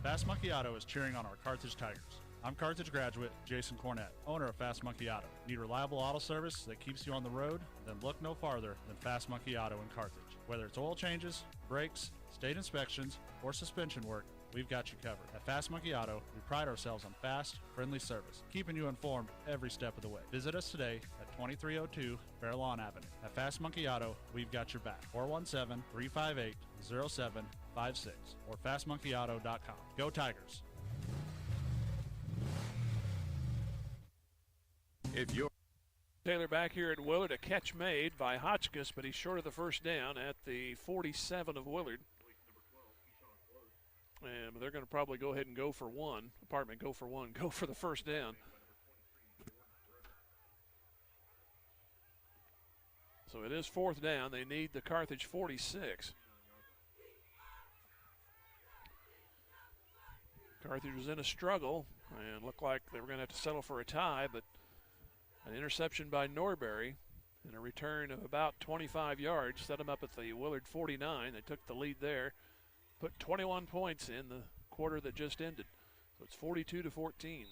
Fast Monkey Auto is cheering on our Carthage Tigers. I'm Carthage graduate Jason Cornett, owner of Fast Monkey Auto. Need reliable auto service that keeps you on the road? Then look no farther than Fast Monkey Auto in Carthage. Whether it's oil changes, brakes, state inspections, or suspension work, we've got you covered. At Fast Monkey Auto, we pride ourselves on fast, friendly service, keeping you informed every step of the way. Visit us today at 2302 Fairlawn Avenue. At Fast Monkey Auto, we've got your back. 417-358-0756 or fastmonkeyauto.com. Go Tigers! If you're Taylor back here at Willard, a catch made by Hotchkiss, but he's short of the 1st down at the 47 of Willard. And they're going to probably go ahead and go for one. Go for the 1st down. So it is 4th down. They need the Carthage 46. Carthage was in a struggle and looked like they were going to have to settle for a tie, but an interception by Norberry and a return of about 25 yards set them up at the Willard 49. They took the lead there, put 21 points in the quarter that just ended. So it's 42-14.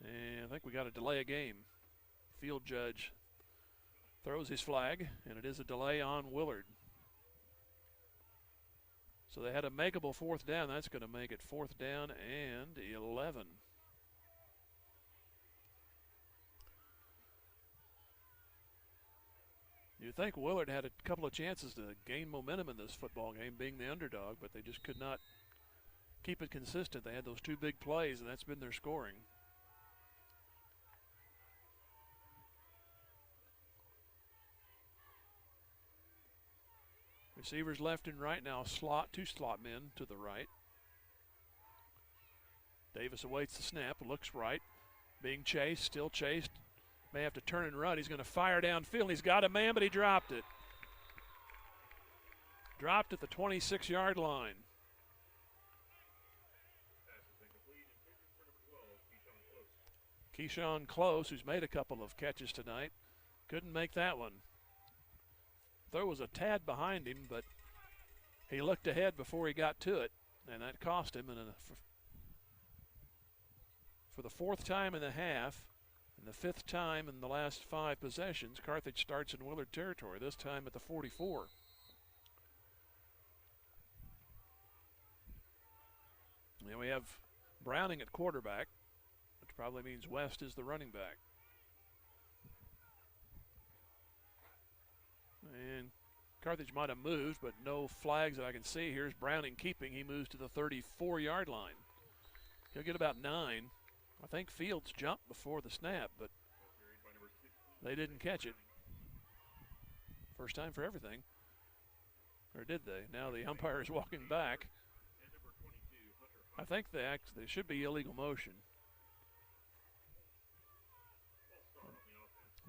And I think we got to delay a game. Field judge throws his flag, and it is a delay on Willard. So they had a makeable 4th down. That's going to make it 4th down and 11. You'd think Willard had a couple of chances to gain momentum in this football game, being the underdog, but they just could not keep it consistent. They had those 2 big plays, and that's been their scoring. Receivers left and right now. 2 slot men to the right. Davis awaits the snap, looks right. Being chased, still chased. May have to turn and run. He's going to fire downfield. He's got a man, but he dropped it. Dropped at the 26-yard line. Keyshawn Close, who's made a couple of catches tonight, couldn't make that one. Throw was a tad behind him, but he looked ahead before he got to it, and that cost him. And for the 4th time in the half, and the 5th time in the last 5 possessions, Carthage starts in Willard territory, this time at the 44. And then we have Browning at quarterback, which probably means West is the running back. And Carthage might have moved, but no flags that I can see. Here's Browning keeping. He moves to the 34-yard line. He'll get about 9. I think Fields jumped before the snap, but they didn't catch it. First time for everything. Or did they? Now the umpire is walking back. I think they should be illegal motion.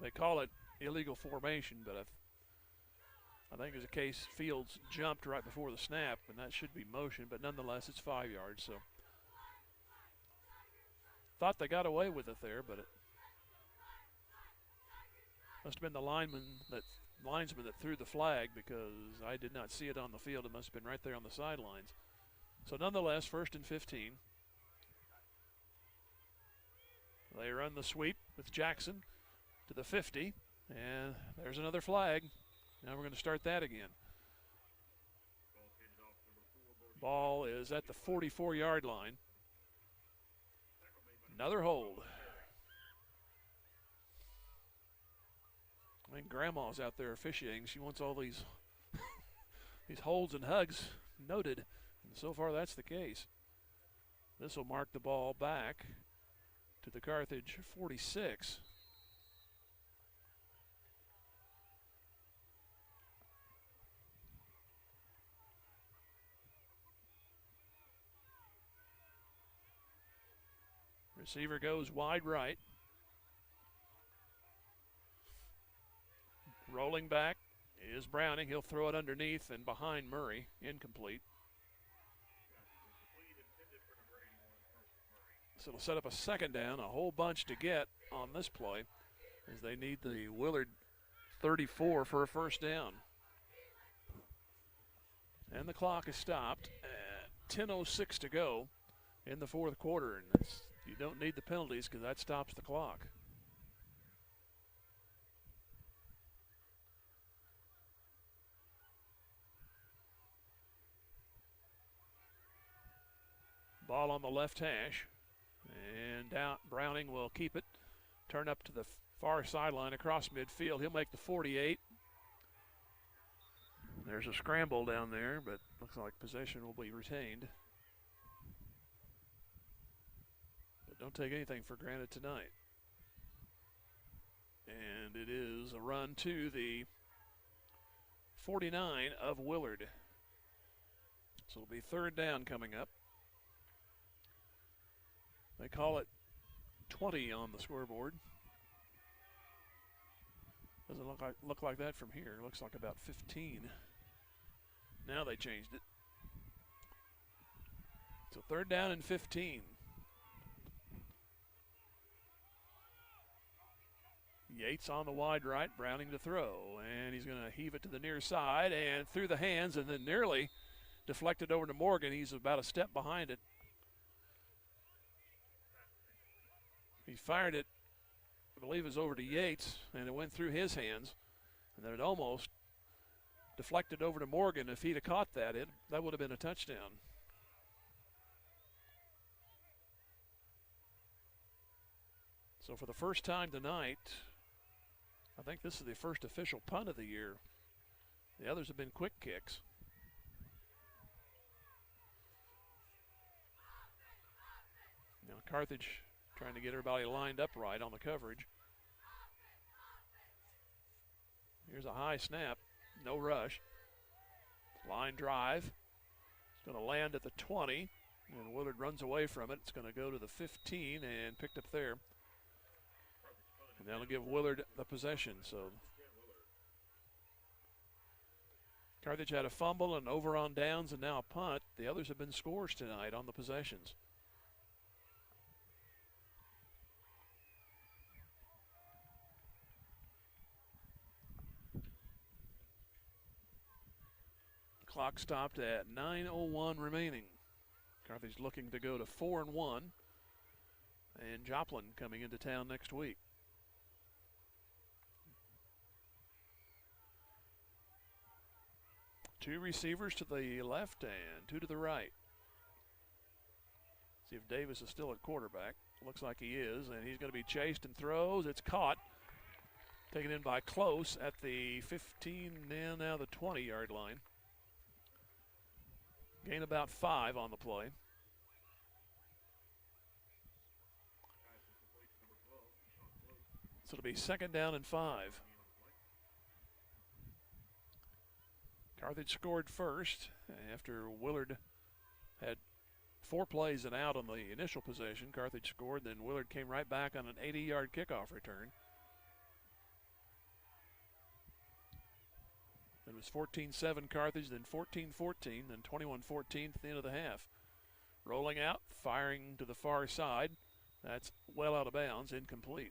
They call it illegal formation, but I think there's a case Fields jumped right before the snap, and that should be motion, but nonetheless it's 5 yards. So thought they got away with it there, but it must have been the linesman that threw the flag, because I did not see it on the field. It must have been right there on the sidelines. So nonetheless, 1st and 15. They run the sweep with Jackson to the 50, and there's another flag. Now we're going to start that again. Ball is at the 44-yard line. Another hold. I think Grandma's out there officiating. She wants all these these holds and hugs noted, and so far that's the case. This will mark the ball back to the Carthage 46. Receiver goes wide right. Rolling back is Browning. He'll throw it underneath and behind Murray. Incomplete. So it'll set up a second down, a whole bunch to get on this play, as they need the Willard 34 for a first down. And the clock is stopped at 10:06 to go in the fourth quarter. And you don't need the penalties, because that stops the clock. Ball on the left hash, and down. Browning will keep it. Turn up to the far sideline across midfield. He'll make the 48. There's a scramble down there, but looks like possession will be retained. But don't take anything for granted tonight. And it is a run to the 49 of Willard. So it'll be third down coming up. They call it 20 on the scoreboard. Doesn't look like that from here. It looks like about 15. Now they changed it. So third down and 15. Yates on the wide right, Browning to throw, and he's going to heave it to the near side and through the hands, and then nearly deflected over to Morgan. He's about a step behind it. He fired it, I believe it was over to Yates, and it went through his hands, and then it almost deflected over to Morgan. If he'd have caught that, that would have been a touchdown. So for the first time tonight, I think this is the first official punt of the year. The others have been quick kicks. Now Carthage trying to get everybody lined up right on the coverage. Here's a high snap, no rush. Line drive. It's going to land at the 20, and Willard runs away from it. It's going to go to the 15 and picked up there. And that'll give Willard the possession. So Carthage had a fumble and over on downs and now a punt. The others have been scores tonight on the possessions. Clock stopped at 9:01 remaining. Carthage looking to go to 4-1, and Joplin coming into town next week. Two receivers to the left and two to the right. See if Davis is still at quarterback. Looks like he is, and he's going to be chased and throws. It's caught. Taken in by Close at the 15, and now the 20-yard line. Gain about 5 on the play. So it'll be 2nd down and 5. Carthage scored first after Willard had 4 plays and out on the initial possession. Carthage scored, then Willard came right back on an 80-yard kickoff return. It was 14-7 Carthage, then 14-14, then 21-14 at the end of the half. Rolling out, firing to the far side. That's well out of bounds, incomplete.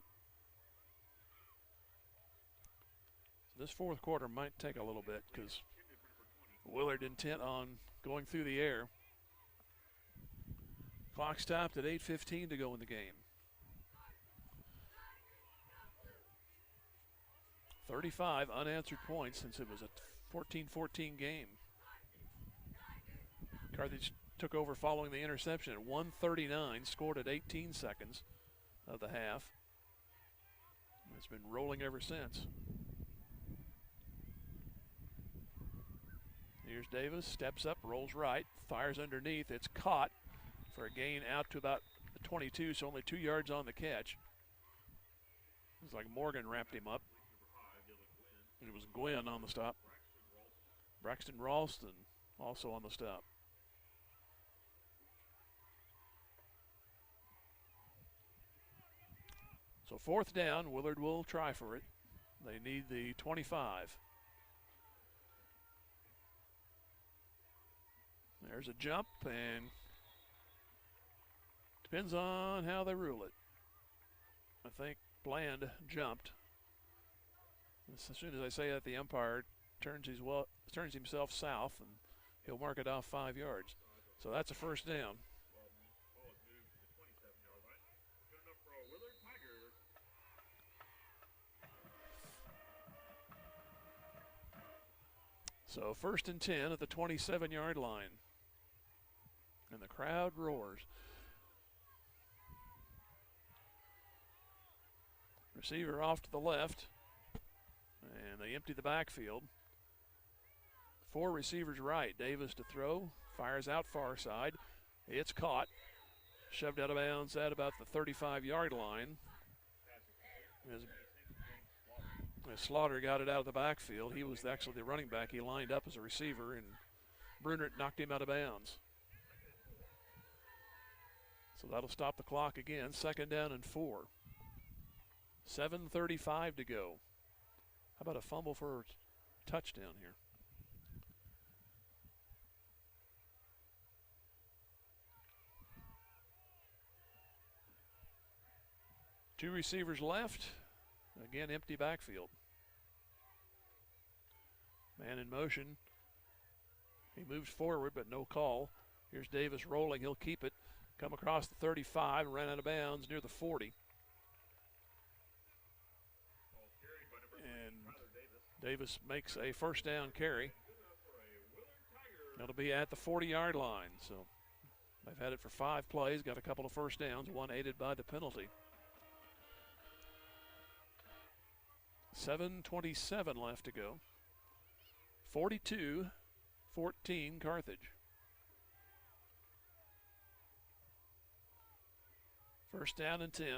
This fourth quarter might take a little bit because Willard intent on going through the air. Clock stopped at 8:15 to go in the game. 35 unanswered points since it was a 14-14 game. Carthage took over following the interception at 1:39, scored at 18 seconds of the half. It's been rolling ever since. Here's Davis, steps up, rolls right, fires underneath. It's caught for a gain out to about the 22, so only 2 yards on the catch. It's like Morgan wrapped him up. And it was Gwynn on the stop. Braxton Ralston also on the stop. So 4th down, Willard will try for it. They need the 25. There's a jump, and depends on how they rule it. I think Bland jumped. As soon as I say that, the umpire turns himself south, and he'll mark it off 5 yards. So that's a 1st down. So 1st and 10 at the 27-yard line. And the crowd roars. Receiver off to the left. And they empty the backfield. 4 receivers right. Davis to throw. Fires out far side. It's caught. Shoved out of bounds at about the 35-yard line. As Slaughter got it out of the backfield, he was actually the running back. He lined up as a receiver, and Brunert knocked him out of bounds. So that'll stop the clock again. 2nd down and 4. 7:35 to go. How about a fumble for a touchdown here? Two receivers left. Again, empty backfield. Man in motion. He moves forward, but no call. Here's Davis rolling. He'll keep it. Come across the 35 and ran out of bounds near the 40. And Davis makes a 1st down carry. That'll be at the 40-yard line. So they've had it for 5 plays, got a couple of 1st downs, one aided by the penalty. 7:27 left to go. 42-14 Carthage. 1st down and 10.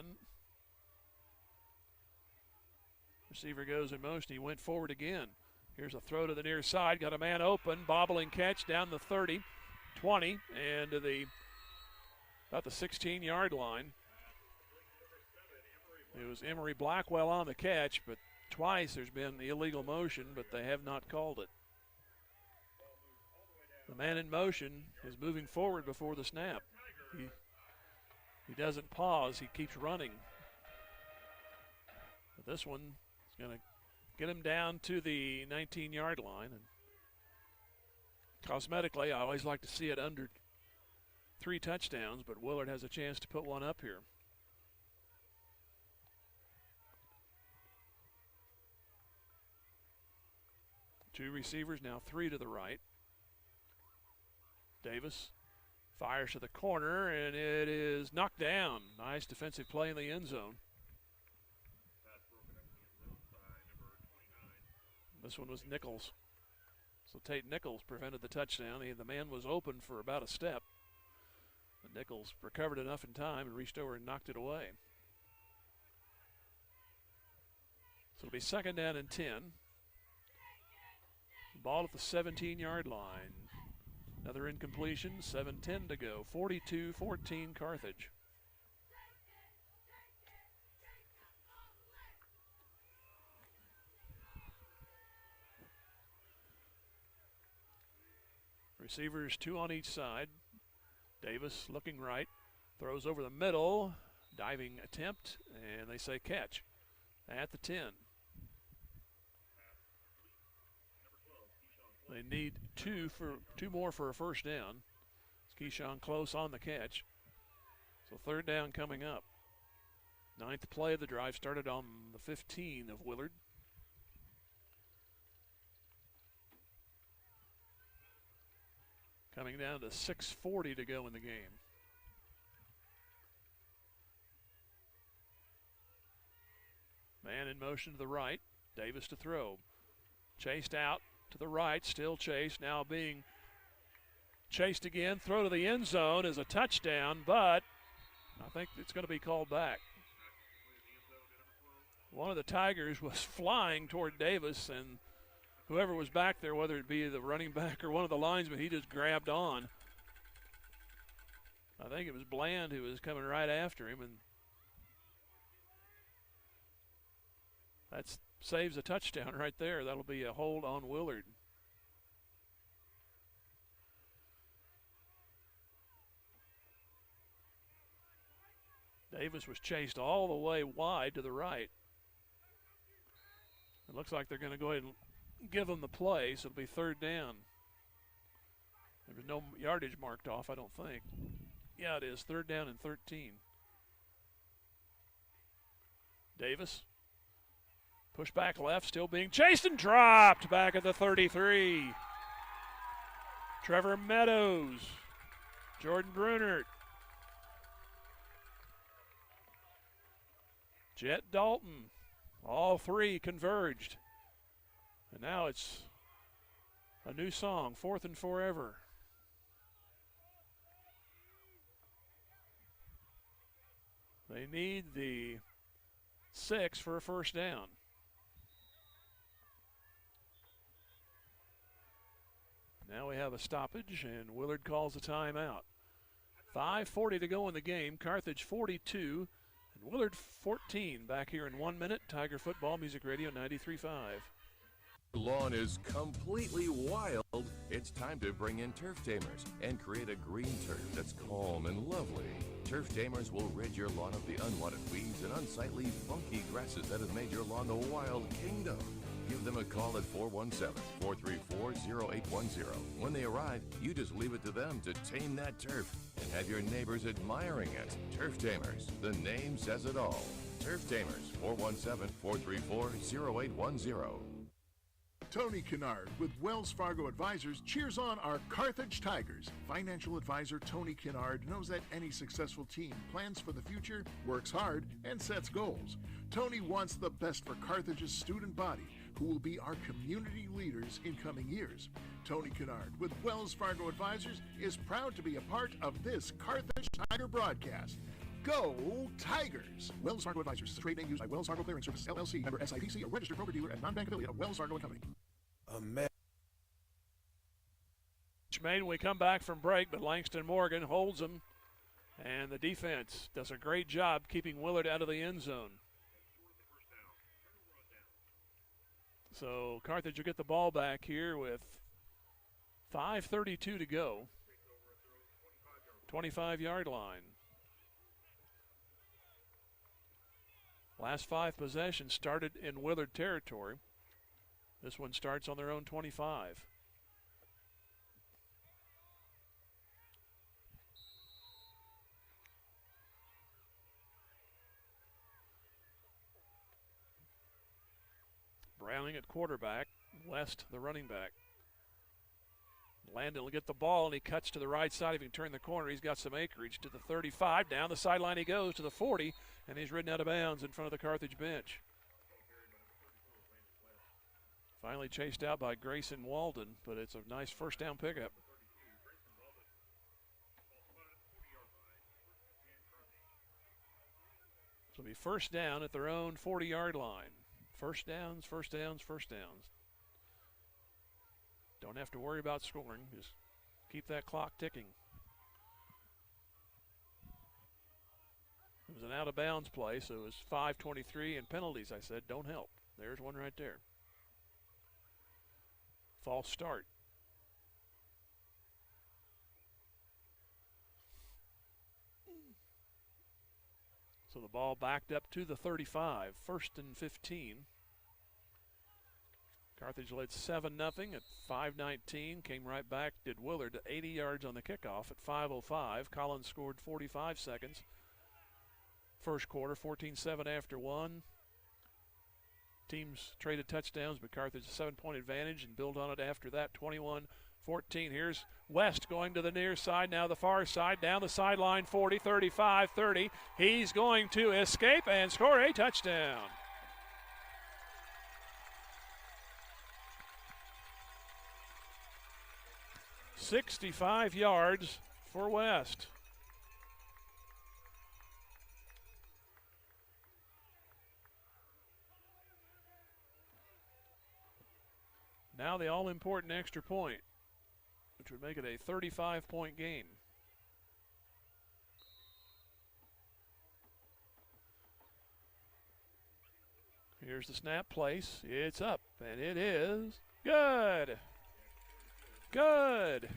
Receiver goes in motion. He went forward again. Here's a throw to the near side. Got a man open. Bobbling catch down the 30, 20, and to about the 16-yard line. It was Emory Blackwell on the catch, but twice there's been the illegal motion, but they have not called it. The man in motion is moving forward before the snap. He doesn't pause. He keeps running. But this one is going to get him down to the 19-yard line. And cosmetically, I always like to see it under 3 touchdowns, but Willard has a chance to put one up here. Two receivers, now 3 to the right. Davis Fires to the corner, and it is knocked down. Nice defensive play in the end zone. This one was Nichols. So Tate Nichols prevented the touchdown. The man was open for about a step. But Nichols recovered enough in time and reached over and knocked it away. So it'll be 2nd down and 10. Ball at the 17-yard line. Another incompletion, 7:10 to go. 42-14 Carthage. Receivers 2 on each side. Davis looking right, throws over the middle, diving attempt, and they say catch at the 10. They need two more for a first down. It's Keyshawn close on the catch. So 3rd down coming up. 9th play of the drive started on the 15 of Willard. Coming down to 6:40 to go in the game. Man in motion to the right. Davis to throw. Chased out to the right. Still chased. Now being chased again. Throw to the end zone is a touchdown, but I think it's going to be called back. One of the Tigers was flying toward Davis, and whoever was back there, whether it be the running back or one of the linesmen, he just grabbed on. I think it was Bland who was coming right after him, and that saves a touchdown right there. That'll be a hold on Willard. Davis was chased all the way wide to the right. It looks like they're going to go ahead and give them the play, so it'll be 3rd down. There was no yardage marked off, I don't think. Yeah, it is. 3rd down and 13. Davis. Push back left, still being chased and dropped back at the 33. Trevor Meadows. Jordan Brunert. Jet Dalton. All 3 converged. And now it's a new song, 4th and Forever. They need the 6 for a first down. Now we have a stoppage, and Willard calls a timeout. 5:40 to go in the game. Carthage 42, and Willard 14. Back here in 1 minute. Tiger Football, Music Radio 93.5. Lawn is completely wild. It's time to bring in Turf Tamers and create a green turf that's calm and lovely. Turf Tamers will rid your lawn of the unwanted weeds and unsightly, funky grasses that have made your lawn a wild kingdom. Give them a call at 417-434-0810. When they arrive, you just leave it to them to tame that turf and have your neighbors admiring it. Turf Tamers, the name says it all. Turf Tamers, 417-434-0810. Tony Kennard with Wells Fargo Advisors cheers on our Carthage Tigers. Financial advisor Tony Kennard knows that any successful team plans for the future, works hard, and sets goals. Tony wants the best for Carthage's student body, who will be our community leaders in coming years. Tony Kennard with Wells Fargo Advisors is proud to be a part of this Carthage Tiger broadcast. Go Tigers! Wells Fargo Advisors is a trade name used by Wells Fargo Clearing Services, LLC, member SIPC, a registered broker-dealer and non-bank affiliate of Wells Fargo & Company. Made when we come back from break, but Langston Morgan holds them, and the defense does a great job keeping Willard out of the end zone. So Carthage will get the ball back here with 5:32 to go. 25-yard line. Last 5 possessions started in Willard territory. This one starts on their own 25. Browning at quarterback, West the running back. Landon will get the ball, and he cuts to the right side. If he can turn the corner, he's got some acreage to the 35. Down the sideline he goes to the 40, and he's ridden out of bounds in front of the Carthage bench. Finally chased out by Grayson Walden, but it's a nice first down pickup. So it'll be first down at their own 40-yard line. First downs, first downs, first downs. Don't have to worry about scoring. Just keep that clock ticking. It was an out-of-bounds play, so it was 5:23, and penalties, I said, don't help. There's one right there. False start. So the ball backed up to the 35, 1st and 15. Carthage led 7-0 at 5:19. Came right back, did Willard 80 yards on the kickoff at 5:05. Collins scored 45 seconds. First quarter, 14-7 after one. Teams traded touchdowns, but Carthage a 7-point advantage and build on it after that, 21-14. Here's West going to the near side, now the far side, down the sideline, 40, 35, 30. He's going to escape and score a touchdown. "65 yards for West. Now the all-important extra point, which would make it a 35-point game. Here's the snap place. It's up, and it is good. Good.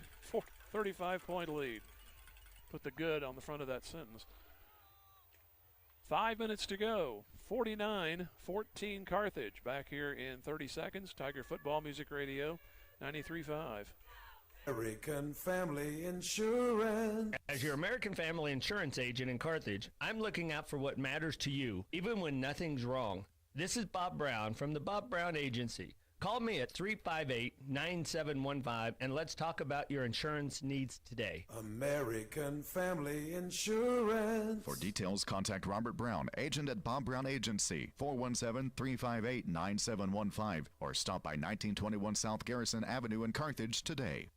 35-point lead. Put the good on the front of that sentence. 5 minutes to go. 49-14 Carthage. Back here in 30 seconds. Tiger Football Music Radio 93.5. American Family Insurance. As your American Family Insurance agent in Carthage, I'm looking out for what matters to you, even when nothing's wrong. This is Bob Brown from the Bob Brown Agency. Call me at 358-9715 and let's talk about your insurance needs today. American Family Insurance. For details, contact Robert Brown, agent at Bob Brown Agency, 417-358-9715, or stop by 1921 South Garrison Avenue in Carthage today.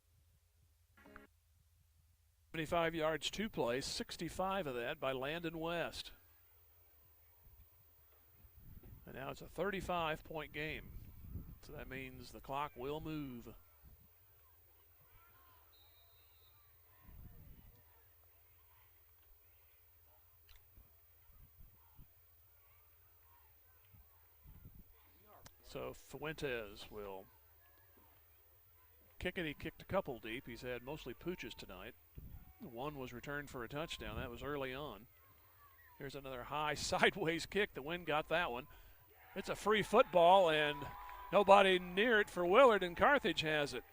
75 yards to play, 65 of that by Landon West. And now it's a 35-point game. So that means the clock will move. So Fuentes will kick it. He kicked a couple deep. He's had mostly pooches tonight. One was returned for a touchdown. That was early on. Here's another high sideways kick. The wind got that one. It's a free football, and nobody near it for Willard, and Carthage has it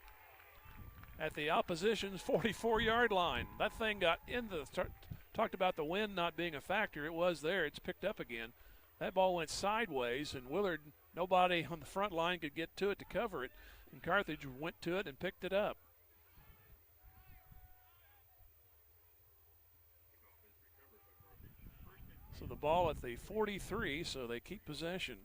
at the opposition's 44-yard line. That thing got in the talked about the wind not being a factor. It was there. It's picked up again. That ball went sideways, and Willard, nobody on the front line could get to it to cover it, and Carthage went to it and picked it up. So the ball at the 43, so they keep possession.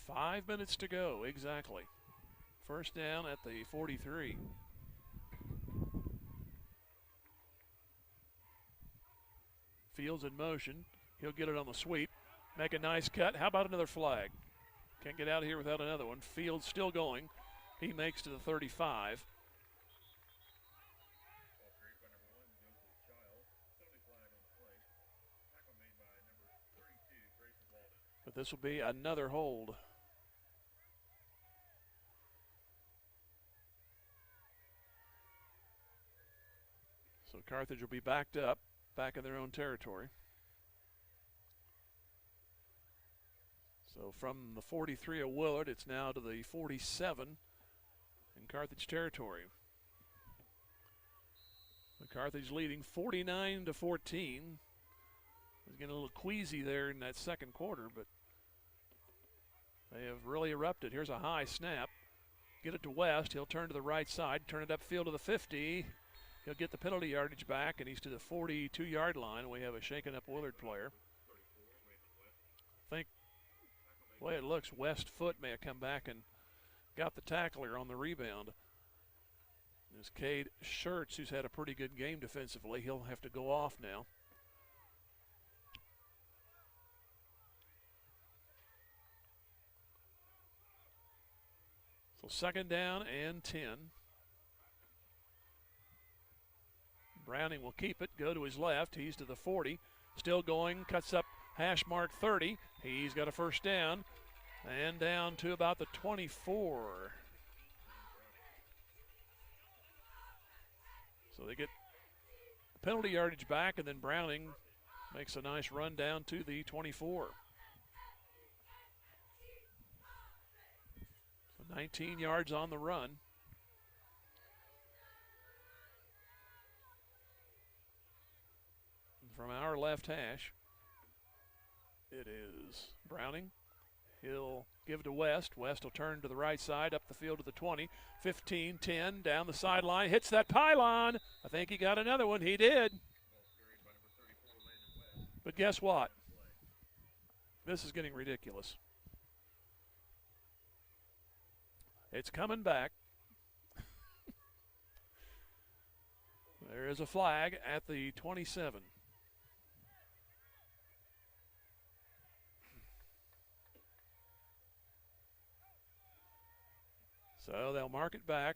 Five minutes to go, exactly. First down at the 43. Fields in motion. He'll get it on the sweep. Make a nice cut. How about another flag? Can't get out of here without another one. Fields still going. He makes to the 35. But this will be another hold. So Carthage will be backed up, back in their own territory. So from the 43 of Willard, it's now to the 47 in Carthage territory. The Carthage leading 49-14. was getting a little queasy there in that second quarter, but they have really erupted. Here's a high snap. Get it to West. He'll turn to the right side, turn it upfield to the 50. He'll get the penalty yardage back, and he's to the 42-yard line. We have a shaken up Willard player. I think the way it looks, West foot may have come back and got the tackler on the rebound. There's Cade Schertz, who's had a pretty good game defensively. He'll have to go off now. So second down and 10. Browning will keep it, go to his left. He's to the 40. Still going, cuts up hash mark 30. He's got a first down. And down to about the 24. So they get the penalty yardage back, and then Browning makes a nice run down to the 24. So 19 yards on the run. From our left hash, it is Browning. He'll give it to West. West will turn to the right side, up the field to the 20. 15, 10, down the sideline, hits that pylon. I think he got another one. He did. But guess what? This is getting ridiculous. It's coming back. There is a flag at the 27. So they'll mark it back.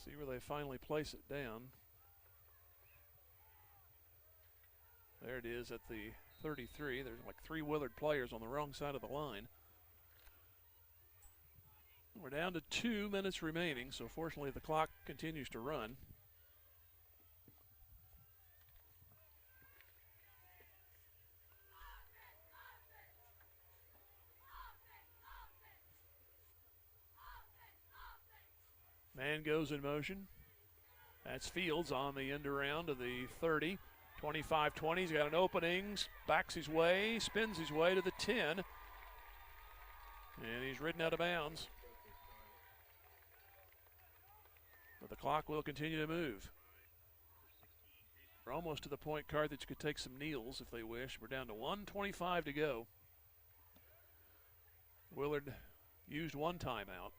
See where they finally place it down. There it is at the 33. There's like 3 Willard players on the wrong side of the line. We're down to 2 minutes remaining, so fortunately the clock continues to run. Man goes in motion. That's Fields on the end around to the 30. 25-20, he's got an opening, backs his way, spins his way to the 10. And he's ridden out of bounds. But the clock will continue to move. We're almost to the point Carthage could take some kneels if they wish. We're down to 1:25 to go. Willard used one timeout.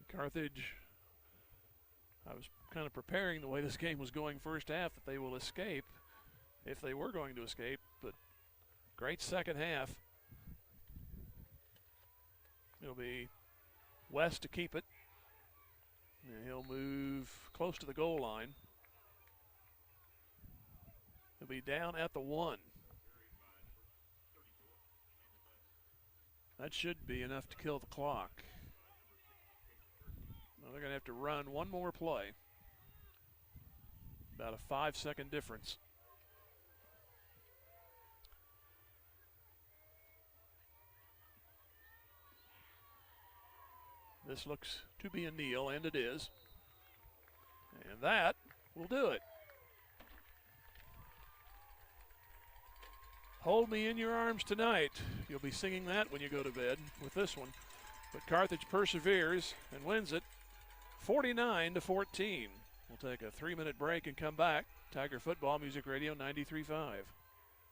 Carthage, I was kind of preparing the way this game was going first half that they will escape, if they were going to escape, but great second half. It'll be West to keep it, and he'll move close to the goal line. He'll be down at the 1. That should be enough to kill the clock. They're going to have to run one more play. About a 5-second difference. This looks to be a kneel, and it is. And that will do it. Hold me in your arms tonight. You'll be singing that when you go to bed with this one. But Carthage perseveres and wins it 49-14. We'll take a 3-minute break and come back. Tiger Football Music Radio 93.5.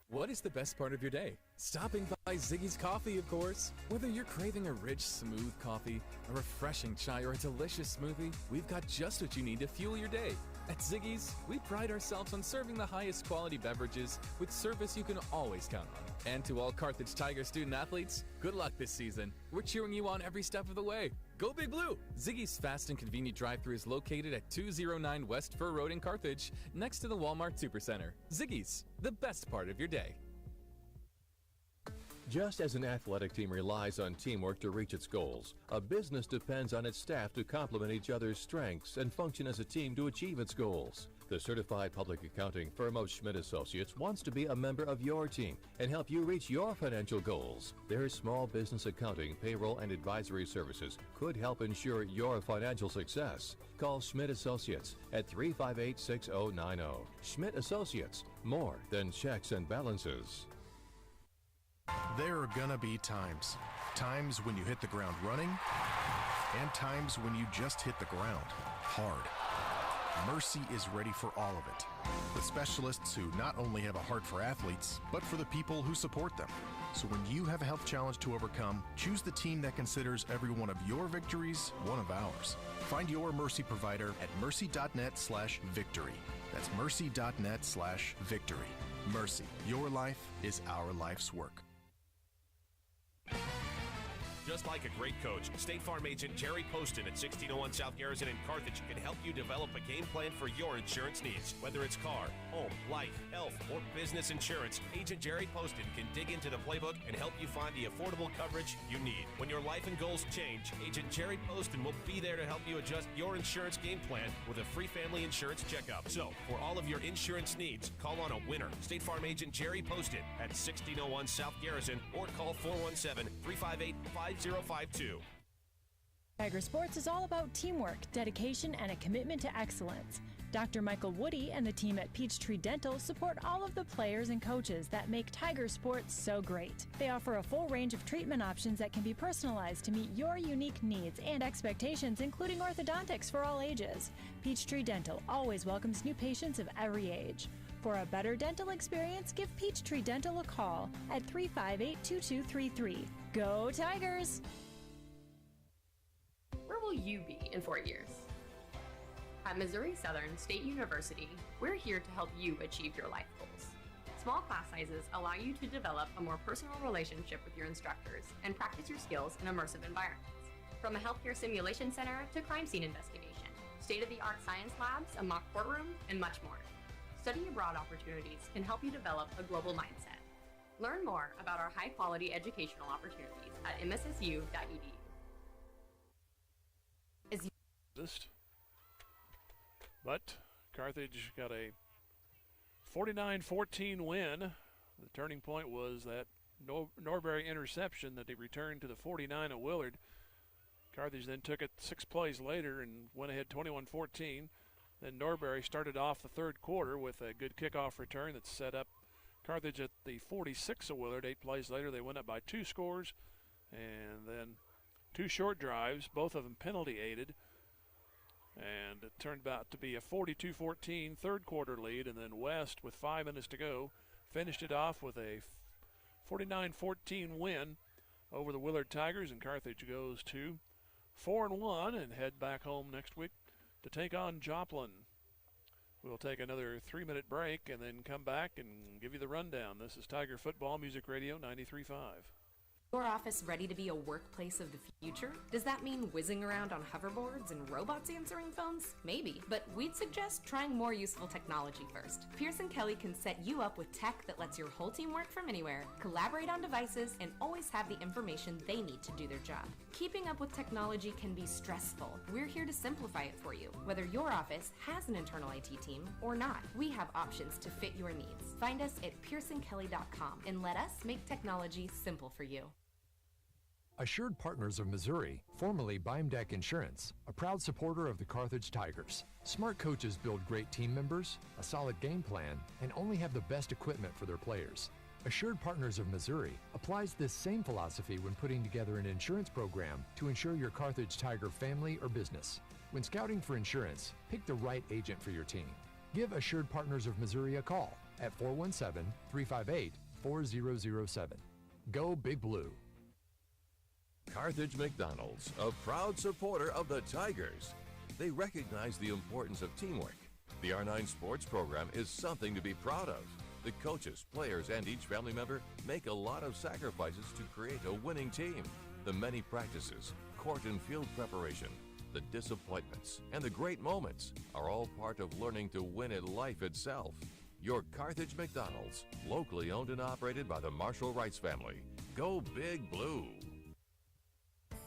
What is the best part of your day? Stopping by Ziggy's Coffee, of course. Whether you're craving a rich, smooth coffee, a refreshing chai, or a delicious smoothie, we've got just what you need to fuel your day. At Ziggy's, we pride ourselves on serving the highest quality beverages with service you can always count on. And to all Carthage Tiger student athletes, good luck this season. We're cheering you on every step of the way. Go Big Blue! Ziggy's fast and convenient drive-thru is located at 209 West Fur Road in Carthage, next to the Walmart Supercenter. Ziggy's, the best part of your day. Just as an athletic team relies on teamwork to reach its goals, a business depends on its staff to complement each other's strengths and function as a team to achieve its goals. The certified public accounting firm of Schmidt Associates wants to be a member of your team and help you reach your financial goals. Their small business accounting, payroll, and advisory services could help ensure your financial success. Call Schmidt Associates at 358-6090. Schmidt Associates, more than checks and balances. There are gonna be times. Times when you hit the ground running, and times when you just hit the ground hard. Mercy is ready for all of it. With specialists who not only have a heart for athletes, but for the people who support them. So when you have a health challenge to overcome, choose the team that considers every one of your victories one of ours. Find your Mercy provider at mercy.net/victory. That's mercy.net/victory. Mercy, your life is our life's work. Just like a great coach, State Farm agent Jerry Poston at 1601 South Garrison in Carthage can help you develop a game plan for your insurance needs. Whether it's car, home, life, health, or business insurance, Agent Jerry Poston can dig into the playbook and help you find the affordable coverage you need. When your life and goals change, Agent Jerry Poston will be there to help you adjust your insurance game plan with a free family insurance checkup. So, for all of your insurance needs, call on a winner. State Farm agent Jerry Poston at 1601 South Garrison or call 417-358-5052. Tiger Sports is all about teamwork, dedication, and a commitment to excellence. Dr. Michael Woody and the team at Peachtree Dental support all of the players and coaches that make Tiger Sports so great. They offer a full range of treatment options that can be personalized to meet your unique needs and expectations, including orthodontics for all ages. Peachtree Dental always welcomes new patients of every age. For a better dental experience, give Peachtree Dental a call at 358-2233. Go Tigers! Where will you be in 4 years? At Missouri Southern State University, we're here to help you achieve your life goals. Small class sizes allow you to develop a more personal relationship with your instructors and practice your skills in immersive environments. From a healthcare simulation center to crime scene investigation, state-of-the-art science labs, a mock courtroom, and much more. Study abroad opportunities can help you develop a global mindset. Learn more about our high-quality educational opportunities at mssu.edu. But Carthage got a 49-14 win. The turning point was that Norbury interception that they returned to the 49 of Willard. Carthage then took it 6 plays later and went ahead 21-14. Then Norbury started off the third quarter with a good kickoff return that set up Carthage at the 46 of Willard. 8 plays later, they went up by 2 scores. And then 2 short drives, both of them penalty aided. And it turned out to be a 42-14 third quarter lead. And then West, with 5 minutes to go, finished it off with a 49-14 win over the Willard Tigers. And Carthage goes to 4-1 and head back home next week to take on Joplin. We'll take another 3-minute break and then come back and give you the rundown. This is Tiger Football Music Radio 93.5. Your office ready to be a workplace of the future? Does that mean whizzing around on hoverboards and robots answering phones? Maybe, but we'd suggest trying more useful technology first. Pearson Kelly can set you up with tech that lets your whole team work from anywhere, collaborate on devices, and always have the information they need to do their job. Keeping up with technology can be stressful. We're here to simplify it for you. Whether your office has an internal IT team or not, we have options to fit your needs. Find us at pearsonkelly.com and let us make technology simple for you. Assured Partners of Missouri, formerly Beimdeck Insurance, a proud supporter of the Carthage Tigers. Smart coaches build great team members, a solid game plan, and only have the best equipment for their players. Assured Partners of Missouri applies this same philosophy when putting together an insurance program to insure your Carthage Tiger family or business. When scouting for insurance, pick the right agent for your team. Give Assured Partners of Missouri a call at 417-358-4007. Go Big Blue. Carthage McDonald's, a proud supporter of the Tigers. They recognize the importance of teamwork. The R9 sports program is something to be proud of. The coaches, players, and each family member make a lot of sacrifices to create a winning team. The many practices, court and field preparation, the disappointments, and the great moments are all part of learning to win at life itself. Your Carthage McDonald's, locally owned and operated by the Marshall Rights family. Go Big Blue.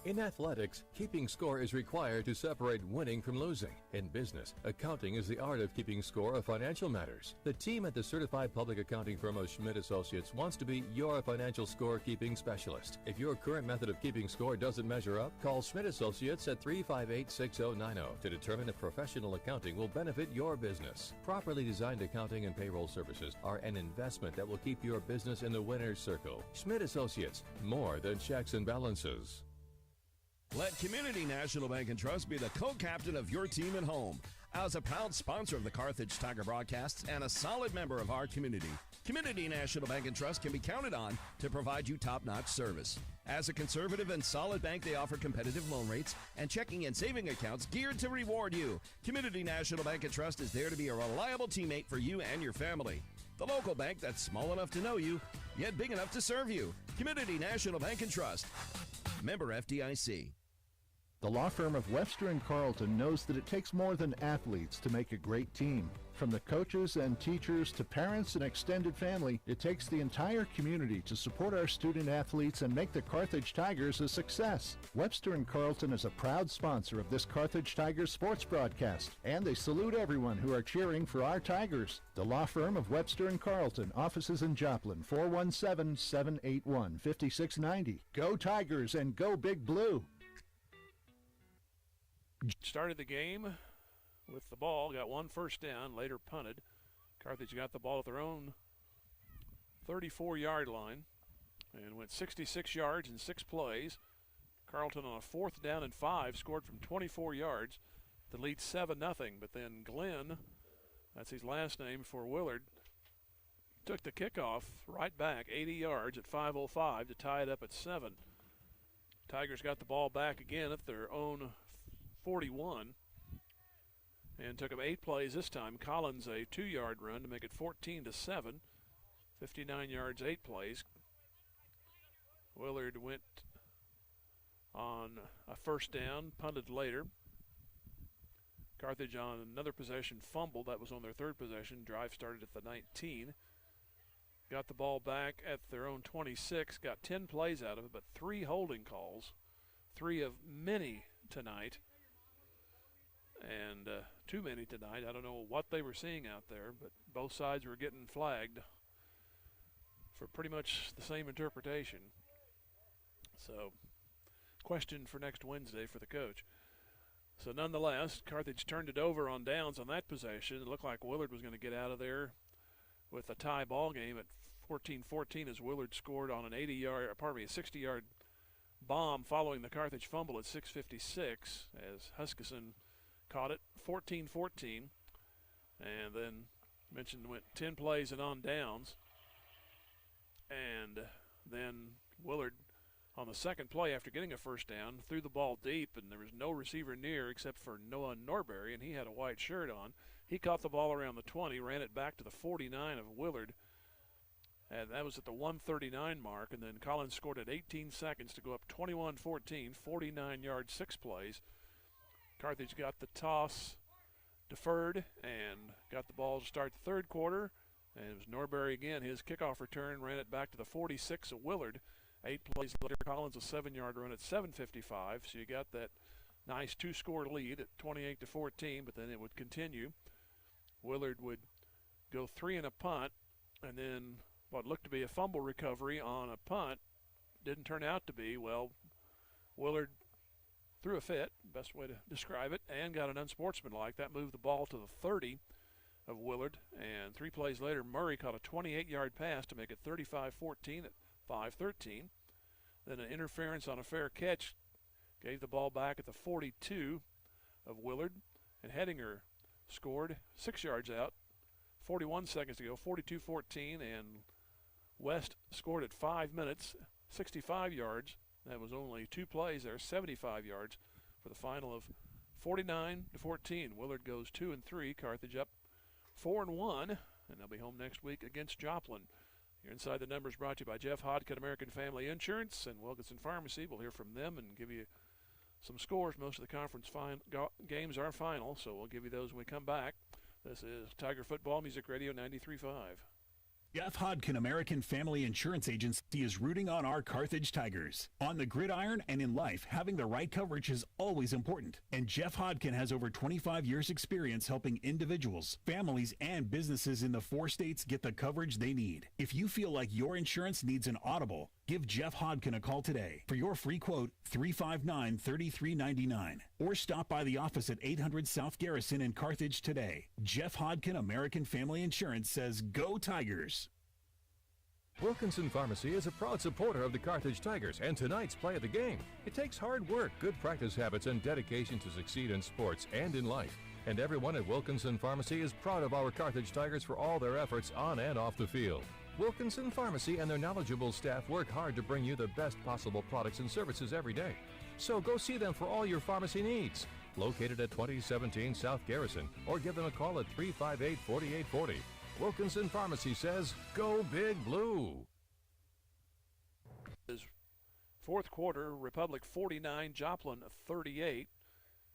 In athletics, keeping score is required to separate winning from losing. In business, accounting is the art of keeping score of financial matters. The team at the certified public accounting firm of Schmidt Associates wants to be your financial score-keeping specialist. If your current method of keeping score doesn't measure up, call Schmidt Associates at 358-6090 to determine if professional accounting will benefit your business. Properly designed accounting and payroll services are an investment that will keep your business in the winner's circle. Schmidt Associates, more than checks and balances. Let Community National Bank and Trust be the co-captain of your team at home. As a proud sponsor of the Carthage Tiger broadcasts and a solid member of our community, Community National Bank and Trust can be counted on to provide you top-notch service. As a conservative and solid bank, they offer competitive loan rates and checking and saving accounts geared to reward you. Community National Bank and Trust is there to be a reliable teammate for you and your family. The local bank that's small enough to know you, yet big enough to serve you. Community National Bank and Trust. Member FDIC. The law firm of Webster & Carlton knows that it takes more than athletes to make a great team. From the coaches and teachers to parents and extended family, it takes the entire community to support our student athletes and make the Carthage Tigers a success. Webster & Carlton is a proud sponsor of this Carthage Tigers sports broadcast, and they salute everyone who are cheering for our Tigers. The law firm of Webster & Carlton, offices in Joplin, 417-781-5690. Go Tigers and go Big Blue! Started the game with the ball, got one first down, later punted. Carthage got the ball at their own 34-yard line and went 66 yards in 6 plays. Carlton on a 4th down and 5 scored from 24 yards to lead 7-0, but then Glenn, that's his last name for Willard, took the kickoff right back 80 yards at 5:05 to tie it up at 7. Tigers got the ball back again at their own 41 and took him 8 plays this time. Collins a 2-yard run to make it 14-7. 59 yards, 8 plays. Willard went on a first down, punted later. Carthage on another possession fumbled. That was on their 3rd possession. Drive started at the 19. Got the ball back at their own 26. Got 10 plays out of it, but 3 holding calls. 3 of many tonight. And too many tonight. I don't know what they were seeing out there, but both sides were getting flagged for pretty much the same interpretation. So, question for next Wednesday for the coach. So nonetheless, Carthage turned it over on downs on that possession. It looked like Willard was going to get out of there with a tie ball game at 14-14 as Willard scored on an 60-yard bomb following the Carthage fumble at 6:56 as Huskisson caught it, 14-14, and then mentioned went 10 plays and on downs. And then Willard, on the second play after getting a first down, threw the ball deep, and there was no receiver near except for Noah Norberry, and he had a white shirt on. He caught the ball around the 20, ran it back to the 49 of Willard, and that was at the 139 mark, and then Collins scored at 18 seconds to go up 21-14, 49 yards, 6 plays. Carthage got the toss deferred and got the ball to start the 3rd quarter. And it was Norberry again. His kickoff return ran it back to the 46 of Willard. 8 plays later, Collins a 7-yard run at 7:55. So you got that nice 2-score lead at 28-14, but then it would continue. Willard would go 3 and a punt, and then what looked to be a fumble recovery on a punt didn't turn out to be. Well, Willard threw a fit, best way to describe it, and got an unsportsmanlike. That moved the ball to the 30 of Willard, and 3 plays later, Murray caught a 28-yard pass to make it 35-14 at 5:13. Then an interference on a fair catch gave the ball back at the 42 of Willard, and Hedinger scored 6 yards out, 41 seconds to go, 42-14, and West scored at 5 minutes, 65 yards. That was only 2 plays there, 75 yards for the final of 49-14. Willard goes 2-3, Carthage up 4-1, and they'll be home next week against Joplin. You're Inside the Numbers brought to you by Jeff Hodkin, American Family Insurance, and Wilkinson Pharmacy. We'll hear from them and give you some scores. Most of the conference games are final, so we'll give you those when we come back. This is Tiger Football Music Radio 93.5. Jeff Hodkin American Family Insurance Agency is rooting on our Carthage Tigers. On the gridiron and in life, having the right coverage is always important. And Jeff Hodkin has over 25 years experience helping individuals, families, and businesses in the 4 states get the coverage they need. If you feel like your insurance needs an audible, give Jeff Hodkin a call today. For your free quote, 359-3399. Or stop by the office at 800 South Garrison in Carthage today. Jeff Hodkin American Family Insurance says, go Tigers. Wilkinson Pharmacy is a proud supporter of the Carthage Tigers and tonight's play of the game. It takes hard work, good practice habits, and dedication to succeed in sports and in life. And everyone at Wilkinson Pharmacy is proud of our Carthage Tigers for all their efforts on and off the field. Wilkinson Pharmacy and their knowledgeable staff work hard to bring you the best possible products and services every day. So go see them for all your pharmacy needs. Located at 2017 South Garrison, or give them a call at 358-4840. Wilkinson Pharmacy says, go Big Blue. Fourth quarter, Republic 49, Joplin 38.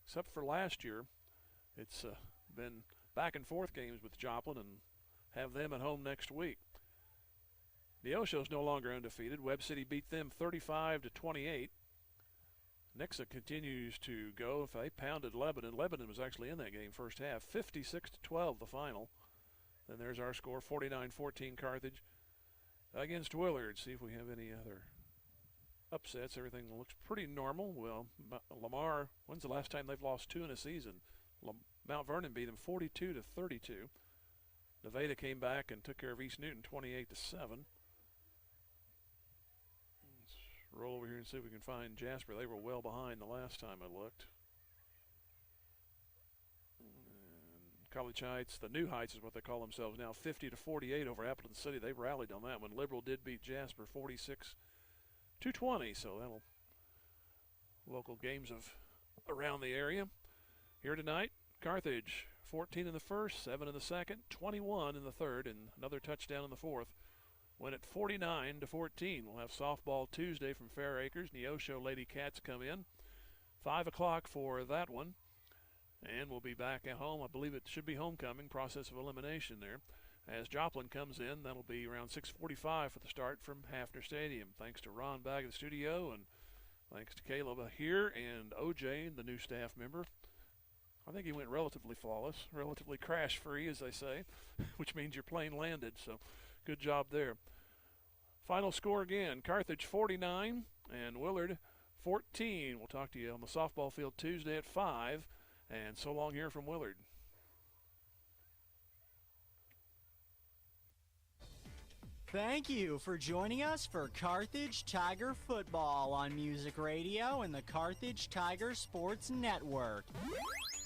Except for last year, it's been back and forth games with Joplin, and have them at home next week. Neosho's no longer undefeated. Webb City beat them 35-28. Nixa continues to go. They pounded Lebanon. Lebanon was actually in that game first half. 56-12 the final. Then there's our score, 49-14 Carthage against Willard. See if we have any other upsets. Everything looks pretty normal. Well, Lamar, when's the last time they've lost 2 in a season? Mount Vernon beat them 42-32. Nevada came back and took care of East Newton 28-7. Let's roll over here and see if we can find Jasper. They were well behind the last time I looked. College Heights, the New Heights is what they call themselves now, 50-48 over Appleton City. They rallied on that one. Liberal did beat Jasper 46-20, so that'll local games of around the area. Here tonight, Carthage 14 in the first, 7 in the second, 21 in the third, and another touchdown in the fourth. Win at 49-14. We'll have softball Tuesday from Fair Acres. Neosho Lady Cats come in. 5 o'clock for that one. And we'll be back at home. I believe it should be homecoming, process of elimination there. As Joplin comes in, that'll be around 6:45 for the start from Hafner Stadium. Thanks to Ron Bagg of the studio, and thanks to Caleb here and OJ, the new staff member. I think he went relatively flawless, relatively crash-free, as they say, which means your plane landed. So good job there. Final score again, Carthage 49 and Willard 14. We'll talk to you on the softball field Tuesday at 5. And so long here from Willard. Thank you for joining us for Carthage Tiger Football on Music Radio and the Carthage Tiger Sports Network.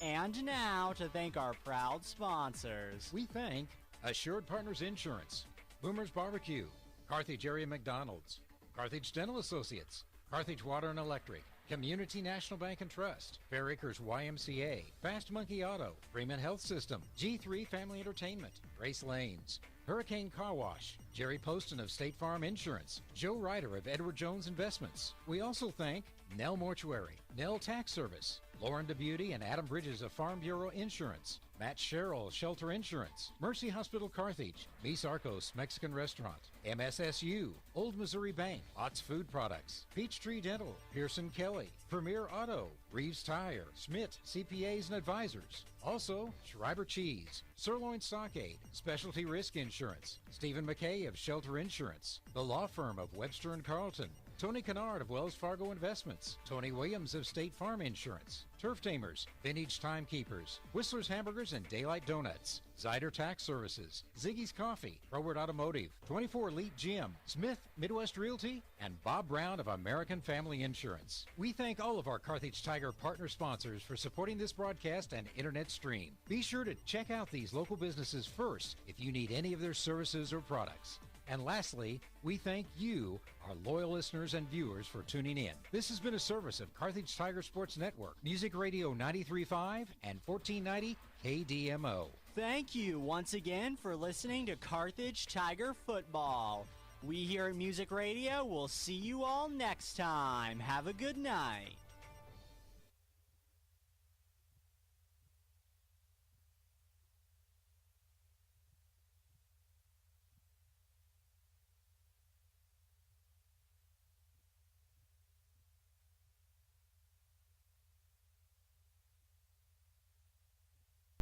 And now to thank our proud sponsors. We thank Assured Partners Insurance, Boomer's Barbecue, Carthage Area McDonald's, Carthage Dental Associates, Carthage Water and Electric, Community National Bank and Trust, Fair Acres YMCA, Fast Monkey Auto, Freeman Health System, G3 Family Entertainment, Grace Lanes, Hurricane Car Wash, Jerry Poston of State Farm Insurance, Joe Ryder of Edward Jones Investments. We also thank Nell Mortuary, Nell Tax Service, Lauren DeBeauty and Adam Bridges of Farm Bureau Insurance, Matt Sherrill, Shelter Insurance, Mercy Hospital Carthage, Mis Arcos Mexican Restaurant, MSSU, Old Missouri Bank, Ott's Food Products, Peachtree Dental, Pearson Kelly, Premier Auto, Reeves Tire, Schmidt CPAs and Advisors. Also, Schreiber Cheese, Sirloin Stockade, Specialty Risk Insurance, Stephen McKay of Shelter Insurance, the law firm of Webster & Carlton, Tony Kennard of Wells Fargo Investments, Tony Williams of State Farm Insurance, Turf Tamers, Vintage Timekeepers, Whistler's Hamburgers and Daylight Donuts, Zyder Tax Services, Ziggy's Coffee, Broward Automotive, 24 Elite Gym, Smith Midwest Realty, and Bob Brown of American Family Insurance. We thank all of our Carthage Tiger partner sponsors for supporting this broadcast and internet stream. Be sure to check out these local businesses first if you need any of their services or products. And lastly, we thank you, our loyal listeners and viewers, for tuning in. This has been a service of Carthage Tiger Sports Network, Music Radio 93.5 and 1490 KDMO. Thank you once again for listening to Carthage Tiger Football. We here at Music Radio will see you all next time. Have a good night.